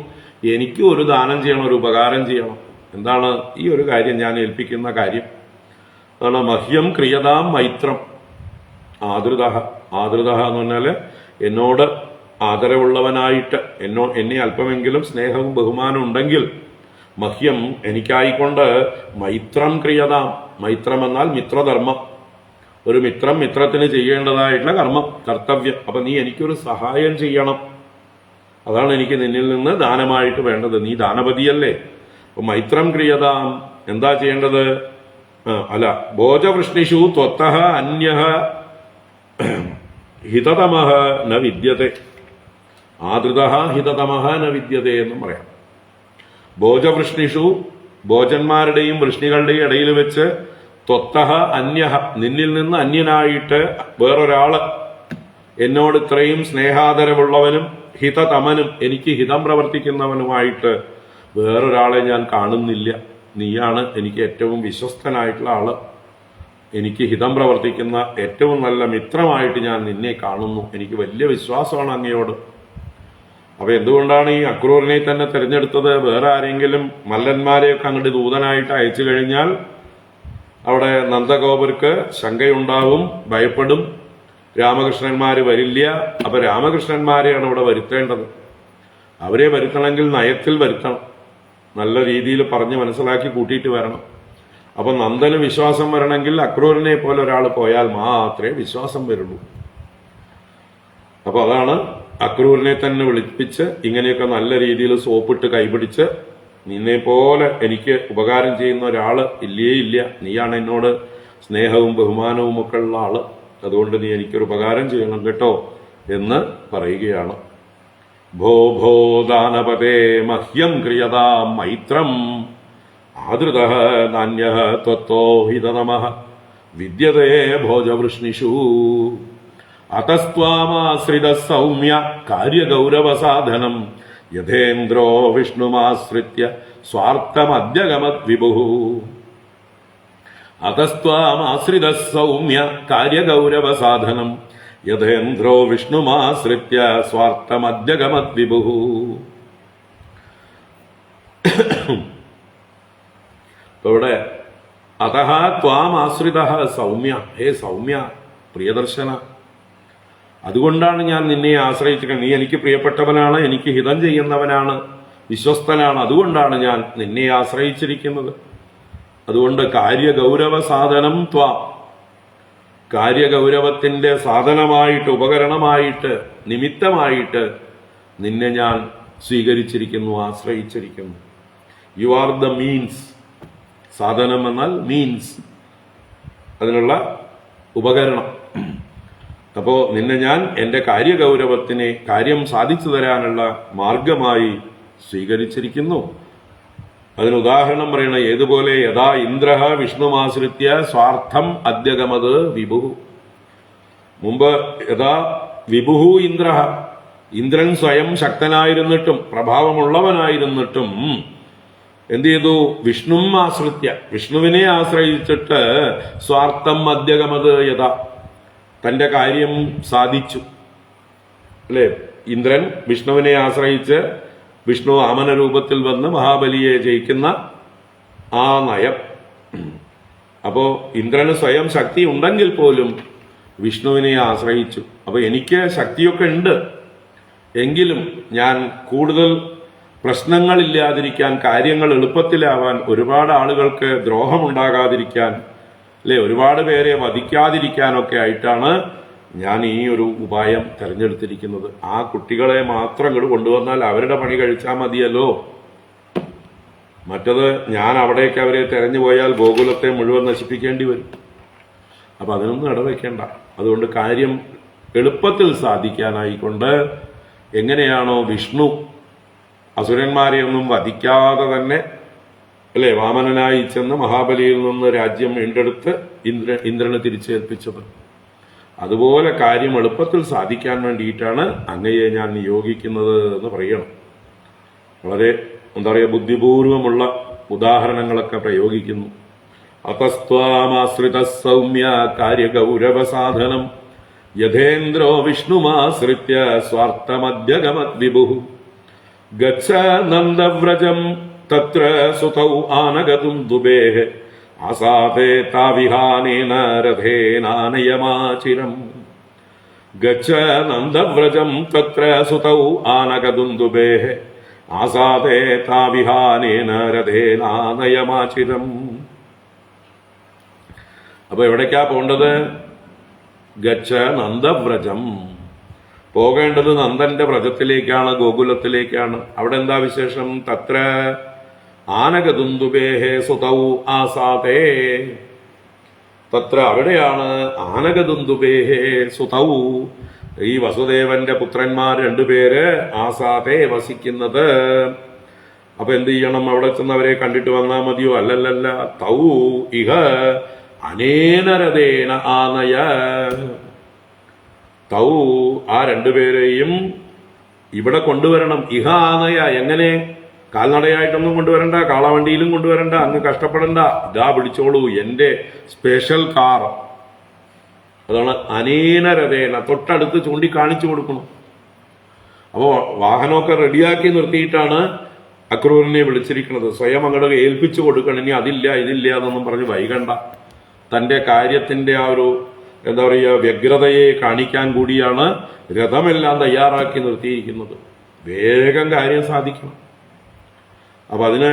എനിക്കും ഒരു ദാനം ചെയ്യണം, ഒരു ഉപകാരം ചെയ്യണം. എന്താണ് ഈ ഒരു കാര്യം ഞാൻ ഏൽപ്പിക്കുന്ന കാര്യം? അതാണ് മഹ്യം ക്രിയതാം മൈത്രം ആദൃത. ആദൃത എന്ന് പറഞ്ഞാല് എന്നോട് ആദരവുള്ളവനായിട്ട്, എന്നെ അല്പമെങ്കിലും സ്നേഹവും ബഹുമാനവും ഉണ്ടെങ്കിൽ മഹ്യം എനിക്കായിക്കൊണ്ട് മൈത്രം ക്രിയതാം. മൈത്രം എന്നാൽ മിത്രധർമ്മം. ഒരു മിത്രത്തിന് ചെയ്യേണ്ടതായിട്ടുള്ള കർത്തവ്യം. അപ്പൊ നീ എനിക്കൊരു സഹായം ചെയ്യണം, അതാണ് എനിക്ക് നിന്നിൽ നിന്ന് ദാനമായിട്ട് വേണ്ടത്. നീ ദാനപതിയല്ലേ. അപ്പൊ മൈത്രം ക്രിയതാം, എന്താ ചെയ്യേണ്ടത്? ഭോജവൃഷ്ണിഷു ത്വത്തഃ അന്യഃ ഹിതതമഃ ന വിദ്യത്തെ. ആദൃതഃ ഹിതതമഃ ന വിദ്യത്തെ എന്നും പറയാം. ഭോജവൃഷ്ണിഷു, ഭോജന്മാരുടെയും വൃഷ്ണികളുടെയും ഇടയിൽ വെച്ച് ത്വത്തഃ അന്യഃ, നിന്നിൽ നിന്ന് അന്യനായിട്ട് വേറൊരാള്, എന്നോട് ഇത്രയും സ്നേഹാദരവുള്ളവനും ഹിതതമനും എനിക്ക് ഹിതം പ്രവർത്തിക്കുന്നവനുമായിട്ട് വേറൊരാളെ ഞാൻ കാണുന്നില്ല. നീയാണ് എനിക്ക് ഏറ്റവും വിശ്വസ്തനായിട്ടുള്ള ആള്, എനിക്ക് ഹിതം പ്രവർത്തിക്കുന്ന ഏറ്റവും നല്ല മിത്രമായിട്ട് ഞാൻ നിന്നെ കാണുന്നു. എനിക്ക് വലിയ വിശ്വാസമാണ് അങ്ങയോട്. അപ്പൊ എന്തുകൊണ്ടാണ് ഈ അക്രൂരനെ തന്നെ തിരഞ്ഞെടുത്തത്? വേറെ ആരെങ്കിലും മല്ലന്മാരെയൊക്കെ അങ്ങോട്ട് ദൂതനായിട്ട് അയച്ചു കഴിഞ്ഞാൽ അവിടെ നന്ദഗോപർക്ക് ശങ്കയുണ്ടാവും, ഭയപ്പെടും, രാമകൃഷ്ണന്മാര് വരില്ല. അപ്പൊ രാമകൃഷ്ണന്മാരെയാണ് ഇവിടെ വരുത്തേണ്ടത്. അവരെ വരുത്തണമെങ്കിൽ നയത്തിൽ വരുത്തണം, നല്ല രീതിയിൽ പറഞ്ഞ് മനസ്സിലാക്കി കൂട്ടിയിട്ട് വരണം. അപ്പൊ നന്ദന് വിശ്വാസം വരണമെങ്കിൽ അക്രൂരനെ പോലെ ഒരാൾ പോയാൽ മാത്രമേ വിശ്വാസം വരുള്ളൂ. അപ്പൊ അതാണ് അക്രൂരനെ തന്നെ വിളിപ്പിച്ച് ഇങ്ങനെയൊക്കെ നല്ല രീതിയിൽ സോപ്പിട്ട് കൈപിടിച്ച്, നിന്നെ പോലെ എനിക്ക് ഉപകാരം ചെയ്യുന്ന ഒരാള് ഇല്ല, നീയാണ് എന്നോട് സ്നേഹവും ബഹുമാനവും ഒക്കെ ഉള്ള ആള്, അതുകൊണ്ട് നീ എനിക്കൊരു ഉപകാരം ചെയ്യണം കേട്ടോ എന്ന് പറയുകയാണ്. ഭോ ഭോ ദാനപതേ മഹ്യം ക്രിയതാ മൈത്രം ആദൃതഃ നാന്യഃ ത്വത്തോ ഹിതതമഃ വിദ്യതേ ഭോജവൃഷ്ണിഷു. അതസ്ത്വാമാശ്രിത സൗമ്യ കാര്യഗൗരവസാധനം യഥേന്ദ്രോ വിഷ്ണുമാശ്രിത്യ സ്വാർത്ഥമദ്യഗമത് വിഭുഃ. അതസ്ത്വാമാശ്രിത സൗമ്യ കാര്യഗൗരവസാധനം യഥേന്ദ്രോ വിഷ്ണുമാശ്രിത്യ സ്വാർത്ഥമദ്യഗമത് വിഭുഃ. ഇവിടെ അതഃ ത്വാം ആശ്രിതഃ സൗമ്യ, ഹേ സൗമ്യ പ്രിയദർശന, അതുകൊണ്ടാണ് ഞാൻ നിന്നെ ആശ്രയിച്ചിരിക്കുന്നത്. നീ എനിക്ക് പ്രിയപ്പെട്ടവനാണ്, എനിക്ക് ഹിതം ചെയ്യുന്നവനാണ്, വിശ്വസ്തനാണ്, അതുകൊണ്ടാണ് ഞാൻ നിന്നെ ആശ്രയിച്ചിരിക്കുന്നത്. അതുകൊണ്ട് കാര്യഗൗരവ സാധനം ത്വാം, കാര്യഗൗരവത്തിന്റെ സാധനമായിട്ട്, ഉപകരണമായിട്ട്, നിമിത്തമായിട്ട് നിന്നെ ഞാൻ സ്വീകരിച്ചിരിക്കുന്നു, ആശ്രയിച്ചിരിക്കുന്നു. You are the means. സാധനം എന്നാൽ മീൻസ്, അതിനുള്ള ഉപകരണം. അപ്പോ നിന്നെ ഞാൻ എന്റെ കാര്യഗൗരവത്തിനെ, കാര്യം സാധിച്ചു തരാനുള്ള മാർഗമായി സ്വീകരിച്ചിരിക്കുന്നു. അതിന് ഉദാഹരണം പറയണ ഏതുപോലെ, യഥാ ഇന്ദ്ര വിഷ്ണുമാശ്രിത്യ സ്വാർത്ഥം അദ്യഗമത് വിഭു. മുമ്പ് യഥാ വിഭുഹു ഇന്ദ്ര, ഇന്ദ്രൻ സ്വയം ശക്തനായിരുന്നിട്ടും പ്രഭാവമുള്ളവനായിരുന്നിട്ടും എന്ത് ചെയ്തു? വിഷ്ണു ആശ്രിത്യ, വിഷ്ണുവിനെ ആശ്രയിച്ചിട്ട് സ്വാർത്ഥം അദ്യഗമത് യഥാ, തന്റെ കാര്യം സാധിച്ചു. അല്ലെ, ഇന്ദ്രൻ വിഷ്ണുവിനെ ആശ്രയിച്ച് വിഷ്ണു ആമന രൂപത്തിൽ വന്ന് മഹാബലിയെ ജയിക്കുന്ന ആ നയം. അപ്പോ ഇന്ദ്രന് സ്വയം ശക്തി ഉണ്ടെങ്കിൽ പോലും വിഷ്ണുവിനെ ആശ്രയിച്ചു. അപ്പൊ എനിക്ക് ശക്തിയൊക്കെ ഉണ്ട്, എങ്കിലും ഞാൻ കൂടുതൽ പ്രശ്നങ്ങളില്ലാതിരിക്കാൻ, കാര്യങ്ങൾ എളുപ്പത്തിലാവാൻ, ഒരുപാട് ആളുകൾക്ക് ദ്രോഹമുണ്ടാകാതിരിക്കാൻ, അല്ലെ, ഒരുപാട് പേരെ വധിക്കാതിരിക്കാനൊക്കെ ആയിട്ടാണ് ഞാൻ ഈ ഒരു ഉപായം തെരഞ്ഞെടുത്തിരിക്കുന്നത്. ആ കുട്ടികളെ മാത്രം ഇങ്ങോട്ട് കൊണ്ടുവന്നാൽ അവരുടെ പണി കഴിച്ചാൽ മതിയല്ലോ. മറ്റത് ഞാൻ അവിടേക്ക് അവരെ തെരഞ്ഞു പോയാൽ ഗോകുലത്തെ മുഴുവൻ നശിപ്പിക്കേണ്ടി വരും. അപ്പൊ അതിനൊന്നും ഇടവെക്കേണ്ട. അതുകൊണ്ട് കാര്യം എളുപ്പത്തിൽ സാധിക്കാനായിക്കൊണ്ട് എങ്ങനെയാണോ വിഷ്ണു അസുരന്മാരെ ഒന്നും വധിക്കാതെ തന്നെ, അല്ലെ, വാമനനായി ചെന്ന് മഹാബലിയിൽ നിന്ന് രാജ്യം വീണ്ടെടുത്ത് ഇന്ദ്രന് തിരിച്ചേൽപ്പിച്ചത്, അതുപോലെ കാര്യം എളുപ്പത്തിൽ സാധിക്കാൻ വേണ്ടിയിട്ടാണ് അങ്ങയെ ഞാൻ നിയോഗിക്കുന്നത് എന്ന് പറയണം. വളരെ എന്താ പറയുക, ബുദ്ധിപൂർവമുള്ള ഉദാഹരണങ്ങളൊക്കെ പ്രയോഗിക്കുന്നു. അപസ്ത്വാമാശ്രിത സൗമ്യ കാര്യഗൗരവ സാധനം യഥേന്ദ്രോ വിഷ്ണുമാശ്രിത്യ സ്വാർത്ഥമദ്യഗമത് വിഭു ഗച്ഛ നന്ദവ്രജം തത്ര സുതൗ ആനഗതും ദുബേഹ ആസാദേ താവിഹാനേന രഥേനാനയമാചിരം. ഗച്ഛ നന്ദവ്രജം തത്ര സുതൗ ആനഗതും ദുബേഹ ആസാദേ താവിഹാനേന രഥേനാനയമാചിരം. അപ്പൊ എവിടേക്കാ പോണ്ടത്? ഗച്ഛ നന്ദവ്രജം. പോകേണ്ടത് നന്ദന്റെ വ്രജത്തിലേക്കാണ്, ഗോകുലത്തിലേക്കാണ്. അവിടെ എന്താ വിശേഷം? തത്ര ആനഗദുന്ദുബേഹേ സുതൗ ആസാദേ. തത്ര അവിടെയാണ് ആനഗദുന്ദുബേഹേ സുതൗ, ഈ വസുദേവന്റെ പുത്രന്മാർ രണ്ടുപേര് ആസാദേ വസിക്കുന്നത്. അപ്പൊ എന്ത് ചെയ്യണം? അവിടെ ചെന്നവരെ കണ്ടിട്ട് വന്നാൽ മതിയോ? അല്ലല്ലല്ല. തൗ ഇഹ അനേനരതേന ആനയ. തൗ ആ രണ്ടുപേരെയും ഇവിടെ കൊണ്ടുവരണം. ഇഹ ആനയ, എങ്ങനെ? കാൽനടയായിട്ടൊന്നും കൊണ്ടുവരണ്ട, കാളവണ്ടിയിലും കൊണ്ടുവരണ്ട, അങ്ങ് കഷ്ടപ്പെടണ്ട. ഇതാ പിടിച്ചോളൂ, എന്റെ സ്പെഷ്യൽ കാർ. അതാണ് അനേനരതേന, തൊട്ടടുത്ത് ചൂണ്ടിക്കാണിച്ചു കൊടുക്കണം. അപ്പോ വാഹനമൊക്കെ റെഡിയാക്കി നിർത്തിയിട്ടാണ് അക്രൂരനെ വിളിച്ചിരിക്കുന്നത്. സ്വയം അങ്ങോട്ട് ഏൽപ്പിച്ചു കൊടുക്കണം. ഇനി അതില്ല ഇതില്ല എന്നൊന്നും പറഞ്ഞ് വൈകണ്ട. തന്റെ കാര്യത്തിന്റെ ആ ഒരു എന്താ പറയുക, വ്യഗ്രതയെ കാണിക്കാൻ കൂടിയാണ് രഥമെല്ലാം തയ്യാറാക്കി നിർത്തിയിരിക്കുന്നത്. വേഗം കാര്യം സാധിക്കണം. അപ്പൊ അതിന്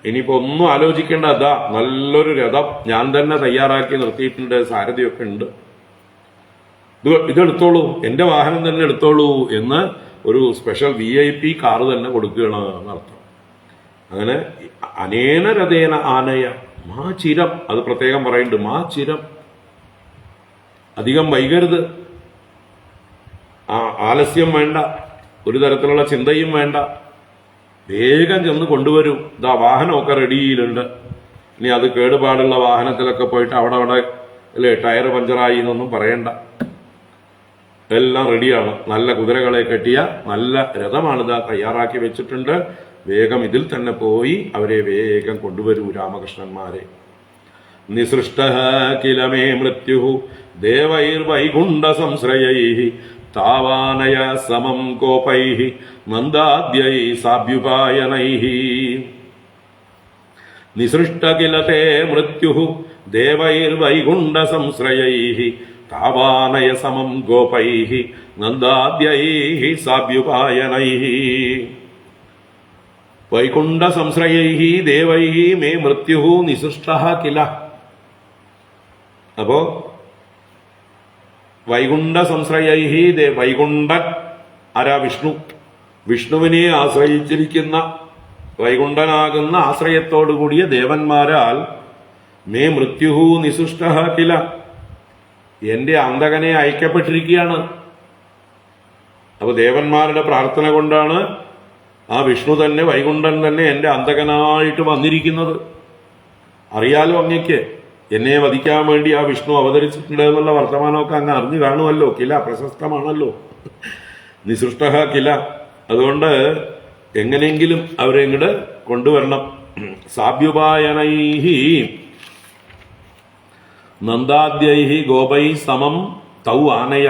ഇനിയിപ്പോ ഒന്നും ആലോചിക്കേണ്ട. അതാ നല്ലൊരു രഥം ഞാൻ തന്നെ തയ്യാറാക്കി നിർത്തിയിട്ടുണ്ട്, സാരഥിയൊക്കെ ഉണ്ട്, ഇതെടുത്തോളൂ, എന്റെ വാഹനം തന്നെ എടുത്തോളൂ എന്ന് ഒരു സ്പെഷ്യൽ VIP കാറ് തന്നെ കൊടുക്കുകയാണ് എന്നർത്ഥം. അങ്ങനെ അനേന രഥേന ആനയ മാ ചിരം, അത് പ്രത്യേകം പറയുന്നുണ്ട്, മാ ചിരം, അധികം വൈകരുത്, ആലസ്യം വേണ്ട, ഒരു തരത്തിലുള്ള ചിന്തയും വേണ്ട, വേഗം ചെന്ന് കൊണ്ടുവരൂ. ഇതാ വാഹനമൊക്കെ റെഡിയിലുണ്ട്. ഇനി അത് കേടുപാടുള്ള വാഹനത്തിലൊക്കെ പോയിട്ട് അവിടെ അല്ലേ ടയർ പഞ്ചറായി എന്നൊന്നും പറയണ്ട. എല്ലാം റെഡിയാണ്. നല്ല കുതിരകളെ കെട്ടിയ നല്ല രഥമാണിതാ തയ്യാറാക്കി വെച്ചിട്ടുണ്ട്. വേഗം ഇതിൽ തന്നെ പോയി അവരെ വേഗം കൊണ്ടുവരൂ രാമകൃഷ്ണന്മാരെ. നിസൃഷ്ട കില മേ മൃത്യു ദേവൈർവൈകുണ്ഠ സംശ്രയൈ താവാനയ സമം കോപൈ നന്ദാദ്യൈ സാഭ്യുപായനൈ. നിസൃഷ്ട കില തേ മൃത്യു ദേവൈർവൈകുണ്ഠ സംശ്രയൈ താവാനയ സമം ഗോപൈ നന്ദാദ്യൈ സാഭ്യുപായനൈ. വൈകുണ്ഠ സംശ്രയൈഹി ദേവൈഹി മേ മൃത്യുഹു നിസൃഷ്ട കില. അപ്പോ വൈകുണ്ഠ സംശ്രയൈഹി വൈകുണ്ഠൻ ആരാ? വിഷ്ണു. വിഷ്ണുവിനെ ആശ്രയിച്ചിരിക്കുന്ന വൈകുണ്ഠനാകുന്ന ആശ്രയത്തോടുകൂടിയ ദേവന്മാരാൽ മേ മൃത്യുഹു നിസൃഷ്ട കില, എന്റെ അന്തകനെ അയക്കപ്പെട്ടിരിക്കുകയാണ്. അപ്പൊ ദേവന്മാരുടെ പ്രാർത്ഥന കൊണ്ടാണ് ആ വിഷ്ണു തന്നെ, വൈകുണ്ഠൻ തന്നെ എന്റെ അന്തകനായിട്ട് വന്നിരിക്കുന്നത്. അറിയാലോ അങ്ങക്ക്, എന്നെ വധിക്കാൻ വേണ്ടി ആ വിഷ്ണു അവതരിച്ചിട്ടുണ്ട് എന്നുള്ള വർത്തമാനമൊക്കെ അങ്ങ് അറിഞ്ഞു കാണുമല്ലോ. കില പ്രശസ്തമാണല്ലോ, നിസൃഷ്ട കില. അതുകൊണ്ട് എങ്ങനെയെങ്കിലും അവരെ ഇങ്ങോട്ട് കൊണ്ടുവരണം. സാഭ്യുപായനൈഹി നന്ദാദ്യൈഹി ഗോപൈ സമം തൗ ആനയ.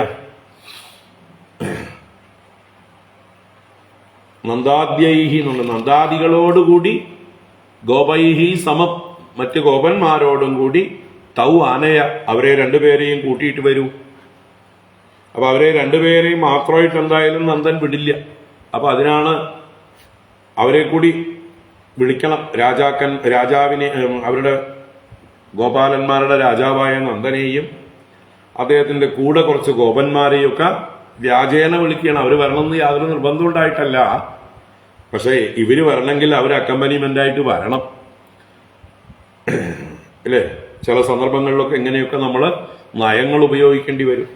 നന്ദാദ്യൈഹി എന്നുണ്ട്, നന്ദാദികളോടുകൂടി ഗോപൈഹി സമം, മറ്റ് ഗോപന്മാരോടും കൂടി തൗ ആനയ, അവരെ രണ്ടുപേരെയും കൂട്ടിയിട്ട് വരൂ. അപ്പൊ അവരെ രണ്ടുപേരെയും മാത്രമായിട്ട് എന്തായാലും നന്ദൻ വിടില്ല. അപ്പൊ അതിനാണ് അവരെ കൂടി വിളിക്കണം. രാജാവിനെ, അവരുടെ ഗോപാലന്മാരുടെ രാജാവായ നന്ദനെയും അദ്ദേഹത്തിന്റെ കൂടെ കുറച്ച് ഗോപന്മാരെയും ഒക്കെ വ്യാജേന വിളിക്കണം. അവർ വരണമെന്ന് യാതൊരു നിർബന്ധം ഉണ്ടായിട്ടല്ല, പക്ഷെ ഇവര് വരണമെങ്കിൽ അവർ അക്കമ്പനിമെന്റ് ആയിട്ട് വരണം അല്ലേ. ചില സന്ദർഭങ്ങളിലൊക്കെ എങ്ങനെയൊക്കെ നമ്മൾ നയങ്ങൾ ഉപയോഗിക്കേണ്ടി വരും.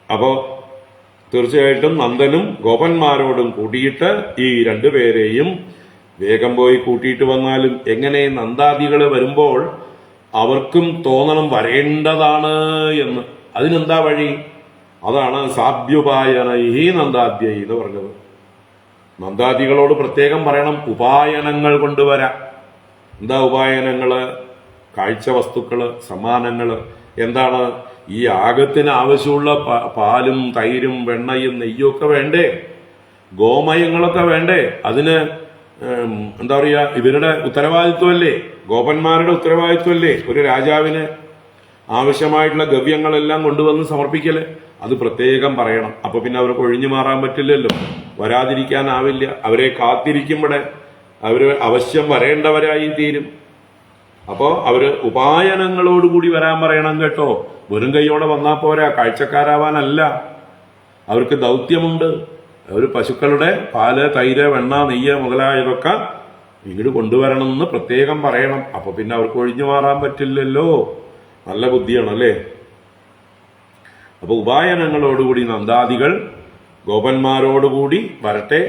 അപ്പോ തീർച്ചയായിട്ടും നന്ദനും ഗോപന്മാരോടും കൂടിയിട്ട് ഈ രണ്ടുപേരെയും വേഗം പോയി കൂട്ടിയിട്ട് വന്നാലും എങ്ങനെ നന്ദാദികൾ വരുമ്പോൾ അവർക്കും തോന്നണം വരേണ്ടതാണ് എന്ന്. അതിനെന്താ വഴി? അതാണ് സാഭ്യുപായനൈഹി നന്ദാദ്യൈ എന്ന് പറഞ്ഞത്. നന്ദാദികളോട് പ്രത്യേകം പറയണം ഉപായനങ്ങൾ കൊണ്ടുവരാം. എന്താ ഉപായനങ്ങള്? കാഴ്ച വസ്തുക്കള്, സമ്മാനങ്ങള്. എന്താണ്? ഈ യാഗത്തിന് ആവശ്യമുള്ള പാലും തൈരും വെണ്ണയും നെയ്യും ഒക്കെ വേണ്ടേ? ഗോമയങ്ങളൊക്കെ വേണ്ടേ? അതിന് എന്താ പറയാ, ഇവരുടെ ഉത്തരവാദിത്വമല്ലേ, ഗോപന്മാരുടെ ഉത്തരവാദിത്വമല്ലേ ഒരു രാജാവിന് ആവശ്യമായിട്ടുള്ള ഗവ്യങ്ങളെല്ലാം കൊണ്ടുവന്ന് സമർപ്പിക്കല്. അത് പ്രത്യേകം പറയണം. അപ്പൊ പിന്നെ അവർക്ക് ഒഴിഞ്ഞു മാറാൻ പറ്റില്ലല്ലോ, വരാതിരിക്കാനാവില്ല. അവരെ കാത്തിരിക്കുമ്പോഴേ അവര് അവശ്യം വരേണ്ടവരായി തീരും. അപ്പോ അവര് ഉപായനങ്ങളോടുകൂടി വരാൻ പറയണം കേട്ടോ. വെറും കൈയോടെ വന്നാ പോരാ, കാഴ്ചക്കാരാവാനല്ല. അവർക്ക് ദൗത്യമുണ്ട്. അവർ പശുക്കളുടെ പാല്, തൈര്, വെണ്ണ, നെയ്യ് മുതലായതൊക്കെ ഇങ്ങോട്ട് കൊണ്ടുവരണമെന്ന് പ്രത്യേകം പറയണം. അപ്പൊ പിന്നെ അവർക്ക് ഒഴിഞ്ഞു മാറാൻ പറ്റില്ലല്ലോ. നല്ല ബുദ്ധിയാണ് അല്ലേ. അപ്പൊ ഉപായനങ്ങളോടുകൂടി നന്ദാദികൾ ഗോപന്മാരോടുകൂടി വരട്ടെ.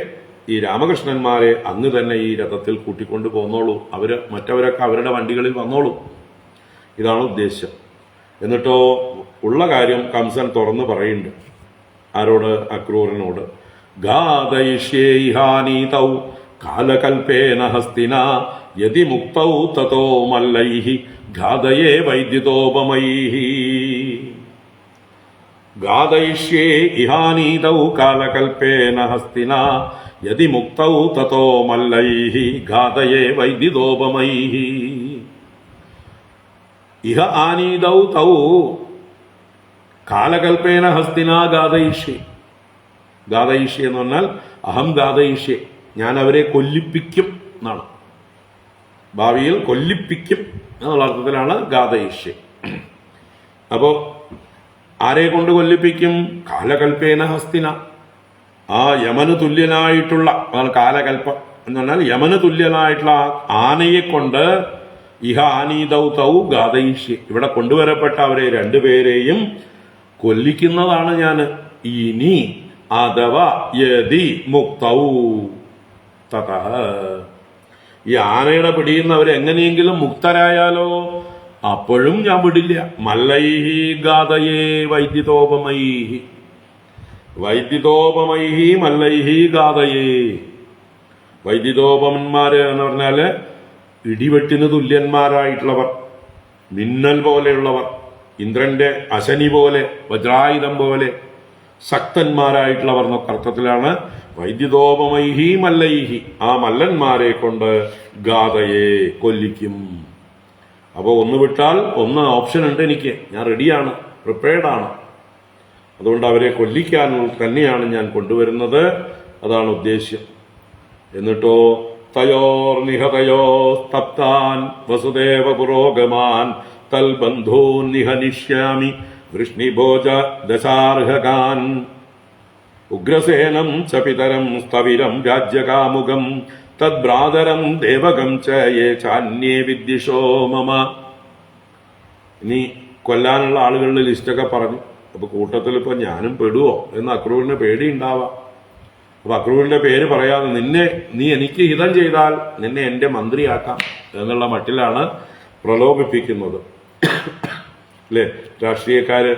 ഈ രാമകൃഷ്ണന്മാരെ അങ്ങ് തന്നെ ഈ രഥത്തിൽ കൂട്ടിക്കൊണ്ടു പോന്നോളൂ. മറ്റവരൊക്കെ അവരുടെ വണ്ടികളിൽ വന്നോളൂ. ഇതാണ് ഉദ്ദേശ്യം. എന്നിട്ടോ ഉള്ള കാര്യം കംസൻ തുറന്നു പറയുന്നുണ്ട്. ആരോട്? അക്രൂരനോട്. ഘാതയിഷ്യേഹാനീതൗ കാലകൽപേന ഹസ്തിന യതി മുക്തൗ തതോ മല്ലൈഹി ഘാതയേ വൈദ്യുതോപമൈഹി. ഘാതയിഷ്യേ ഇഹാനീതൗ കാലകൽപേന ഹസ്തിന യതി മുക്തൗ തതോ മല്ലൈഹി ഘാതയേ വൈദ്യുതോപമൈഹി. ഇഹ ആനീതൗ തൗ കാലകൽപേന ഹസ്തിന ഘാതയിഷ്യേ. ഘാതയിഷ്യേ എന്ന് പറഞ്ഞാൽ അഹം ഘാതയിഷ്യേ, ഞാൻ അവരെ കൊല്ലിപ്പിക്കും എന്നാണ്. ഭാവിയിൽ കൊല്ലിപ്പിക്കും എന്നുള്ള അർത്ഥത്തിലാണ് ഘാതയിഷ്യേ. അപ്പോ ആരെ കൊണ്ട് കൊല്ലിപ്പിക്കും? കാലകൽപ്പേന ഹസ്തിന, ആ യമന് തുല്യനായിട്ടുള്ള, അതാണ് കാലകൽപ്പം എന്ന് പറഞ്ഞാൽ യമന് തുല്യനായിട്ടുള്ള ആനയെ കൊണ്ട് ഇഹ ആനീതൗ തൗ ഘാതയിഷ്യേ, ഇവിടെ കൊണ്ടുവരപ്പെട്ട അവരെ രണ്ടുപേരെയും കൊല്ലിക്കുന്നതാണ് ഞാൻ. ഇനി അഥവാ യതി മുക്തൗ തതഃ, ഈ ആനയുടെ പിടിയുന്നവർ എങ്ങനെയെങ്കിലും മുക്തരായാലോ അപ്പോഴും ഞാൻ വിടില്ല. മല്ലൈഹി ഘാതയേ വൈദ്യുതോപമൈഹി. വൈദ്യുതോപമൈഹി മല്ലൈഹി ഘാതയേ. വൈദ്യുതോപമന്മാര് എന്ന് പറഞ്ഞാല് ഇടിവെട്ടിന് തുല്യന്മാരായിട്ടുള്ളവർ, മിന്നൽ പോലെയുള്ളവർ, ഇന്ദ്രന്റെ അശനി പോലെ, വജ്രായുധം പോലെ ശക്തന്മാരായിട്ടുള്ളവർ എന്നൊക്കെ അർത്ഥത്തിലാണ് വൈദ്യുതോപമൈഹി മല്ലൈഹി. ആ മല്ലന്മാരെ കൊണ്ട് ഘാതയെ കൊല്ലിക്കും. അപ്പോൾ ഒന്ന് വിട്ടാൽ ഒന്ന് ഓപ്ഷൻ ഉണ്ട് എനിക്ക്, ഞാൻ റെഡിയാണ്, പ്രിപ്പയർഡാണ്. അതുകൊണ്ട് അവരെ കൊല്ലിക്കാൻ തന്നെയാണ് ഞാൻ കൊണ്ടുവരുന്നത്. അതാണ് ഉദ്ദേശ്യം. എന്നിട്ടോ തയോർനിഹതയോ തപ്താൻ വസുദേവ പുരോഗമാൻ തൽബന്ധൂൻ നിഹനിഷ്യാമി വൃഷ്ണിഭോജ ദശാർഹകാൻ ഉഗ്രസേനം ച പിതരം സ്ഥവിരം രാജ്യകാമുകം തദ്ഭ്രാതരം ദേവകം ച യേ ചാന്യേ വിദ്വിഷോ മമ. ഇനി കൊല്ലാനുള്ള ആളുകളുടെ ലിസ്റ്റൊക്കെ പറഞ്ഞു. അപ്പൊ കൂട്ടത്തിൽ ഇപ്പൊ ഞാനും പെടുവോ എന്ന് അക്രൂരിന് പേടിയുണ്ടാവാം. അപ്പൊ അക്രൂരിന്റെ പേര് പറയാതെ നീ എനിക്ക് ഹിതം ചെയ്താൽ നിന്നെ എന്റെ മന്ത്രിയാക്കാം എന്നുള്ള മട്ടിലാണ് പ്രലോഭിപ്പിക്കുന്നത്. അല്ലേ? രാഷ്ട്രീയക്കാര്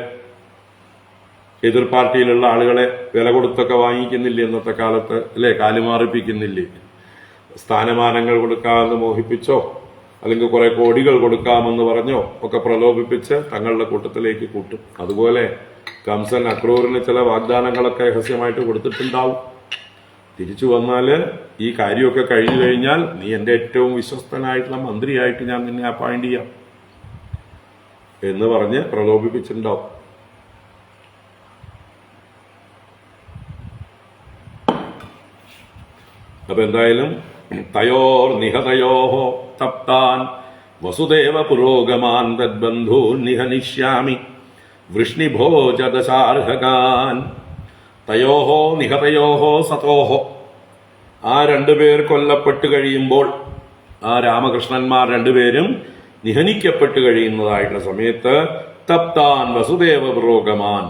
എതിർ പാർട്ടിയിലുള്ള ആളുകളെ വില കൊടുത്തൊക്കെ വാങ്ങിക്കുന്നില്ലേ ഇന്നത്തെ കാലത്ത്? അല്ലേ? കാലുമാറിപ്പിക്കുന്നില്ലേ? സ്ഥാനമാനങ്ങൾ കൊടുക്കാമെന്ന് മോഹിപ്പിച്ചോ അല്ലെങ്കിൽ കുറെ കോടികൾ കൊടുക്കാമെന്ന് പറഞ്ഞോ ഒക്കെ പ്രലോഭിപ്പിച്ച് തങ്ങളുടെ കൂട്ടത്തിലേക്ക് കൂട്ടും. അതുപോലെ കംസൻ അക്രൂരിന് ചില വാഗ്ദാനങ്ങളൊക്കെ രഹസ്യമായിട്ട് കൊടുത്തിട്ടുണ്ടാവും. തിരിച്ചു വന്നാല് ഈ കാര്യമൊക്കെ കഴിഞ്ഞു കഴിഞ്ഞാൽ നീ എന്റെ ഏറ്റവും വിശ്വസ്തനായിട്ടുള്ള മന്ത്രിയായിട്ട് ഞാൻ നിന്നെ അപ്പോയിന്റ് ചെയ്യാം എന്ന് പറഞ്ഞ് പ്രലോഭിപ്പിച്ചിട്ടുണ്ടാവും. അപ്പൊ എന്തായാലും തയോർ നിഹതയോ തപ്താൻ വസുദേവ പുരോഗമാൻ തദ്ബന്ധൂൻ നിഹനിഷ്യാമി വൃഷ്ണിഭോജ ദശാർഹകാൻ. തയോഹോ നിഹതയോഹോ സതോഹോ, ആ രണ്ടുപേർ കൊല്ലപ്പെട്ട് കഴിയുമ്പോൾ, ആ രാമകൃഷ്ണന്മാർ രണ്ടുപേരും നിഹനിക്കപ്പെട്ട് കഴിയുന്നതായിട്ടുള്ള സമയത്ത് തപ്താൻ വസുദേവ പുരോഗമാൻ,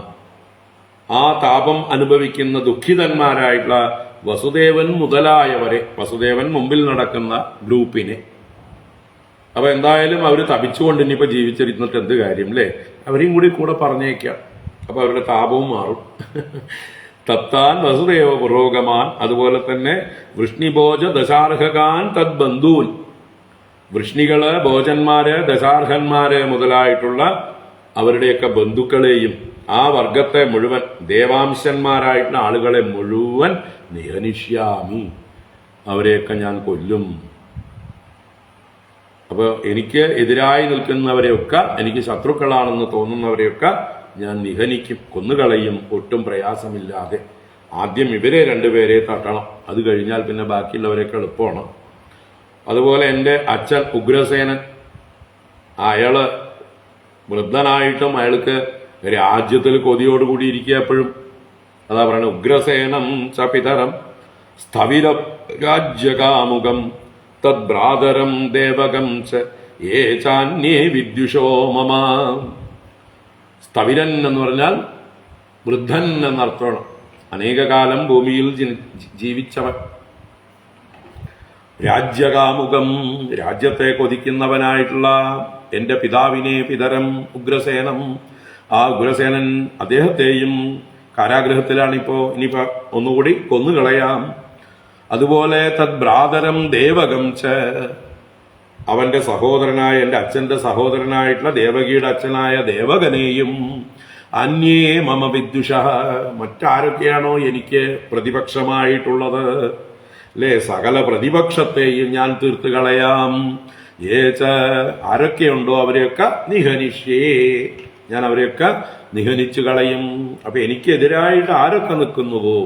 ആ താപം അനുഭവിക്കുന്ന ദുഃഖിതന്മാരായിട്ടുള്ള വസുദേവൻ മുതലായവരെ, വസുദേവൻ മുമ്പിൽ നടക്കുന്ന ഗ്രൂപ്പിനെ. അപ്പൊ എന്തായാലും അവർ തപിച്ചുകൊണ്ട് ഇനിയിപ്പോ ജീവിച്ചിരുന്നിട്ട് എന്ത് കാര്യം, അല്ലേ? അവരെയും കൂടെ പറഞ്ഞേക്കാം. അപ്പൊ അവരുടെ താപവും മാറും. തപ്താൻ വസുദേവ പുരോഗമാൻ, അതുപോലെ തന്നെ വൃഷ്ണിഭോജ ദശാർഹകാൻ തദ്ബന്ധൂൻ, വൃഷ്ണികള്, ഭോജന്മാര്, ദശാർഹന്മാര് മുതലായിട്ടുള്ള അവരുടെയൊക്കെ ബന്ധുക്കളെയും ആ വർഗത്തെ മുഴുവൻ, ദേവാംശന്മാരായിട്ടുള്ള ആളുകളെ മുഴുവൻ നിഹനിഷ്യാമി, അവരെയൊക്കെ ഞാൻ കൊല്ലും. അപ്പൊ എനിക്ക് എതിരായി നിൽക്കുന്നവരെയൊക്കെ, എനിക്ക് ശത്രുക്കളാണെന്ന് തോന്നുന്നവരെയൊക്കെ ഞാൻ നിഹനിക്കും, കൊന്നുകളയും, ഒട്ടും പ്രയാസമില്ലാതെ. ആദ്യം ഇവരെ രണ്ടുപേരെ തട്ടണം, അത് കഴിഞ്ഞാൽ പിന്നെ ബാക്കിയുള്ളവരെയൊക്കെ എളുപ്പമാണ്. അതുപോലെ എൻ്റെ അച്ഛൻ ഉഗ്രസേനൻ, അയാള് വൃദ്ധനായിട്ടും അയാൾക്ക് രാജ്യത്തിൽ കൊതിയോടുകൂടി ഇരിക്കുക എപ്പോഴും. അതാ പറയുന്നത് ഉഗ്രസേനം ച പിതരം സ്ഥവിര രാജ്യകാമുകം തദ്ഭ്രാതരം ദേവകം ച യേ ചാന്യേ വിദ്യുഷോ മമ. സ്ഥവിരൻ എന്ന് പറഞ്ഞാൽ വൃദ്ധൻ എന്നർത്ഥമാണ്. അനേകകാലം ഭൂമിയിൽ ജീവിച്ചവൻ. രാജ്യകാമുകം, രാജ്യത്തെ കൊതിക്കുന്നവനായിട്ടുള്ള എന്റെ പിതാവിനെ, പിതരം ഉഗ്രസേനം, ആ ഉഗ്രസേനൻ, അദ്ദേഹത്തെയും കാരാഗ്രഹത്തിലാണിപ്പോ, ഇനിയിപ്പോ ഒന്നുകൂടി കൊന്നുകളയാം. അതുപോലെ തദ്ഭ്രാതരം ദേവകം ച, അവന്റെ സഹോദരനായ, എന്റെ അച്ഛന്റെ സഹോദരനായിട്ടുള്ള ദേവകിയുടെ അച്ഛനായ ദേവകനെയും, അന്യേ മമ വിദ്യുഷ, മറ്റാരൊക്കെയാണോ എനിക്ക് പ്രതിപക്ഷമായിട്ടുള്ളത്, അല്ലേ, സകല പ്രതിപക്ഷത്തെയും ഞാൻ തീർത്തു കളയാം. ഏച്ച, ആരൊക്കെയുണ്ടോ അവരെയൊക്കെ നിഹനിഷ്യേ, ഞാൻ അവരെയൊക്കെ നിഹനിച്ചു കളയും. അപ്പൊ എനിക്കെതിരായിട്ട് ആരൊക്കെ നിൽക്കുന്നുവോ,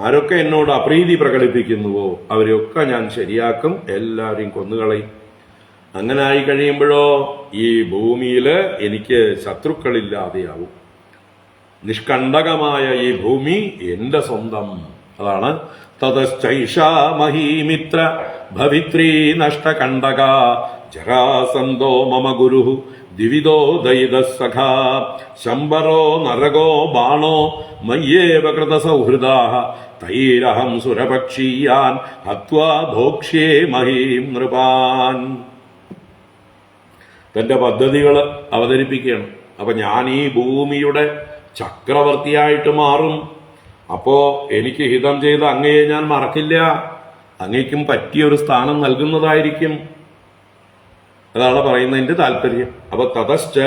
ആരൊക്കെ എന്നോട് അപ്രീതി പ്രകടിപ്പിക്കുന്നുവോ അവരെയൊക്കെ ഞാൻ ശരിയാക്കും, എല്ലാവരെയും കൊന്നുകളയും. അങ്ങനെ ആയി കഴിയുമ്പോഴോ ഈ ഭൂമിയില് എനിക്ക് ശത്രുക്കളില്ലാതെയാവും. നിഷ്കണ്ടകമായ ഈ ഭൂമി എന്റെ സ്വന്തം. അതാണ് തതശ്ചൈഷാ മഹീമിത്ര ഭവിത്രീ നഷ്ടകണ്ടക ജരാസന്തോ മമ ഗുരു ദിവിദോ ദയിദ സഖാ ശംബരോ നരകോ ബാണോ മയ്യേവ കൃത സൗഹൃദാ തൈരഹം സുരപക്ഷീയാൻ ഹത്വാ ഭോക്ഷ്യേ മഹീം നൃപാൻ. തന്റെ പദ്ധതികൾ അവതരിപ്പിക്കുകയാണ്. അപ്പൊ ഞാൻ ഈ ഭൂമിയുടെ ചക്രവർത്തിയായിട്ട് മാറും. അപ്പോ എനിക്ക് ഹിതം ചെയ്ത അങ്ങയെ ഞാൻ മറക്കില്ല, അങ്ങയ്ക്കും പറ്റിയ ഒരു സ്ഥാനം നൽകുന്നതായിരിക്കും. അതാണ് പറയുന്നതിന്റെ താല്പര്യം. അപ്പൊ തതശ്ച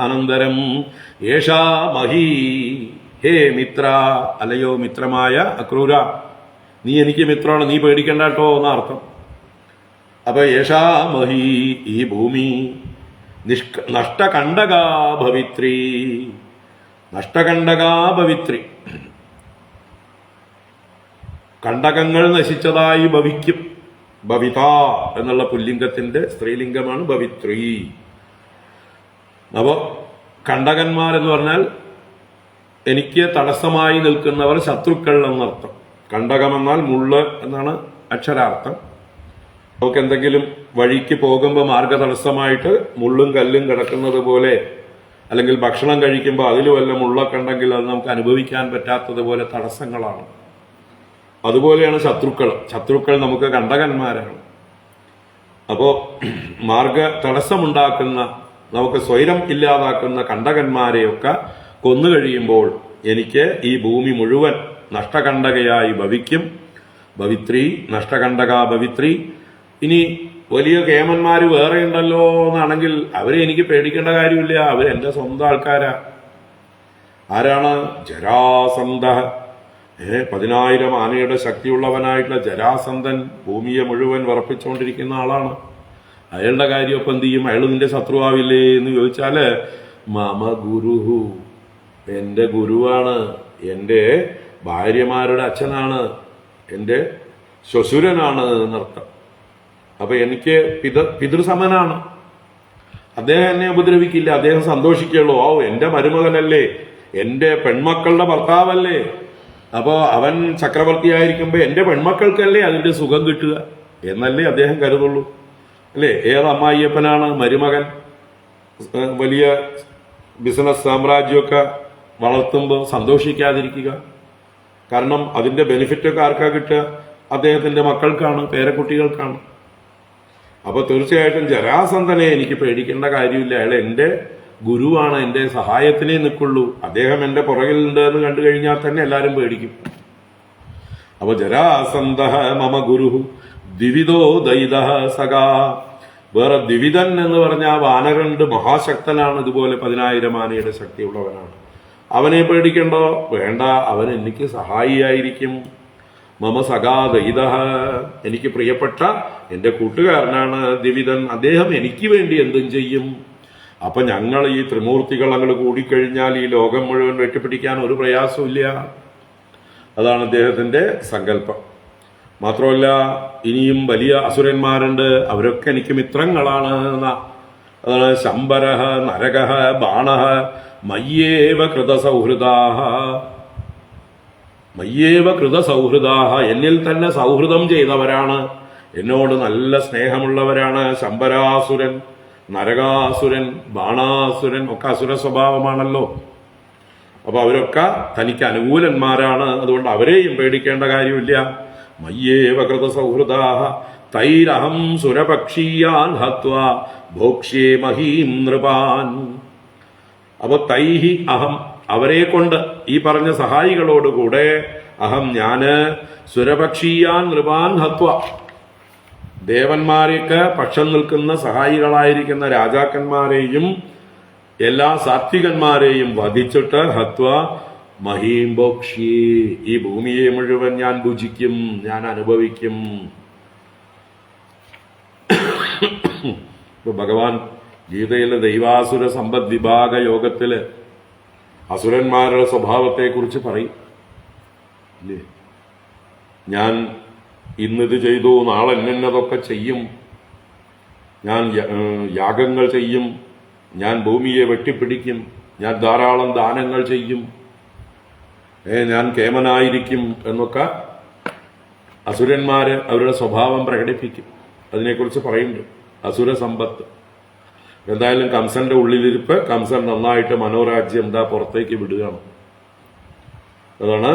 അനന്തരം യേഷാ മഹീ, ഹേ മിത്ര, അല്ലയോ മിത്രമായ അക്രൂര, നീ എനിക്ക് മിത്രമാണ്, നീ പേടിക്കണ്ട കേട്ടോ എന്നർത്ഥം. അപ്പൊ യേഷാ മഹീ, ഈ ഭൂമി, നഷ്ടകണ്ടകാ ഭവിത്രി, നഷ്ടകണ്ടകാ ഭവിത്രി, കണ്ടകങ്ങൾ നശിച്ചതായി ഭവിക്കും. ഭവിത എന്നുള്ള പുല്ലിംഗത്തിന്റെ സ്ത്രീലിംഗമാണ് ഭവിത്രി. അപ്പോ കണ്ടകന്മാരെന്ന് പറഞ്ഞാൽ എനിക്ക് തടസ്സമായി നിൽക്കുന്നവർ ശത്രുക്കൾ എന്നർത്ഥം. കണ്ടകമെന്നാൽ മുള്ള് എന്നാണ് അക്ഷരാർത്ഥം. നമുക്ക് എന്തെങ്കിലും വഴിക്ക് പോകുമ്പോൾ മാർഗ തടസ്സമായിട്ട് മുള്ളും കല്ലും കിടക്കുന്നത് പോലെ, അല്ലെങ്കിൽ ഭക്ഷണം കഴിക്കുമ്പോൾ അതിൽ വല്ല മുള്ളൊക്കെ ഉണ്ടെങ്കിൽ അത് നമുക്ക് അനുഭവിക്കാൻ പറ്റാത്തതുപോലെ തടസ്സങ്ങളാണ്. അതുപോലെയാണ് ശത്രുക്കൾ നമുക്ക് കണ്ടകന്മാരാണ്. അപ്പോ മാർഗ തടസ്സമുണ്ടാക്കുന്ന, നമുക്ക് സ്വൈരം ഇല്ലാതാക്കുന്ന കണ്ടകന്മാരെയൊക്കെ കൊന്നു കഴിയുമ്പോൾ എനിക്ക് ഈ ഭൂമി മുഴുവൻ നഷ്ടകണ്ടകയായി ഭവിക്കും. ഭവിത്രി, നഷ്ടകണ്ടക ഭവിത്രി. ഇനി വലിയ കേമന്മാര് വേറെ ഉണ്ടല്ലോ എന്നാണെങ്കിൽ അവരെ എനിക്ക് പേടിക്കേണ്ട കാര്യമില്ല. അവരെന്റെ സ്വന്തം ആൾക്കാരാ. ആരാണ്? ജരാസന്ധ. 10,000 ആനയുടെ ശക്തിയുള്ളവനായിട്ടുള്ള ജരാസന്ധൻ ഭൂമിയെ മുഴുവൻ വിറപ്പിച്ചുകൊണ്ടിരിക്കുന്ന ആളാണ്. അയാളുടെ കാര്യം ഇപ്പം എന്ത് ചെയ്യും? അയാൾ നിന്റെ ശത്രുവാവില്ലേ എന്ന് ചോദിച്ചാല്, മമ ഗുരുഹു, എന്റെ ഗുരുവാണ്, എന്റെ ഭാര്യമാരുടെ അച്ഛനാണ്, എന്റെ ശ്വശുരനാണ് എന്നർത്ഥം. അപ്പൊ എനിക്ക് പിതൃസമനാണ്. അദ്ദേഹം എന്നെ ഉപദ്രവിക്കില്ല, അദ്ദേഹം സന്തോഷിക്കുള്ളൂ. ഓ, എന്റെ മരുമകനല്ലേ, എന്റെ പെൺമക്കളുടെ ഭർത്താവല്ലേ, അപ്പോ അവൻ ചക്രവർത്തിയായിരിക്കുമ്പോ എന്റെ പെൺമക്കൾക്കല്ലേ അതിന്റെ സുഖം കിട്ടുക എന്നല്ലേ അദ്ദേഹം കരുതുള്ളൂ, അല്ലേ? ഏത് അമ്മായിയപ്പനാണ് മരുമകൻ വലിയ ബിസിനസ് സാമ്രാജ്യമൊക്കെ വളർത്തുമ്പോൾ സന്തോഷിക്കാതിരിക്കുക? കാരണം അതിന്റെ ബെനിഫിറ്റൊക്കെ ആർക്കാ കിട്ടുക? അദ്ദേഹത്തിന്റെ മക്കൾക്കാണ്, പേരക്കുട്ടികൾക്കാണ്. അപ്പൊ തീർച്ചയായിട്ടും ജരാസന്ധനെ എനിക്ക് പേടിക്കേണ്ട കാര്യമില്ല. അയാൾ എന്റെ ഗുരുവാണ്, എന്റെ സഹായത്തിനേ നിൽക്കുള്ളൂ. അദ്ദേഹം എന്റെ പുറകിലുണ്ട് എന്ന് കണ്ടു കഴിഞ്ഞാൽ തന്നെ എല്ലാരും പേടിക്കും. അപ്പൊ ജരാസന്ധ മമ ഗുരു ദ്വിവിധോ ദൈത സഖാ. വേറെ ദ്വിവിധൻ എന്ന് പറഞ്ഞാൽ വാനരണ്ട് മഹാശക്തനാണ്, ഇതുപോലെ 10,000 ആനയുടെ ശക്തിയുള്ളവനാണ്. അവനെ പേടിക്കണ്ടോ? വേണ്ട, അവൻ എനിക്ക് സഹായിയായിരിക്കും. മമ സഖാ ദൈത, എനിക്ക് പ്രിയപ്പെട്ട എന്റെ കൂട്ടുകാരനാണ് ദ്വിവിധൻ. അദ്ദേഹം എനിക്ക് വേണ്ടി എന്തും ചെയ്യും. അപ്പൊ ഞങ്ങൾ ഈ ത്രിമൂർത്തികൾ അങ്ങോട്ട് കൂടിക്കഴിഞ്ഞാൽ ഈ ലോകം മുഴുവൻ വെട്ടിപ്പിടിക്കാൻ ഒരു പ്രയാസവും ഇല്ല. അതാണ് അദ്ദേഹത്തിന്റെ സങ്കല്പം. മാത്രമല്ല ഇനിയും വലിയ അസുരന്മാരുണ്ട്, അവരൊക്കെ എനിക്ക് മിത്രങ്ങളാണ്. അതാണ് ശംബരഹ നരകഹ ബാണഹ മയ്യേവ കൃതസൗഹൃദാഹ. മയ്യേവ കൃതസൗഹൃദാഹ, എന്നിൽ തന്നെ സൗഹൃദം ചെയ്തവരാണ്, എന്നോട് നല്ല സ്നേഹമുള്ളവരാണ്. ശംബരാസുരൻ, നരകാസുരൻ, ബാണാസുരൻ ഒക്കെ അസുര സ്വഭാവമാണല്ലോ. അപ്പൊ അവരൊക്കെ തനിക്ക് അനുകൂലന്മാരാണ്. അതുകൊണ്ട് അവരെയും പേടിക്കേണ്ട കാര്യമില്ല. മയ്യേവ കൃതസൗഹൃദാഹ തൈരഹം സുരപക്ഷീയാൻ ഹത്വാ ഭോക്ഷ്യേ മഹീം നൃപാൻ. അപ്പൊ തൈഹി അഹം, അവരെ കൊണ്ട്, ഈ പറഞ്ഞ സഹായികളോടുകൂടെ, അഹം ഞാന്, സുരപക്ഷീയാൻ നൃപാൻ ഹത്വ, ദേവന്മാരെയൊക്കെ പക്ഷം നിൽക്കുന്ന സഹായികളായിരിക്കുന്ന രാജാക്കന്മാരെയും എല്ലാ സാത്വികന്മാരെയും വധിച്ചിട്ട് ഹത്വ മഹീം ഭോക്ഷി, ഈ ഭൂമിയെ മുഴുവൻ ഞാൻ ഭുജിക്കും, ഞാൻ അനുഭവിക്കും. ഭഗവാൻ ഗീതയിലെ ദൈവാസുര സമ്പദ് വിഭാഗ യോഗത്തില് അസുരന്മാരുടെ സ്വഭാവത്തെ കുറിച്ച് പറയും. ഞാൻ ഇന്നിത് ചെയ്തു, നാളെ എന്നതൊക്കെ ചെയ്യും, ഞാൻ യാഗങ്ങൾ ചെയ്യും, ഞാൻ ഭൂമിയെ വെട്ടിപ്പിടിക്കും, ഞാൻ ധാരാളം ദാനങ്ങൾ ചെയ്യും, ഞാൻ കേമനായിരിക്കും എന്നൊക്കെ അസുരന്മാര് അവരുടെ സ്വഭാവം പ്രകടിപ്പിക്കും. അതിനെക്കുറിച്ച് പറയുന്നുണ്ട് അസുര സമ്പത്ത്. എന്തായാലും കംസന്റെ ഉള്ളിലിരിപ്പ്, കംസൻ നന്നായിട്ട് മനോരാജ്യം എന്താ പുറത്തേക്ക് വിടുകയാണ്. അതാണ്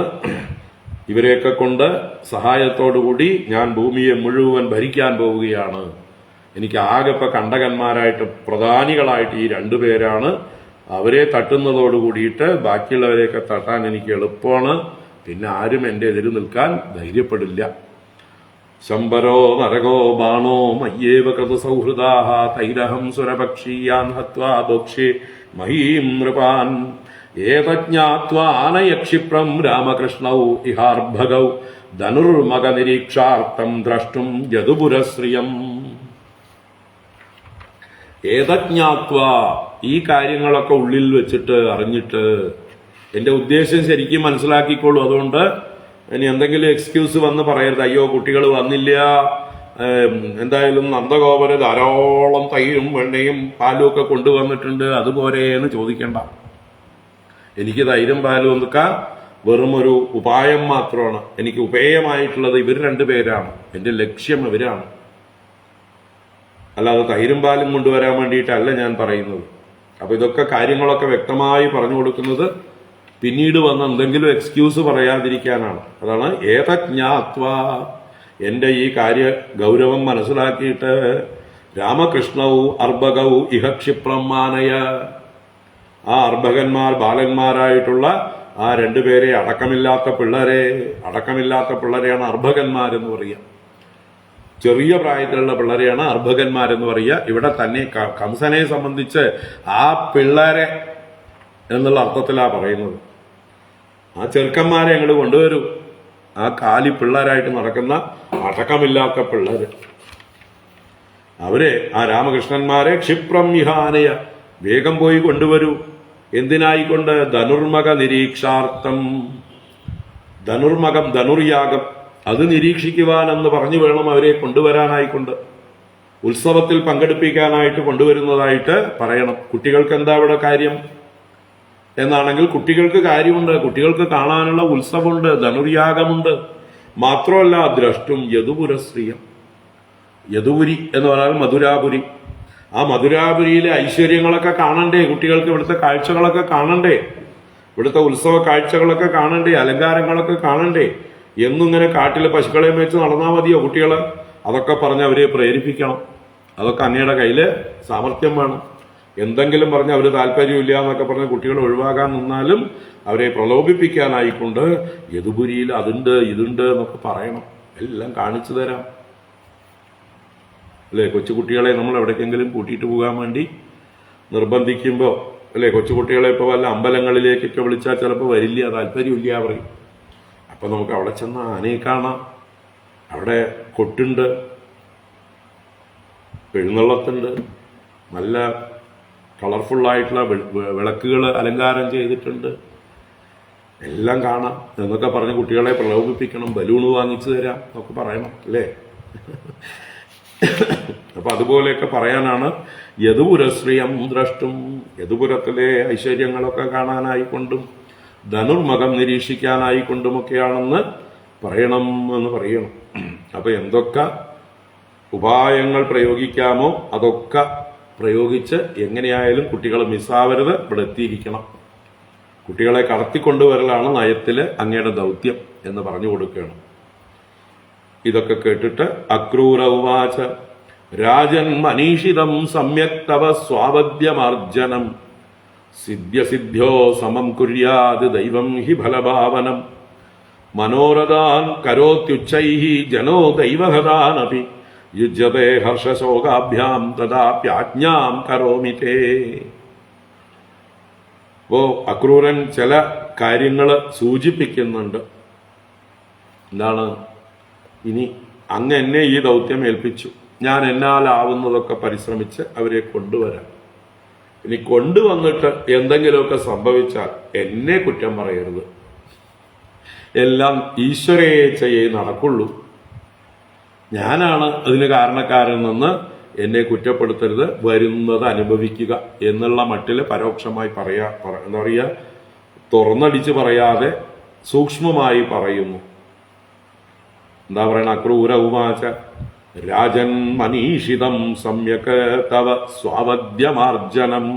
ഇവരെയൊക്കെ കൊണ്ട് സഹായത്തോടുകൂടി ഞാൻ ഭൂമിയെ മുഴുവൻ ഭരിക്കാൻ പോവുകയാണ്. എനിക്ക് ആകെ ഇപ്പൊ കണ്ടകന്മാരായിട്ട് പ്രധാനികളായിട്ട് ഈ 2 പേരാണ്. അവരെ തട്ടുന്നതോടുകൂടിയിട്ട് ബാക്കിയുള്ളവരെയൊക്കെ തട്ടാൻ എനിക്ക് എളുപ്പമാണ്. പിന്നെ ആരും എന്റെ എതിര് നിൽക്കാൻ ധൈര്യപ്പെടില്ല. ശംബരോ നരകോ ബാണോ മയ്യേവ കൃതസൗഹൃദാഹ തൈരഹം സുരപക്ഷീയാൻ ഹത്വാ ഭോക്ഷ്യേ മഹീം നൃപാൻ. ഏതജ്ഞാത്വാ ആനയക്ഷിപ്രം രാമകൃഷ്ണൗ ഇഹാർഭഗൗ ധനുർമക നിരീക്ഷാർത്ഥം ദ്രഷ്ടും യദുപുരശ്രിയം. ഏതജ്ഞാത്വ, ഈ കാര്യങ്ങളൊക്കെ ഉള്ളിൽ വെച്ചിട്ട് അറിഞ്ഞിട്ട്, എന്റെ ഉദ്ദേശം ശരിക്കും മനസ്സിലാക്കിക്കോളൂ. അതുകൊണ്ട് ഇനി എന്തെങ്കിലും എക്സ്ക്യൂസ് വന്ന് പറയരുത്, അയ്യോ കുട്ടികൾ വന്നില്ല, എന്തായാലും നന്ദഗോപന് ധാരാളം തൈരും വെണ്ണയും പാലും ഒക്കെ കൊണ്ടുവന്നിട്ടുണ്ട് അതുപോലെ എന്ന് ചോദിക്കേണ്ട. എനിക്ക് തൈരും പാലും എന്നൊക്കെ വെറും ഒരു ഉപായം മാത്രമാണ്. എനിക്ക് ഉപേയമായിട്ടുള്ളത് ഇവർ രണ്ടുപേരാണ്. എൻ്റെ ലക്ഷ്യം ഇവരാണ്. അല്ലാതെ തൈരും പാലും കൊണ്ടുവരാൻ വേണ്ടിയിട്ടല്ല ഞാൻ പറയുന്നത്. അപ്പൊ ഇതൊക്കെ കാര്യങ്ങളൊക്കെ വ്യക്തമായി പറഞ്ഞു കൊടുക്കുന്നത് പിന്നീട് വന്ന് എന്തെങ്കിലും എക്സ്ക്യൂസ് പറയാതിരിക്കാനാണ്. അതാണ് ഏതജ്ഞാത്വ, എന്റെ ഈ കാര്യ ഗൗരവം മനസ്സിലാക്കിയിട്ട് രാമകൃഷ്ണവും അർഭകവും ഇഹ ക്ഷിപ്രം മാനയ, ആ അർഭകന്മാർ ബാലന്മാരായിട്ടുള്ള ആ രണ്ടുപേരെ അടക്കമില്ലാത്ത പിള്ളേരെയാണ് അർഭകന്മാരെന്ന് പറയുക. ചെറിയ പ്രായത്തിലുള്ള പിള്ളേരെയാണ് അർഭകന്മാരെന്ന് പറയുക. ഇവിടെ തന്നെ കംസനെ സംബന്ധിച്ച് ആ പിള്ളേരെ എന്നുള്ള അർത്ഥത്തിലാണ് പറയുന്നത്. ആ ചെറുക്കന്മാരെ അങ്ങോട്ട് കൊണ്ടുവരൂ, ആ കാലി പിള്ളേരായിട്ട് നടക്കുന്ന അടക്കമില്ലാത്ത പിള്ളേര്, അവരെ ആ രാമകൃഷ്ണന്മാരെ ക്ഷിപ്രം വിഹാനയ, വേഗം പോയി കൊണ്ടുവരൂ. എന്തിനായിക്കൊണ്ട്? ധനുർമക നിരീക്ഷാർത്ഥം, ധനുർയാഗം അത് നിരീക്ഷിക്കുവാനെന്ന് പറഞ്ഞു വേണം അവരെ കൊണ്ടുവരാനായിക്കൊണ്ട്. ഉത്സവത്തിൽ പങ്കെടുപ്പിക്കാനായിട്ട് കൊണ്ടുവരുന്നതായിട്ട് പറയണം. കുട്ടികൾക്ക് എന്താ ഇവിടെ കാര്യം എന്നാണെങ്കിൽ കുട്ടികൾക്ക് കാര്യമുണ്ട്, കുട്ടികൾക്ക് കാണാനുള്ള ഉത്സവമുണ്ട്, ധനുർയാഗമുണ്ട്. മാത്രമല്ല ദ്രഷ്ടും യദുപുരശ്രീയം, യദുപുരി എന്ന് പറഞ്ഞാൽ മധുരാപുരി. ആ മധുരാപുരിയിലെ ഐശ്വര്യങ്ങളൊക്കെ കാണണ്ടേ കുട്ടികൾക്ക്? ഇവിടുത്തെ കാഴ്ചകളൊക്കെ കാണണ്ടേ? ഇവിടുത്തെ ഉത്സവ കാഴ്ചകളൊക്കെ കാണണ്ടേ? അലങ്കാരങ്ങളൊക്കെ കാണണ്ടേ? എന്നിങ്ങനെ കാട്ടിലെ പശുക്കളെ വെച്ച് നടന്നാൽ മതിയോ കുട്ടികള്? അതൊക്കെ പറഞ്ഞ് അവരെ പ്രേരിപ്പിക്കണം. അതൊക്കെ അങ്ങയുടെ കയ്യില് സാമർഥ്യം വേണം. എന്തെങ്കിലും പറഞ്ഞ് അവര് താല്പര്യമില്ല എന്നൊക്കെ പറഞ്ഞ് കുട്ടികൾ ഒഴിവാകാൻ നിന്നാലും അവരെ പ്രലോഭിപ്പിക്കാനായിക്കൊണ്ട് യദുപുരിയിൽ അതുണ്ട് ഇതുണ്ട് എന്നൊക്കെ പറയണം. എല്ലാം കാണിച്ചു തരാം അല്ലേ? കൊച്ചുകുട്ടികളെ നമ്മൾ എവിടേക്കെങ്കിലും കൂട്ടിയിട്ട് പോകാൻ വേണ്ടി നിർബന്ധിക്കുമ്പോൾ അല്ലേ, കൊച്ചുകുട്ടികളെ ഇപ്പോൾ വല്ല അമ്പലങ്ങളിലേക്കൊക്കെ വിളിച്ചാൽ ചിലപ്പോൾ വരില്ല, താല്പര്യമില്ല പറയും. അപ്പൊ നമുക്ക് അവിടെ ചെന്ന് ആനയെ കാണാം, അവിടെ കൊട്ടുണ്ട്, എഴുന്നള്ളത്തുണ്ട്, നല്ല കളർഫുള്ളായിട്ടുള്ള വിളക്കുകൾ അലങ്കാരം ചെയ്തിട്ടുണ്ട്, എല്ലാം കാണാം എന്നൊക്കെ പറഞ്ഞ് കുട്ടികളെ പ്രലോഭിപ്പിക്കണം. ബലൂണ് വാങ്ങിച്ചു തരാം എന്നൊക്കെ പറയണം അല്ലേ? അപ്പൊ അതുപോലെയൊക്കെ പറയാനാണ് യദുപുരശ്രീയം ദ്രഷ്ടും, യദുപുരത്തിലെ ഐശ്വര്യങ്ങളൊക്കെ കാണാനായിക്കൊണ്ടും ധനുർമകം നിരീക്ഷിക്കാനായിക്കൊണ്ടുമൊക്കെയാണെന്ന് പറയണം എന്ന് പറയണം. അപ്പൊ എന്തൊക്കെ ഉപായങ്ങൾ പ്രയോഗിക്കാമോ അതൊക്കെ പ്രയോഗിച്ച് എങ്ങനെയായാലും കുട്ടികൾ മിസ്സാവരുത്, ഇവിടെ എത്തിയിരിക്കണം. കുട്ടികളെ കടത്തിക്കൊണ്ടുവരലാണ് നയത്തില് അങ്ങയുടെ ദൗത്യം എന്ന് പറഞ്ഞു കൊടുക്കുകയാണ്. ഇതൊക്കെ കേട്ടിട്ട് അക്രൂര ഉവാച രാജൻ മനീഷിതം സമ്യക് തവ സ്വാവദ്യമാർജനം സിദ്ധ്യസിദ്ധ്യോ സമം കുര്യാത് ദൈവം ഹി ഫലഭാവനം മനോരഥാൻ കരോത്യുച്ചൈഃ ജനോ ദൈവഹതാനപി യുജ്യതേ ഹർഷശോകാഭ്യാം തദാപ്യാജ്ഞാം കരോമി തേ. അപ്പോ അക്രൂരൻ ചില കാര്യങ്ങൾ സൂചിപ്പിക്കുന്നുണ്ട്. എന്താണ്? ഇനി അങ്ങ് എന്നെ ഈ ദൗത്യം ഏൽപ്പിച്ചു, ഞാൻ എന്നാലാവുന്നതൊക്കെ പരിശ്രമിച്ച് അവരെ കൊണ്ടുവരാം. ഇനി കൊണ്ടുവന്നിട്ട് എന്തെങ്കിലുമൊക്കെ സംഭവിച്ചാൽ എന്നെ കുറ്റം പറയരുത്. എല്ലാം ഈശ്വരേച്ഛയെ നടക്കുള്ളൂ. ഞാനാണ് അതിന് കാരണക്കാരൻ നിന്ന് എന്നെ കുറ്റപ്പെടുത്തരുത്, വരുന്നത് അനുഭവിക്കുക എന്നുള്ള മട്ടില് പരോക്ഷമായി എന്താ പറയുക, തുറന്നടിച്ച് പറയാതെ സൂക്ഷ്മമായി പറയുന്നു. എന്താ പറയണ? അക്രൂര ഉവാച രാജൻ മനീഷിതം സമ്യക് തവ സ്വാവദ്യമാർജനം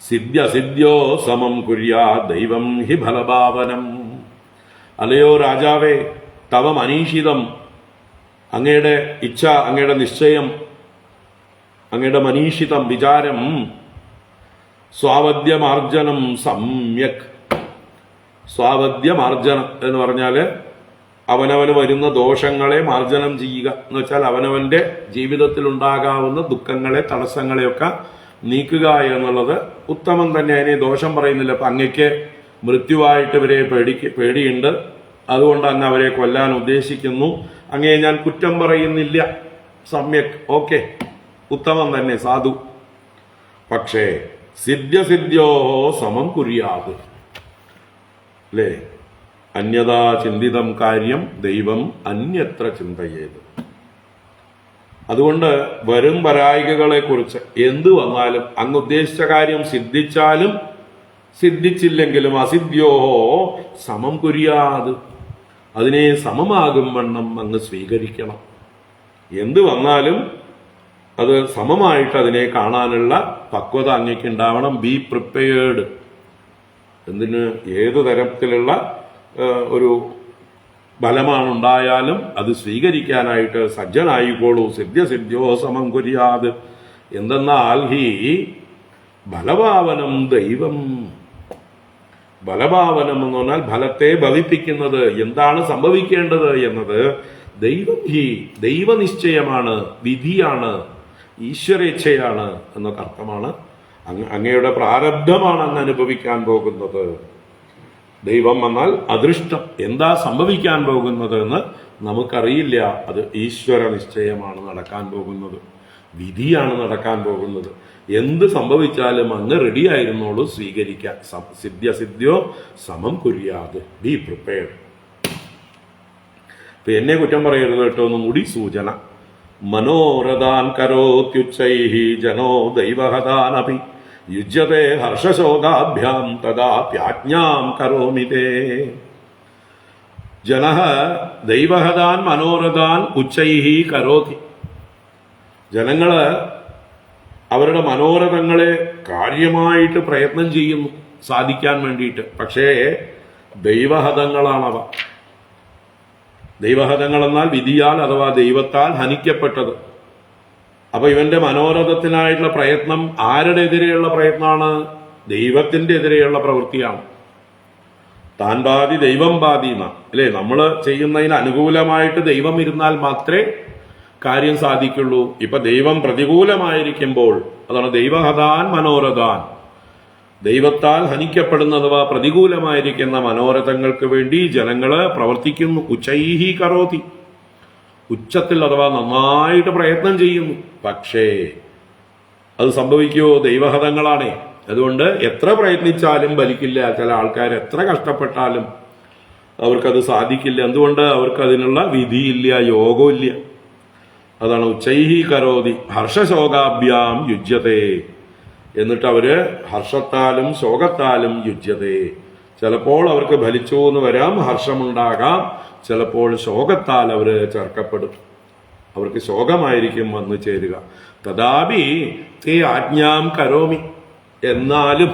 സിദ്ധ്യസിദ്ധ്യോ സമം കുര്യാ ദൈവം ഹി ഫലഭാവനം. അല്ലയോ രാജാവേ, തവ മനീഷിതം, അങ്ങയുടെ ഇച്ഛ, അങ്ങയുടെ നിശ്ചയം, അങ്ങയുടെ മനീഷിതം വിചാരം, സ്വാവദ്യമാർജനം സമ്യക്. സ്വാവദ്യമാർജനം എന്ന് പറഞ്ഞാല് അവനവന് വരുന്ന ദോഷങ്ങളെ മാർജനം ചെയ്യുക എന്ന് വെച്ചാൽ അവനവന്റെ ജീവിതത്തിൽ ഉണ്ടാകാവുന്ന ദുഃഖങ്ങളെ, തടസ്സങ്ങളെയൊക്കെ നീക്കുക എന്നുള്ളത് ഉത്തമം തന്നെ. അതിനെ ദോഷം പറയുന്നില്ല. അപ്പൊ അങ്ങയ്ക്ക് മൃത്യുവായിട്ട് ഇവരെ പേടിയുണ്ട്, അതുകൊണ്ട് അങ്ങ് അവരെ കൊല്ലാൻ ഉദ്ദേശിക്കുന്നു. അങ്ങയെ ഞാൻ കുറ്റം പറയുന്നില്ല. സമ്യക്, ഓക്കെ, ഉത്തമം തന്നെ, സാധു. പക്ഷേ സിദ്ധ്യസിദ്ധ്യോ സമം കുര്യാത് അല്ലേ? അന്യഥാ ചിന്തിതം കാര്യം ദൈവം അന്യത്ര ചിന്തയേത്. അതുകൊണ്ട് വരും വരായികകളെ കുറിച്ച് എന്തു വന്നാലും അങ്ങ് ഉദ്ദേശിച്ച കാര്യം സിദ്ധിച്ചാലും സിദ്ധിച്ചില്ലെങ്കിലും അസിദ്ധ്യോഹോ സമം കുര്യാത്, അതിനെ സമമാകും വണ്ണം അങ്ങ് സ്വീകരിക്കണം. എന്ത് വന്നാലും അത് സമമായിട്ട് അതിനെ കാണാനുള്ള പക്വത അങ്ങേക്ക് ഉണ്ടാവണം. B prepared. എന്തിന്? ഏതു തരത്തിലുള്ള ഒരു ബലമാണ് ഉണ്ടായാലും അത് സ്വീകരിക്കാനായിട്ട് സജ്ജനായിക്കോളൂ. സിദ്ധ്യോ സമം കുര്യാത്. എന്തെന്നാൽ ഹി ബലഭാവനം ദൈവം. ബലഭാവനം എന്ന് പറഞ്ഞാൽ ഫലത്തെ ഭവിപ്പിക്കുന്നത്, എന്താണ് സംഭവിക്കേണ്ടത് എന്നത് ദൈവം ഹി ദൈവനിശ്ചയമാണ്, വിധിയാണ്, ഈശ്വരേച്ഛയാണ് എന്നൊക്കെ അർത്ഥമാണ്. അങ്ങയുടെ പ്രാരബ്ധമാണ് അങ്ങ് അനുഭവിക്കാൻ പോകുന്നത്. ദൈവം എന്നാൽ അദൃഷ്ടം, എന്താ സംഭവിക്കാൻ പോകുന്നത് എന്ന് നമുക്കറിയില്ല. അത് ഈശ്വര നിശ്ചയമാണ് നടക്കാൻ പോകുന്നത്, വിധിയാണ് നടക്കാൻ പോകുന്നത്. എന്ത് സംഭവിച്ചാലും അങ്ങ് റെഡി ആയിരുന്നോളൂ സ്വീകരിക്കാൻ. സിദ്ധ്യോ സമം കുര്യാത്, ബി പ്രിപ്പയർഡ്. ഇപ്പൊ എന്നെ കുറ്റം പറയരുത് കേട്ടോ. ഒന്നും കൂടി സൂചന. മനോരഥാൻ കരോത്യുച്ചൈഹി ജനോ ദൈവഹതാനപി യുജ്യത്തെ ഹർഷശോകാഭ്യാം തദാപ്യാജ്ഞാം കരോമിതേ. ജനഃ ദൈവഹതാൻ മനോരഥാൻ ഉച്ചൈഹി കരോതി. ജനങ്ങള് അവരുടെ മനോരഥങ്ങളെ കാര്യമായിട്ട് പ്രയത്നം ചെയ്യുന്നു സാധിക്കാൻ വേണ്ടിയിട്ട്. പക്ഷേ ദൈവഹതങ്ങളാണവ. ദൈവഹതങ്ങൾ എന്നാൽ വിധിയാൽ അഥവാ ദൈവത്താൽ ഹനിക്കപ്പെട്ടത്. അപ്പൊ ഇവന്റെ മനോരഥത്തിനായിട്ടുള്ള പ്രയത്നം ആരുടെ എതിരെയുള്ള പ്രയത്നമാണ്? ദൈവത്തിന്റെ എതിരെയുള്ള പ്രവൃത്തിയാണ്. താൻ ബാധി ദൈവം ബാധി എന്ന അല്ലേ? നമ്മൾ ചെയ്യുന്നതിന് അനുകൂലമായിട്ട് ദൈവം ഇരുന്നാൽ മാത്രമേ കാര്യം സാധിക്കുള്ളൂ. ഇപ്പൊ ദൈവം പ്രതികൂലമായിരിക്കുമ്പോൾ അതാണ് ദൈവഹതാൻ മനോരഥാൻ. ദൈവത്താൽ ഹനിക്കപ്പെടുന്നഥവാ പ്രതികൂലമായിരിക്കുന്ന മനോരഥങ്ങൾക്ക് വേണ്ടി ജനങ്ങള് പ്രവർത്തിക്കുന്നു. ഉച്ചൈഹി കരോതി, ഉച്ചത്തിൽ അഥവാ നന്നായിട്ട് പ്രയത്നം ചെയ്യുന്നു. പക്ഷേ അത് സംഭവിക്കുമോ? ദൈവഹതങ്ങളാണേ. അതുകൊണ്ട് എത്ര പ്രയത്നിച്ചാലും ഫലിക്കില്ല. ചില ആൾക്കാർ എത്ര കഷ്ടപ്പെട്ടാലും അവർക്കത് സാധിക്കില്ല. എന്തുകൊണ്ട്? അവർക്ക് അതിനുള്ള വിധിയില്ല, യോഗമില്ല. അതാണ് ഉച്ചൈഹി കരോതി ഹർഷശോകാഭ്യാം യുജ്യതേ. എന്നിട്ട് അവര് ഹർഷത്താലും ശോകത്താലും യുജ്യതേ. ചിലപ്പോൾ അവർക്ക് ഫലിച്ചു എന്ന് വരാം, ഹർഷമുണ്ടാകാം. ചിലപ്പോൾ ശോകത്താൽ അവര് ചേർക്കപ്പെടും, അവർക്ക് ശോകമായിരിക്കും വന്നു ചേരുക. തഥാപി തേ ആജ്ഞാം കരോമി. എന്നാലും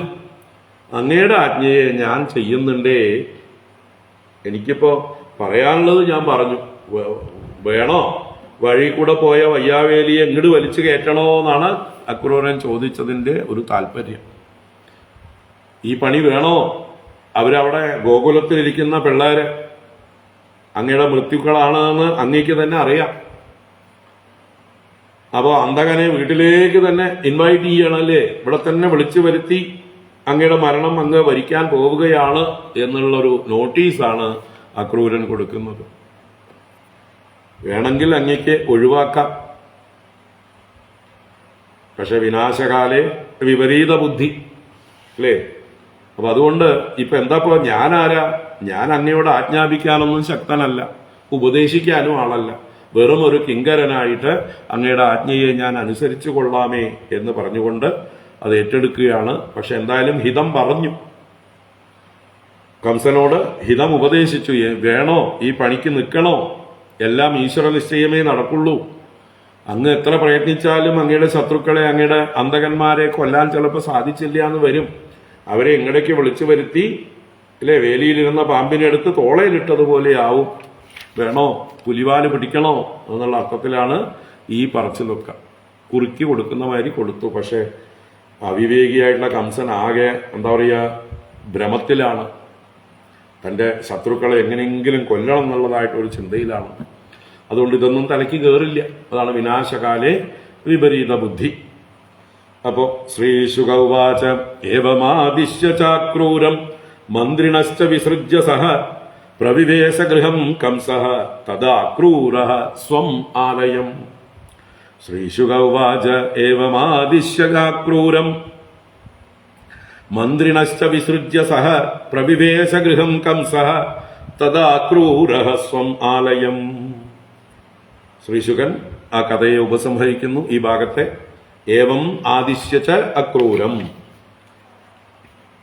അങ്ങയുടെ ആജ്ഞയെ ഞാൻ ചെയ്യുന്നുണ്ടേ. എനിക്കിപ്പോ പറയാനുള്ളത് ഞാൻ പറഞ്ഞു. വേണോ വഴി കൂടെ പോയ വയ്യാവേലിയെ എങ്ങോട്ട് വലിച്ചു കയറ്റണോ എന്നാണ് അക്രൂരൻ ചോദിച്ചതിന്റെ ഒരു താല്പര്യം. ഈ പണി വേണോ? അവരവിടെ ഗോകുലത്തിലിരിക്കുന്ന പിള്ളേര് അങ്ങയുടെ മൃത്യുക്കളാണ് എന്ന് അങ്ങേക്ക് തന്നെ അറിയാം. അപ്പോ അന്തകനെ വീട്ടിലേക്ക് തന്നെ ഇൻവൈറ്റ് ചെയ്യണല്ലേ, ഇവിടെ തന്നെ വിളിച്ചു വരുത്തി അങ്ങയുടെ മരണം അങ്ങ് വരിക്കാൻ പോവുകയാണ് എന്നുള്ളൊരു നോട്ടീസാണ് അക്രൂരൻ കൊടുക്കുന്നത്. വേണമെങ്കിൽ അങ്ങേക്ക് ഒഴിവാക്കാം. പക്ഷെ വിനാശകാലേ വിപരീത ബുദ്ധി അല്ലേ? അപ്പൊ അതുകൊണ്ട് ഇപ്പൊ എന്താപ്പോ ഞാനാരാ? ഞാൻ അങ്ങയോട് ആജ്ഞാപിക്കാനൊന്നും ശക്തനല്ല, ഉപദേശിക്കാനും ആളല്ല. വെറും ഒരു കിങ്കരനായിട്ട് അങ്ങയുടെ ആജ്ഞയെ ഞാൻ അനുസരിച്ചു കൊള്ളാമേ എന്ന് പറഞ്ഞുകൊണ്ട് അത് ഏറ്റെടുക്കുകയാണ്. പക്ഷെ എന്തായാലും ഹിതം പറഞ്ഞു, കംസനോട് ഹിതം ഉപദേശിച്ചു. വേണോ ഈ പണിക്ക് നിൽക്കണോ? എല്ലാം ഈശ്വര നിശ്ചയമേ നടക്കുള്ളൂ. അങ്ങ് എത്ര പ്രയത്നിച്ചാലും അങ്ങയുടെ ശത്രുക്കളെ, അങ്ങയുടെ അന്തകന്മാരെ കൊല്ലാൻ ചിലപ്പോൾ സാധിച്ചില്ല എന്ന് വരും. അവരെ എങ്ങടേക്ക് വിളിച്ചു വരുത്തി അല്ലെ, വേലിയിലിരുന്ന പാമ്പിനെടുത്ത് തോളയിലിട്ടതുപോലെ ആവും. വേണോ പുലിവാല് പിടിക്കണോ എന്നുള്ള അർത്ഥത്തിലാണ് ഈ പറച്ചിലൊക്കെ. കുറുക്കി കൊടുക്കുന്ന മാതിരി കൊടുത്തു. പക്ഷെ അവിവേകിയായിട്ടുള്ള കംസൻ ആകെ എന്താ പറയുക, ഭ്രമത്തിലാണ്. തന്റെ ശത്രുക്കളെ എങ്ങനെയെങ്കിലും കൊല്ലണം എന്നുള്ളതായിട്ട് ഒരു ചിന്തയിലാണ്. അതുകൊണ്ട് ഇതൊന്നും തലയ്ക്ക് കയറില്ല. അതാണ് വിനാശകാലേ വിപരീത ബുദ്ധി. അപ്പോ ശ്രീശുക ഉവാച ഏവമാദിശ്യ ചാക്രൂരം മന്ത്രിണശ്ച വിസൃജ്യ സഹ പ്രവിവേശഗൃഹം കംസഃ തദാക്രൂരഃ സ്വം ആലയം. ശ്രീശുക ഉവാച ഏവമാദിശ്യ ചാക്രൂരം മന്ത്രിണശ്ച വിസൃജ്യ സഹ പ്രവിവേശഗൃഹം കംസഃ തഥാ ക്രൂരഃ സ്വം ആലയം. ശ്രീശുകൻ ആ കഥയെ ഉപസംഹരിക്കുന്നു ഈ ഭാഗത്തെ. ഏവം ആദിശ്യ ച അക്രൂരം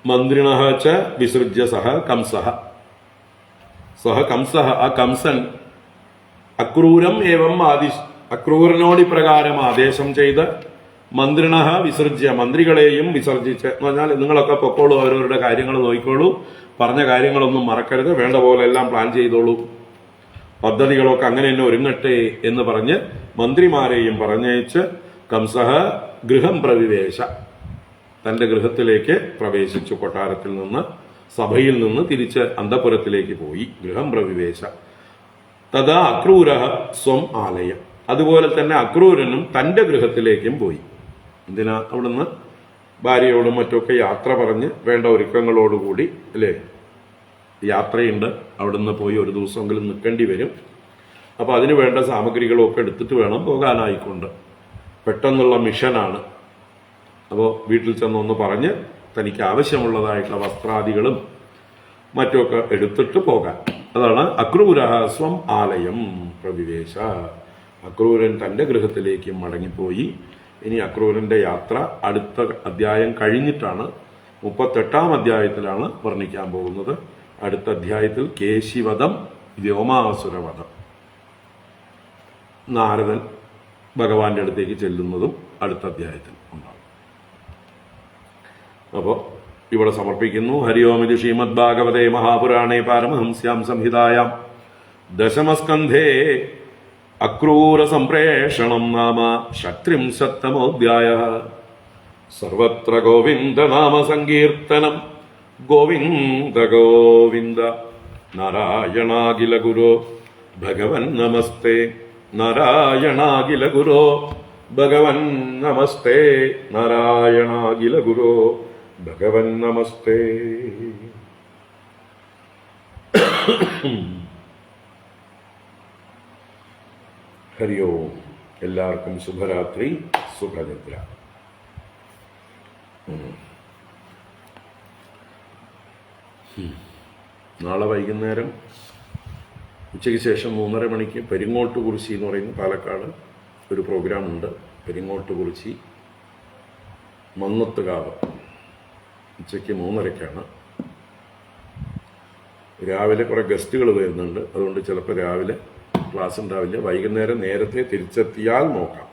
മന്ത്രിണഃ ച വിസൃജ്യ സഹ കംസഃ. ആ കംസൻ അക്രൂരം ഏവം അക്രൂരനോട് ഇപ്രകാരം ആദേശം ചെയ്ത് മന്ത്രിണഃ വിസർജ്യ മന്ത്രികളെയും വിസർജിച്ച്, എന്ന് പറഞ്ഞാൽ നിങ്ങളൊക്കെ പൊക്കോളൂ, അവരവരുടെ കാര്യങ്ങൾ നോക്കിക്കോളൂ, പറഞ്ഞ കാര്യങ്ങളൊന്നും മറക്കരുത്, വേണ്ട പോലെ എല്ലാം പ്ലാൻ ചെയ്തോളൂ, പദ്ധതികളൊക്കെ അങ്ങനെ തന്നെ ഒരുങ്ങട്ടെ എന്ന് പറഞ്ഞ് മന്ത്രിമാരെയും പറഞ്ഞയച്ച് കംസഃ ഗൃഹം പ്രവിവേശ, തന്റെ ഗൃഹത്തിലേക്ക് പ്രവേശിച്ചു. കൊട്ടാരത്തിൽ നിന്ന്, സഭയിൽ നിന്ന് തിരിച്ച് അന്തഃപുരത്തിലേക്ക് പോയി. ഗൃഹം പ്രവിവേശ. തഥാ അക്രൂരഃ സ്വം ആലയം. അതുപോലെ തന്നെ അക്രൂരനും തന്റെ ഗൃഹത്തിലേക്കും പോയി. എന്തിനാ? അവിടുന്ന് ഭാര്യയോടും മറ്റൊക്കെ യാത്ര പറഞ്ഞ് വേണ്ട ഒരുക്കങ്ങളോടുകൂടി അല്ലേ യാത്രയുണ്ട്. അവിടുന്ന് പോയി ഒരു ദിവസമെങ്കിലും നിൽക്കേണ്ടി വരും. അപ്പൊ അതിനു വേണ്ട സാമഗ്രികളൊക്കെ എടുത്തിട്ട് വേണം പോകാനായിക്കൊണ്ട്. പെട്ടെന്നുള്ള മിഷനാണ്. അപ്പോൾ വീട്ടിൽ ചെന്നൊന്ന് പറഞ്ഞ് തനിക്ക് ആവശ്യമുള്ളതായിട്ടുള്ള വസ്ത്രാദികളും മറ്റുമൊക്കെ എടുത്തിട്ട് പോകാൻ. അതാണ് അക്രൂരഃ സ്വം ആലയം പ്രവിവേശ. അക്രൂരൻ തന്റെ ഗൃഹത്തിലേക്ക് മടങ്ങിപ്പോയി. ഇനി അക്രൂരന്റെ യാത്ര അടുത്ത അധ്യായം കഴിഞ്ഞിട്ടാണ്, 38-ാം അധ്യായത്തിലാണ് വർണ്ണിക്കാൻ പോകുന്നത്. അടുത്ത അധ്യായത്തിൽ കേശിവധം, വ്യോമാസുരവധം, നാരദൻ ഭഗവാന്റെ അടുത്തേക്ക് ചെല്ലുന്നതും അടുത്ത അധ്യായത്തിൽ ഉണ്ടാകും. അപ്പോ ഇവിടെ സമർപ്പിക്കുന്നു. ഹരിയോമിതി ശ്രീമദ് ഭാഗവതേ മഹാപുരാണേ പാരമഹംസ്യാം സംഹിതായാം ദശമസ്കന്ധേ അക്രൂര സംപ്രേഷണം നാമ ഷട്ത്രിംശത്തമോऽധ്യായഃ. സർവത്ര ഗോവിന്ദ നാമ സങ്കീർത്തനം. ഗോവിന്ദ ഗോവിന്ദ. നാരായണാഖില ഗുരോ ഭഗവൻ നമസ്തേ. നാരായണാഖില ഗുരോ ഭഗവൻ നമസ്തേ. നാരായണാഖില ഗുരോ ഭഗവൻ നമസ്തേ. ഹരി ഓം. എല്ലാവർക്കും ശുഭരാത്രി, സുഖനിദ്ര. നാളെ വൈകുന്നേരം ഉച്ചയ്ക്ക് ശേഷം 3:30 മണിക്ക് പെരിങ്ങോട്ടുകുറിച്ചി എന്ന് പറയുന്ന പാലക്കാട് ഒരു പ്രോഗ്രാമുണ്ട്. പെരിങ്ങോട്ടുകുറിച്ചി മന്നത്തുകാവ് ഉച്ചയ്ക്ക് 3:30-ക്കാണ്. രാവിലെ കുറെ ഗസ്റ്റുകൾ വരുന്നുണ്ട്. അതുകൊണ്ട് ചിലപ്പോൾ രാവിലെ ക്ലാസ് ഉണ്ടാവില്ല. വൈകുന്നേരം നേരത്തെ തിരിച്ചെത്തിയാൽ നോക്കാം.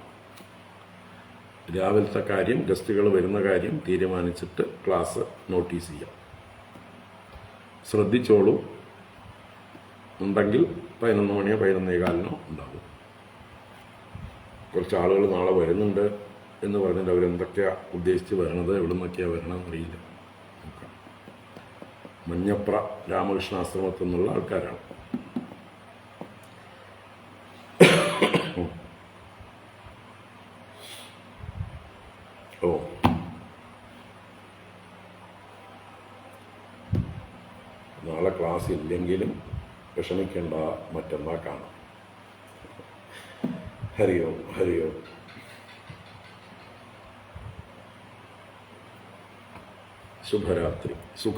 രാവിലത്തെ കാര്യം, ഗസ്റ്റുകൾ വരുന്ന കാര്യം തീരുമാനിച്ചിട്ട് ക്ലാസ് നോട്ടീസ് ചെയ്യാം. ശ്രദ്ധിച്ചോളൂ. ഉണ്ടെങ്കിൽ 11 മണിയോ 11:15 ഉണ്ടാവും. കുറച്ച് ആളുകൾ നാളെ വരുന്നുണ്ട് എന്ന് പറഞ്ഞിട്ട് അവരെന്തൊക്കെയാണ് ഉദ്ദേശിച്ച് വരണത്, എവിടെ നിന്നൊക്കെയാണ് വരണമെന്ന് അറിയില്ല. മഞ്ഞപ്ര രാമകൃഷ്ണാശ്രമത്തിൽ നിന്നുള്ള ആൾക്കാരാണ്. ഓ, നാളെ ക്ലാസ് ഇല്ലെങ്കിലും വിഷമിക്കേണ്ട, മറ്റന്നാൾ കാണാം. ഹരി ഓം. ഹരി ഓം. ശുഭരാത്രി. സുഖ